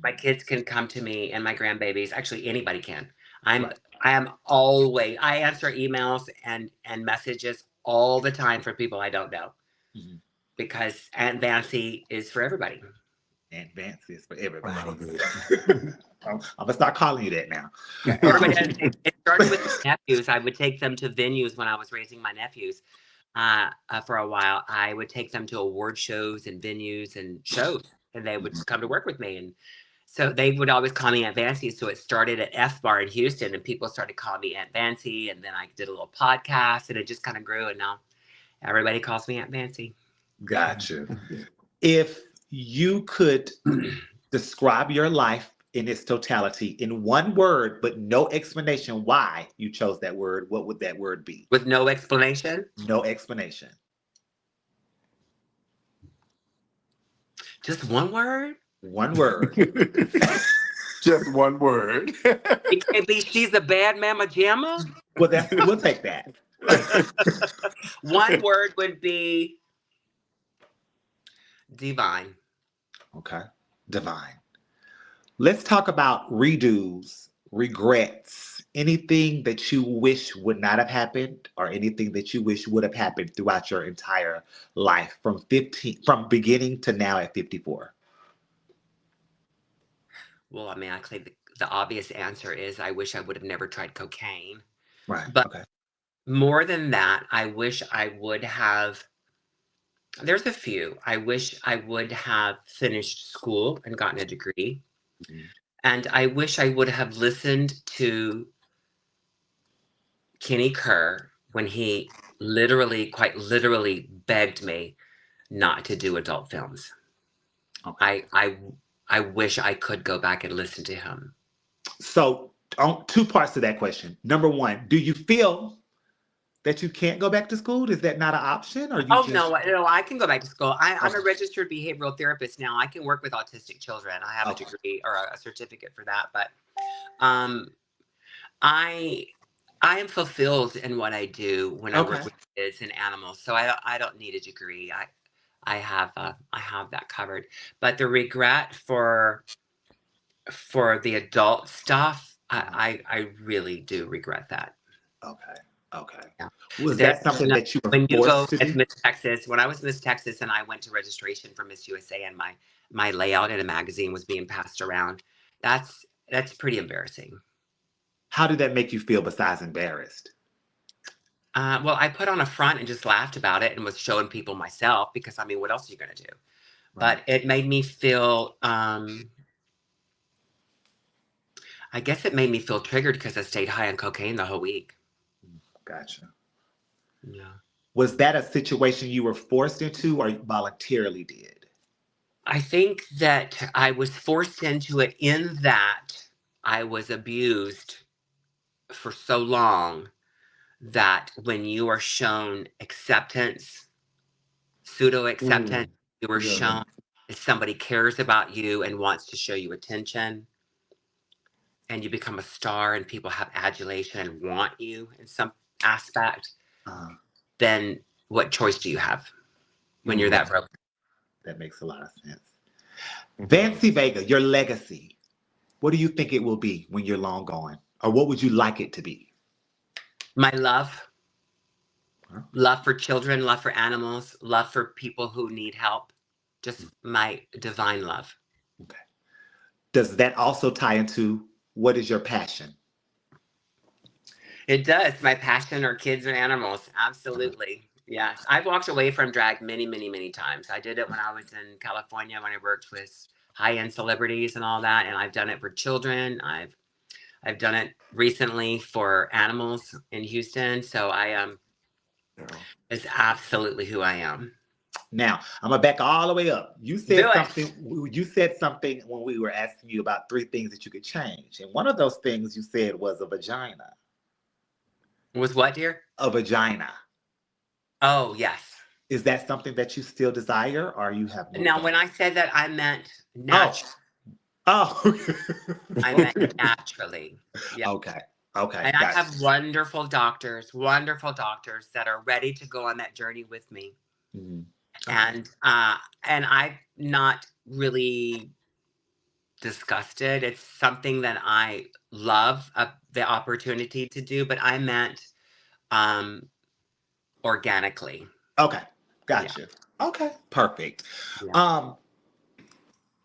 My Mm. kids can come to me, and my grandbabies, actually anybody can. i'm Right. I am always, I answer emails and messages all the time for people I don't know, Mhm. because Aunt Vancie is for everybody. And Vance is for I everybody. love it. I'm gonna start calling you that now. Yeah, everybody has, it started with my nephews. I would take them to venues when I was raising my nephews. For a while, I would take them to award shows and venues and shows, and they would come to work with me. And so they would always call me Aunt Vancie. So it started at F Bar in Houston, and people started calling me Aunt Vancie. And then I did a little podcast, and it just kind of grew. And now everybody calls me Aunt Vancie. Got you. If you could describe your life in its totality in one word, but no explanation why you chose that word, what would that word be? With no explanation, No explanation. just one word. One word. Just one word. It can't be she's a bad mama jamma. Well, we'll take that. One word would be divine. Okay. Divine. Let's talk about redos, regrets, anything that you wish would not have happened or anything that you wish would have happened throughout your entire life from beginning to now at 54. Well, I mean, I think the obvious answer is I wish I would have never tried cocaine. Right. But Okay. more than that, I wish I would have. There's a few. I wish I would have finished school and gotten a degree. Mhm. And I wish I would have listened to Kenny Kerr when he literally, quite literally, begged me not to do adult films. Okay. I wish I could go back and listen to him. So, two parts to that question. Number one, do you feel that you can't go back to school? Is that not an option, or you Oh just no, no, I can go back to school. I'm a okay? registered behavioral therapist now. I can work with autistic children. I have a Okay. degree or a certificate for that. But um, I I am fulfilled in what I do when I Okay. work with kids and animals. So I don't need a degree. I have that covered. But the regret for the adult stuff, Mhm. I really do regret that. Okay. Okay. Yeah. Was That that something that you were when you go forced to as do? Miss Texas, when I was Miss Texas and I went to registration for Miss USA and my layout in a magazine was being passed around, that's pretty embarrassing. How did that make you feel besides embarrassed? Well, I put on a front and just laughed about it and was showing people myself because I mean, what else are you going to do? Right. But it made me feel, I guess it made me feel triggered because I stayed high on cocaine the whole week. Gotcha. Yeah. Was that a situation you were forced into or voluntarily did? I think that I was forced into it in that I was abused for so long that when you are shown acceptance, pseudo acceptance, Mm, you are yeah. shown that somebody cares about you and wants to show you attention, and you become a star and people have adulation and want you in some aspect, Uh, then what choice do you have when you're that Mm, broke? that makes a lot of sense. it Vancie does. Vega, your legacy. What do you think it will be when you're long gone? Or what would you like it to be? My love, Huh? love for children, love for animals, love for people who need help, just my divine love. Okay. Does that also tie into what is your passion? It does. My passion are kids and animals. Uh-huh. Absolutely. Yes. I've walked away from drag many, many, many times. I did it when I was in California when I worked with high-end celebrities and all that. And I've done it for children. I've done it recently for animals in Houston. So I am Yeah. is absolutely who I am. Now, I'm gonna back all the way up. Do it. You said something when we were asking you about three things that you could change. And one of those things you said was a vagina. Was what, dear? A vagina. Oh, yes. Is that something that you still desire or you have moved Now, on? when I said that, I meant Oh, natural. oh. I meant naturally. Yeah. Okay. Okay. And I Gotcha. have wonderful doctors that are ready to go on that journey with me. Mhm. Okay. And I'm not really disgusted. It's something that I love the opportunity to do, but I meant um, organically. Okay. Yeah, Gotcha. Okay. Perfect. yeah. Um,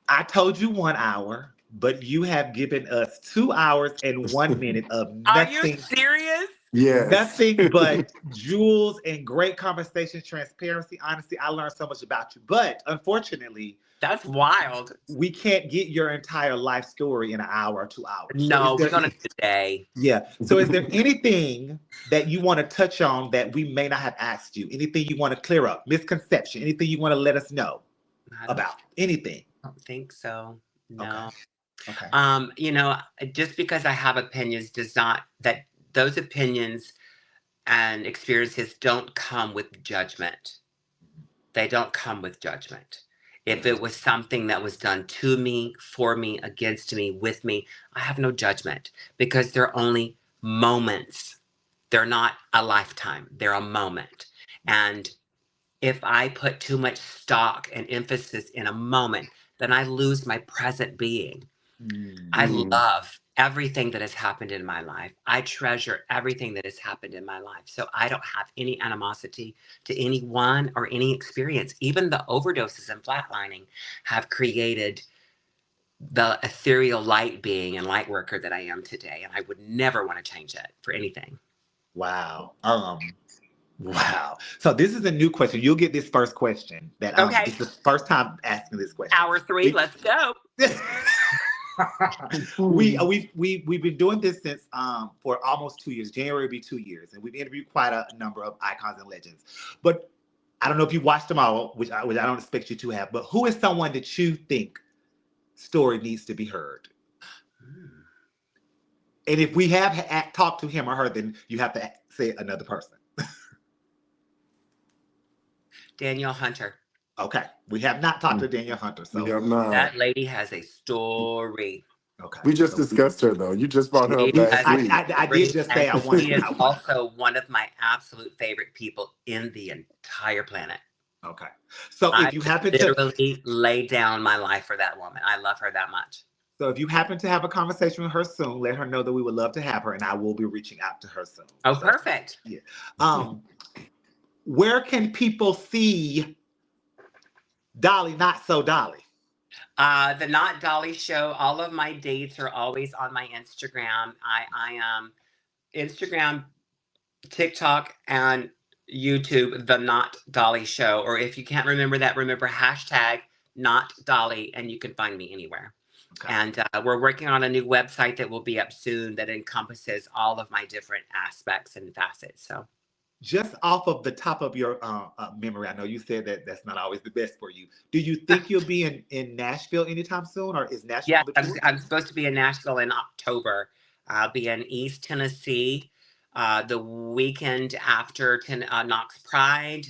I told you 1 hour, but you have given us 2 hours and 1 minute of Are you nothing, serious? Yes. nothing but jewels and great conversation, transparency, honesty. I learned so much about you, but unfortunately, That's wild. we can't get your entire life story in an hour or 2 hours. So is No, we're there, gonna do a day. yeah. So is there anything that you want to touch on that we may not have asked you? Anything you want to clear up? Misconception? Anything you want to let us know I about? Anything? don't think so. Okay. No. Okay. You know, just because I have opinions does not that those opinions and experiences don't come with judgment. They don't come with judgment. If Yeah. it was something that was done to me, for me, against me, with me, I have no judgment because they're only moments. They're not a lifetime, they're a moment. And if I put too much stock and emphasis in a moment, then I lose my present being. I Mm, Mm, love everything that has happened in my life. I treasure everything that has happened in my life. So I don't have any animosity to anyone or any experience. Even the overdoses and flatlining have created the ethereal light being and light worker that I am today. And I would never want to change it for anything. wow. Wow. So this is a new question. You'll get this first question that Okay. this is the first time asking this question. Hour three, We let's go. mm, we've been doing this since for almost 2 years. January will be 2 years, and we've interviewed quite a number of icons and legends. But I don't know if you watched them all, which I don't expect you to have. But who is someone that you think story needs to be heard? Hmm. And if we have talked to him or her, then you have to say another person. Danielle Hunter. Okay, we have not talked to mm. Daniel Hunter, We so have not. That lady has a story. okay. We just So discussed her though. You just brought her up She last has a week. I did story, just say and I she wanted. is also one of my absolute favorite people in the entire planet. Okay. So I if you would happen to literally lay down my life for that woman. I love her that much. have a conversation with her soon, let her know that we would love to have her, and I will be reaching out to her soon. Oh, So perfect. yeah. Um, where can people see Dolly Not So Dolly? The Not Dolly Show. All of my dates are always on my Instagram. I am Instagram, TikTok, and YouTube. The Not Dolly Show. Or if you can't remember that, remember hashtag not Dolly, and you can find me anywhere. Okay. And we're working on a new website that will be up soon that encompasses all of my different aspects and facets. So Just off of the top of your memory, I know you said that that's not always the best for you. Do you think you'll be in Nashville anytime soon, or is Nashville yeah, on the I'm, tour? I'm supposed to be in Nashville in October. I'll be in East Tennessee the weekend after Knox Pride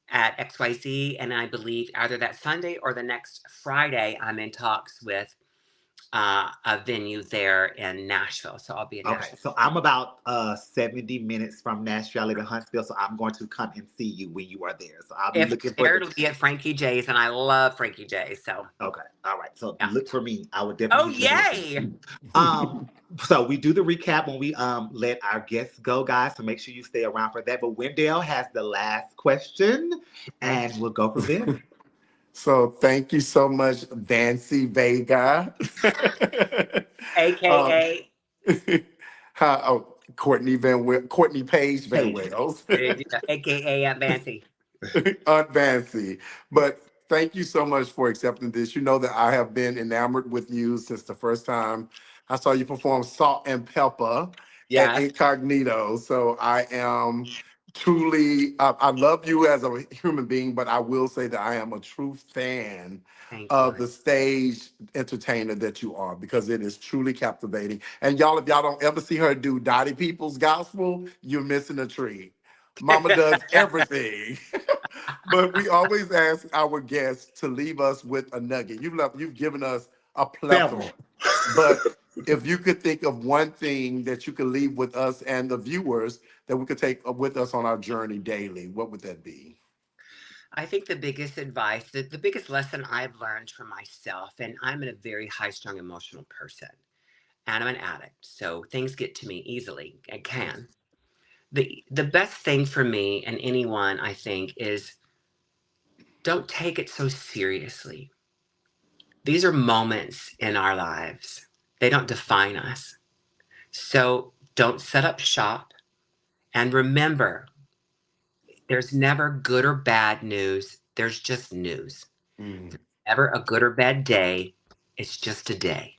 at XYZ. And I believe either that Sunday or the next Friday, I'm in talks with a venue there in Nashville. So I'll be in Okay, Nashville. so I'm about 70 minutes from Nashville. I live in Huntsville, so I'm going to come and see you when you are there. So I'll be If looking you're for there, the. it'll be at Frankie J's, and I love Frankie J's. So Okay, all right. So yeah. look for me. I would Oh, definitely be there. yay! Um, so we do the recap when we let our guests go, guys. So make sure you stay around for that. But Wendell has the last question, Okay. and we'll go from there. So thank you so much, Vancie Vega. um, AKA, Courtney Page Van Hey, Wales. AKA at Vancy. Aunt Vancy. But thank you so much for accepting this. You know that I have been enamored with you since the first time I saw you perform Salt and Pepper at Yes. Incognito. So I am truly, I love you as a human being, but I will say that I am a true fan Thank you. of the stage entertainer that you are, because it is truly captivating. And y'all, if y'all don't ever see her do Dottie People's gospel, you're missing a treat. Mama does everything. But we always ask our guests to leave us with a nugget. You've given us a plethora. several. But if you could think of one thing that you could leave with us and the viewers that we could take with us on our journey daily, what would that be? I think the biggest advice, the biggest lesson I've learned for myself, and I'm a very high strung emotional person, and I'm an addict, so things get to me easily. It can. The best thing for me and anyone, I think, is don't take it so seriously. These are moments in our lives. They don't define us. So don't set up shop. And remember, there's never good or bad news. There's just news. Mm, Never a good or bad day. It's just a day.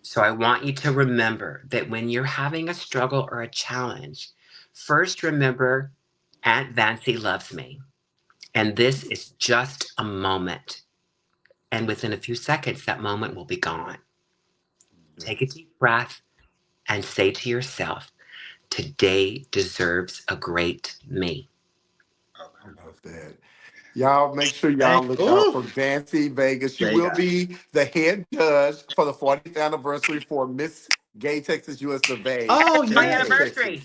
So I want you to remember that when you're having a struggle or a challenge, first remember Aunt Vancy loves me. And this is just a moment. And within a few seconds, that moment will be gone. Take a yes. deep breath and say to yourself, today deserves a great me. I love that. Y'all make sure y'all Thank. look out Ooh, for Vancie Vega. She there you will go. be the head judge for the 40th anniversary for Miss Gay Texas US of A Oh, It's my in yay. Texas. anniversary.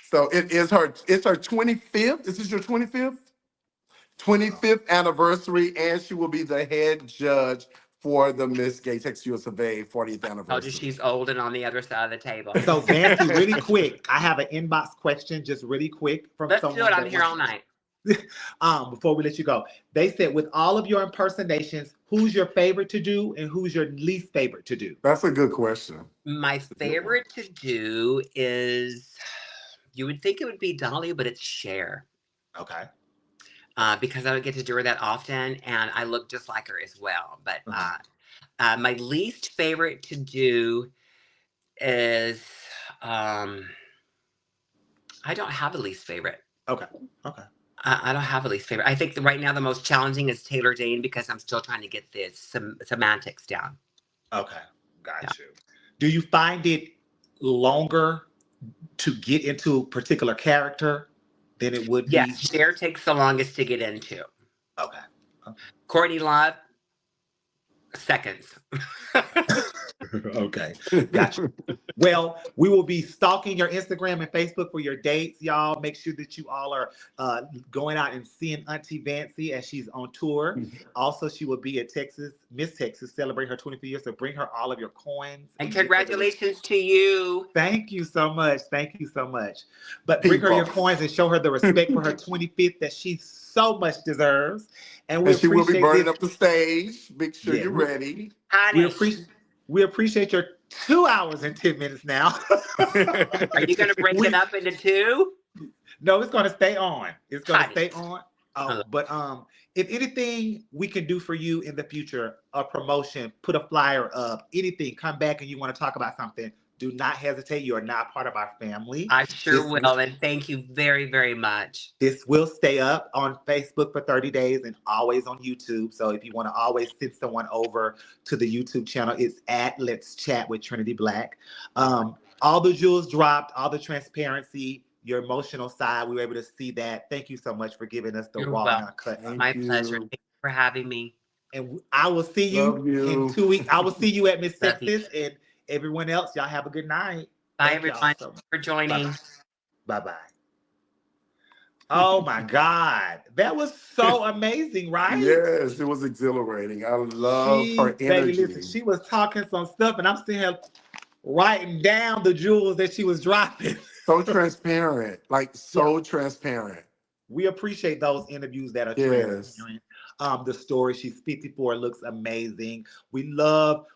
So it's her 25th. Is this your 25th? 25th anniversary, and she will be the head judge for the Miss Gay Texas US of A 40th Told you anniversary. she's old and on the other side of the table. So, Vancy, really quick, I have an inbox question, just really quick, from Let's do it. someone I'm that here wants. all night. Before we let you go, they said, with all of your impersonations, who's your favorite to do and who's your least favorite to do? That's a good question. My That's a good one. favorite to do is, you would think it would be Dolly, but it's Cher. Okay. Because I don't get to do her that often, and I look just like her as well. But Uh-huh. my least favorite to do is, um, I don't have a least favorite. Okay. Okay. I don't have a least favorite. I think right now the most challenging is Taylor Dane because I'm still trying to get the semantics down. Okay. Yeah. Got you. Do you find it longer to get into a particular character than it would be? Yes, Cher takes the longest to get into. Okay. Okay. Courtney Love, seconds. Okay. Gotcha. Well, we will be stalking your Instagram and Facebook for your dates, y'all. Make sure that you all are going out and seeing Auntie Vancy as she's on tour. Also, she will be at Texas, Miss Texas, celebrate her 25th year. So bring her all of your coins And and give her the. congratulations to you. Thank you so much. Thank you so much. But bring her your People. coins and show her the respect for her 25th that she so much deserves. And we And she will be appreciate burning this. up the stage. Make sure Yeah, you're ready. we Honey, appreciate we appreciate your 2 hours and 10 minutes now. are you going to break it we up into two? No, it's gonna stay on. It's gonna Honey, stay on. Oh, but if anything we can do for you in the future, a promotion, put a flyer up, anything, come back and you want to talk about something, do not hesitate. You are not part of our family. I sure This will. And thank you very, very much. this will stay up on Facebook for 30 days and always on YouTube. So if you want to always send someone over to the YouTube channel, it's at Let's Chat with Trinity Black. All the jewels dropped, all the transparency, your emotional side, we were able to see that. Thank you so much for giving us the You're raw and welcome. uncut. Thank My pleasure. you. Thank you for having me. And I will see you Love in you. 2 weeks. I will see you at Miss Love you. Texas and everyone else. Y'all have a good night. Bye, Thank y'all everyone. so much. For Bye bye. joining. Bye bye. Oh my God. That was so amazing, right? Yes, it was exhilarating. I love her She, baby, listen, energy. she was talking some stuff, and I'm sitting here writing down the jewels that she was dropping. So transparent, like Yeah, so transparent. we appreciate those interviews that are Yes, transparent. The story, she's 54, looks amazing. We don't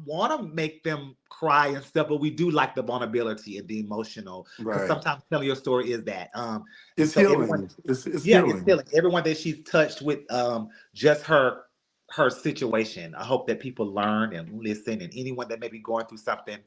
want to make them cry and stuff, but we do like the vulnerability and the emotional because right. sometimes telling your story is that. And It's so everyone, healing. It's yeah, it's healing. feeling everyone that she's touched with just her situation. I hope that people learn and listen, and anyone that may be going through something,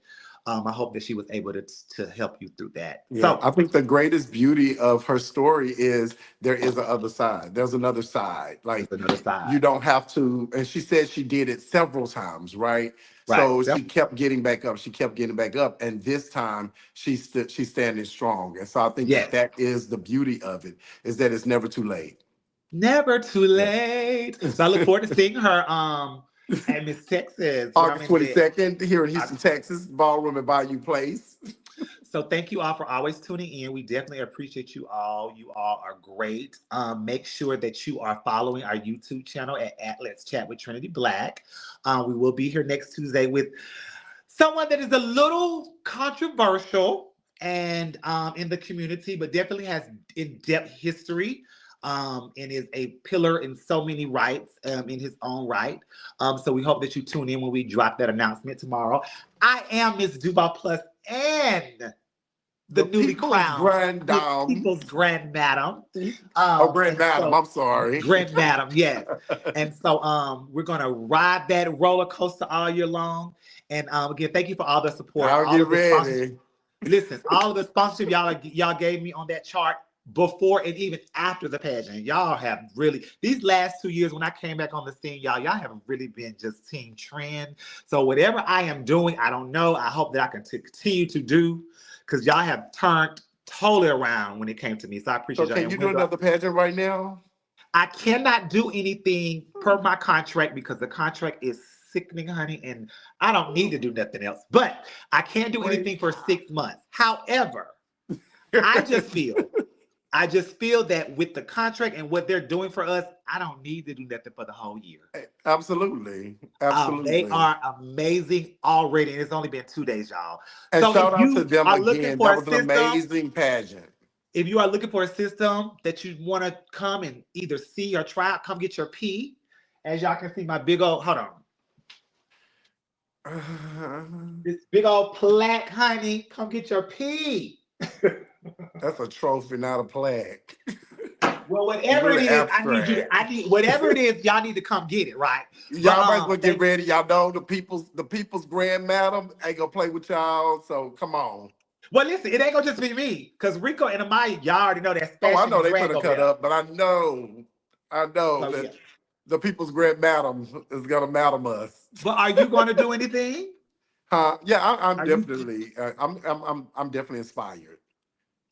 I hope that she was able to help you through that. Yeah, So I think the greatest beauty of her story is there is a other side. There's another side. there's Like another you side, don't have to. And she said she did it several times, right? right? So So, she kept getting back up. She kept getting back up, and this time she's standing strong. And so I think that yes, that is the beauty of it is that it's never too late. never too Yeah. late. So I look forward to seeing her at Miss Texas. Y'all August remember that? 22nd here in Houston, Texas, Ballroom at Bayou Place. So thank you all for always tuning in. We definitely appreciate you all. You all are great. Make sure that you are following our YouTube channel at Let's Chat with Trinity Black. We will be here next Tuesday with someone that is a little controversial and in the community, but definitely has in-depth history. And is a pillar in so many rights in his own right. So we hope that you tune in when we drop that announcement tomorrow. I am Miss Duval Plus and the The newly people's crowned grand Miss dame. People's Grand Madam. Oh, grand And madam, so I'm sorry. Grand Madam, yes. And so we're gonna ride that roller coaster all year long. And again, thank you for all the support, Y'all all get of the sponsors. ready. Listen, all of the sponsorship y'all gave me on that chart before and even after the pageant. Y'all have really these last 2 years when I came back on the scene, y'all have really been just team trend. So whatever I am doing, I don't know. I hope that I can continue to do because y'all have turned totally around when it came to me. So I So appreciate y'all. can And you do when do another pageant right now? I cannot do anything per my contract because the contract is sickening, honey, and I don't need to do nothing else. But I can't do Praise anything for 6 months. However, I just God. feel, I just feel that with the contract and what they're doing for us, I don't need to do nothing for the whole year. Absolutely. They Absolutely. are amazing already, and it's only been 2 days, y'all. And So shout out to them again. That was an amazing pageant. if you are looking for a system that you want to come and either see or try out, come get your P. As y'all can see, my big old hold on. This big old plaque, honey. Come get your P. That's a trophy, not a plaque. Well, It's whatever it really is, I need you to, abstract. I need whatever it is, y'all need to come get it, right? But Y'all might as well get thank ready. Y'all know the people's grand madam ain't gonna play with y'all. So come on. well listen, it ain't gonna just be me, because Rico and Amaya, y'all already know that's Oh, I fashion know and they drag finna over cut there. up, but I know So yeah. that the people's grand madam is gonna madam us. But are you gonna do anything? Huh? Yeah, I'm Are you definitely, I'm definitely inspired.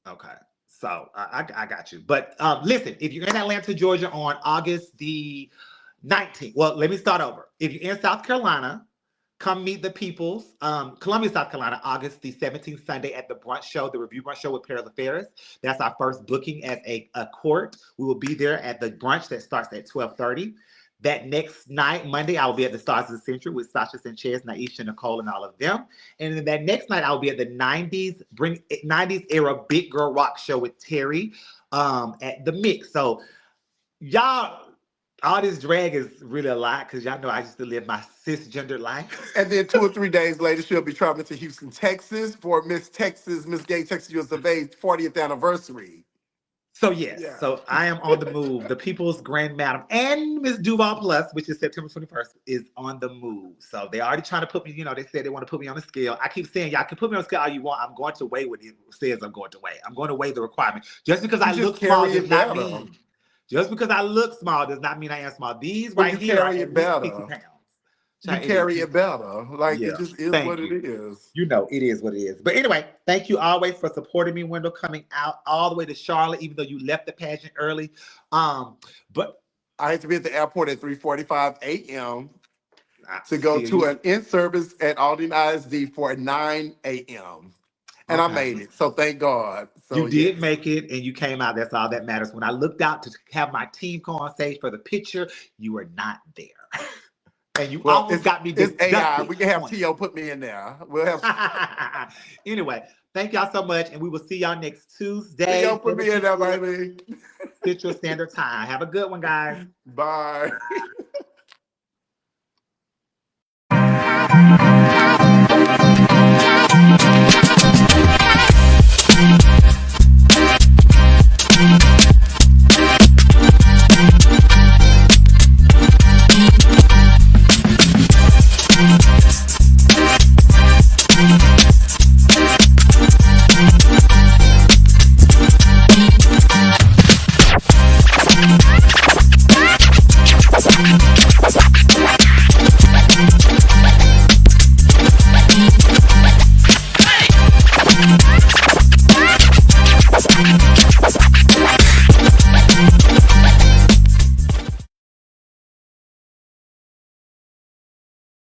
okay? So I got you. But listen, if you're in Atlanta, Georgia on August the 19th, well, let me start over. If you're in South Carolina, come meet the peoples. Columbia, South Carolina, August the 17th, Sunday at the brunch show, the review brunch show with Paris Ferris. That's our first booking as a court. We will be there at the brunch that starts at 12:30. That next night, Monday, I will be at the Stars of the Century with Sasha Sanchez, Naisha, Nicole, and all of them. And then that next night, I'll be at the 90s era Big Girl Rock show with Terry at the Mix. So y'all, all this drag is really a lot because y'all know I used to live my cisgender life. And then 2 or 3 days later, she'll be traveling to Houston, Texas for Miss Gay Texas US of A's 40th anniversary. So yes, Yeah. so I am on the move. The People's Grand Madam and Miss Duval Plus, which is September 21st, is on the move. So they already trying to put me, they said they want to put me on a scale. I keep saying, y'all can put me on a scale all you want. I'm going to weigh what it says I'm going to weigh. I'm going to weigh the requirement. Just because You I just look small carry does it not better. mean, just because I look small does not mean I am small. These Well, right you here are carry it at least 50 better. pounds. You Child, it is carry it better. Like, it yeah. just is what Thank it you. is. It is what it is. But anyway, thank you always for supporting me, Wendell, coming out all the way to Charlotte, even though you left the pageant early. But I had to be at the airport at 3:45 a.m. I to go still to you an in-service at Aldine ISD for 9 a.m. And I okay. made it. So thank God. You So did yes. make it and you came out. That's all that matters. When I looked out to have my team come on stage for the picture, you were not there. And you Well, almost got me it's AI. deducted We can have points. T.O. put me in there. We'll have Anyway, thank y'all so much. And we will see y'all next T.O. Tuesday, put 7 me in there, p.m. baby. Central Standard Time. Have a good one, guys. Bye.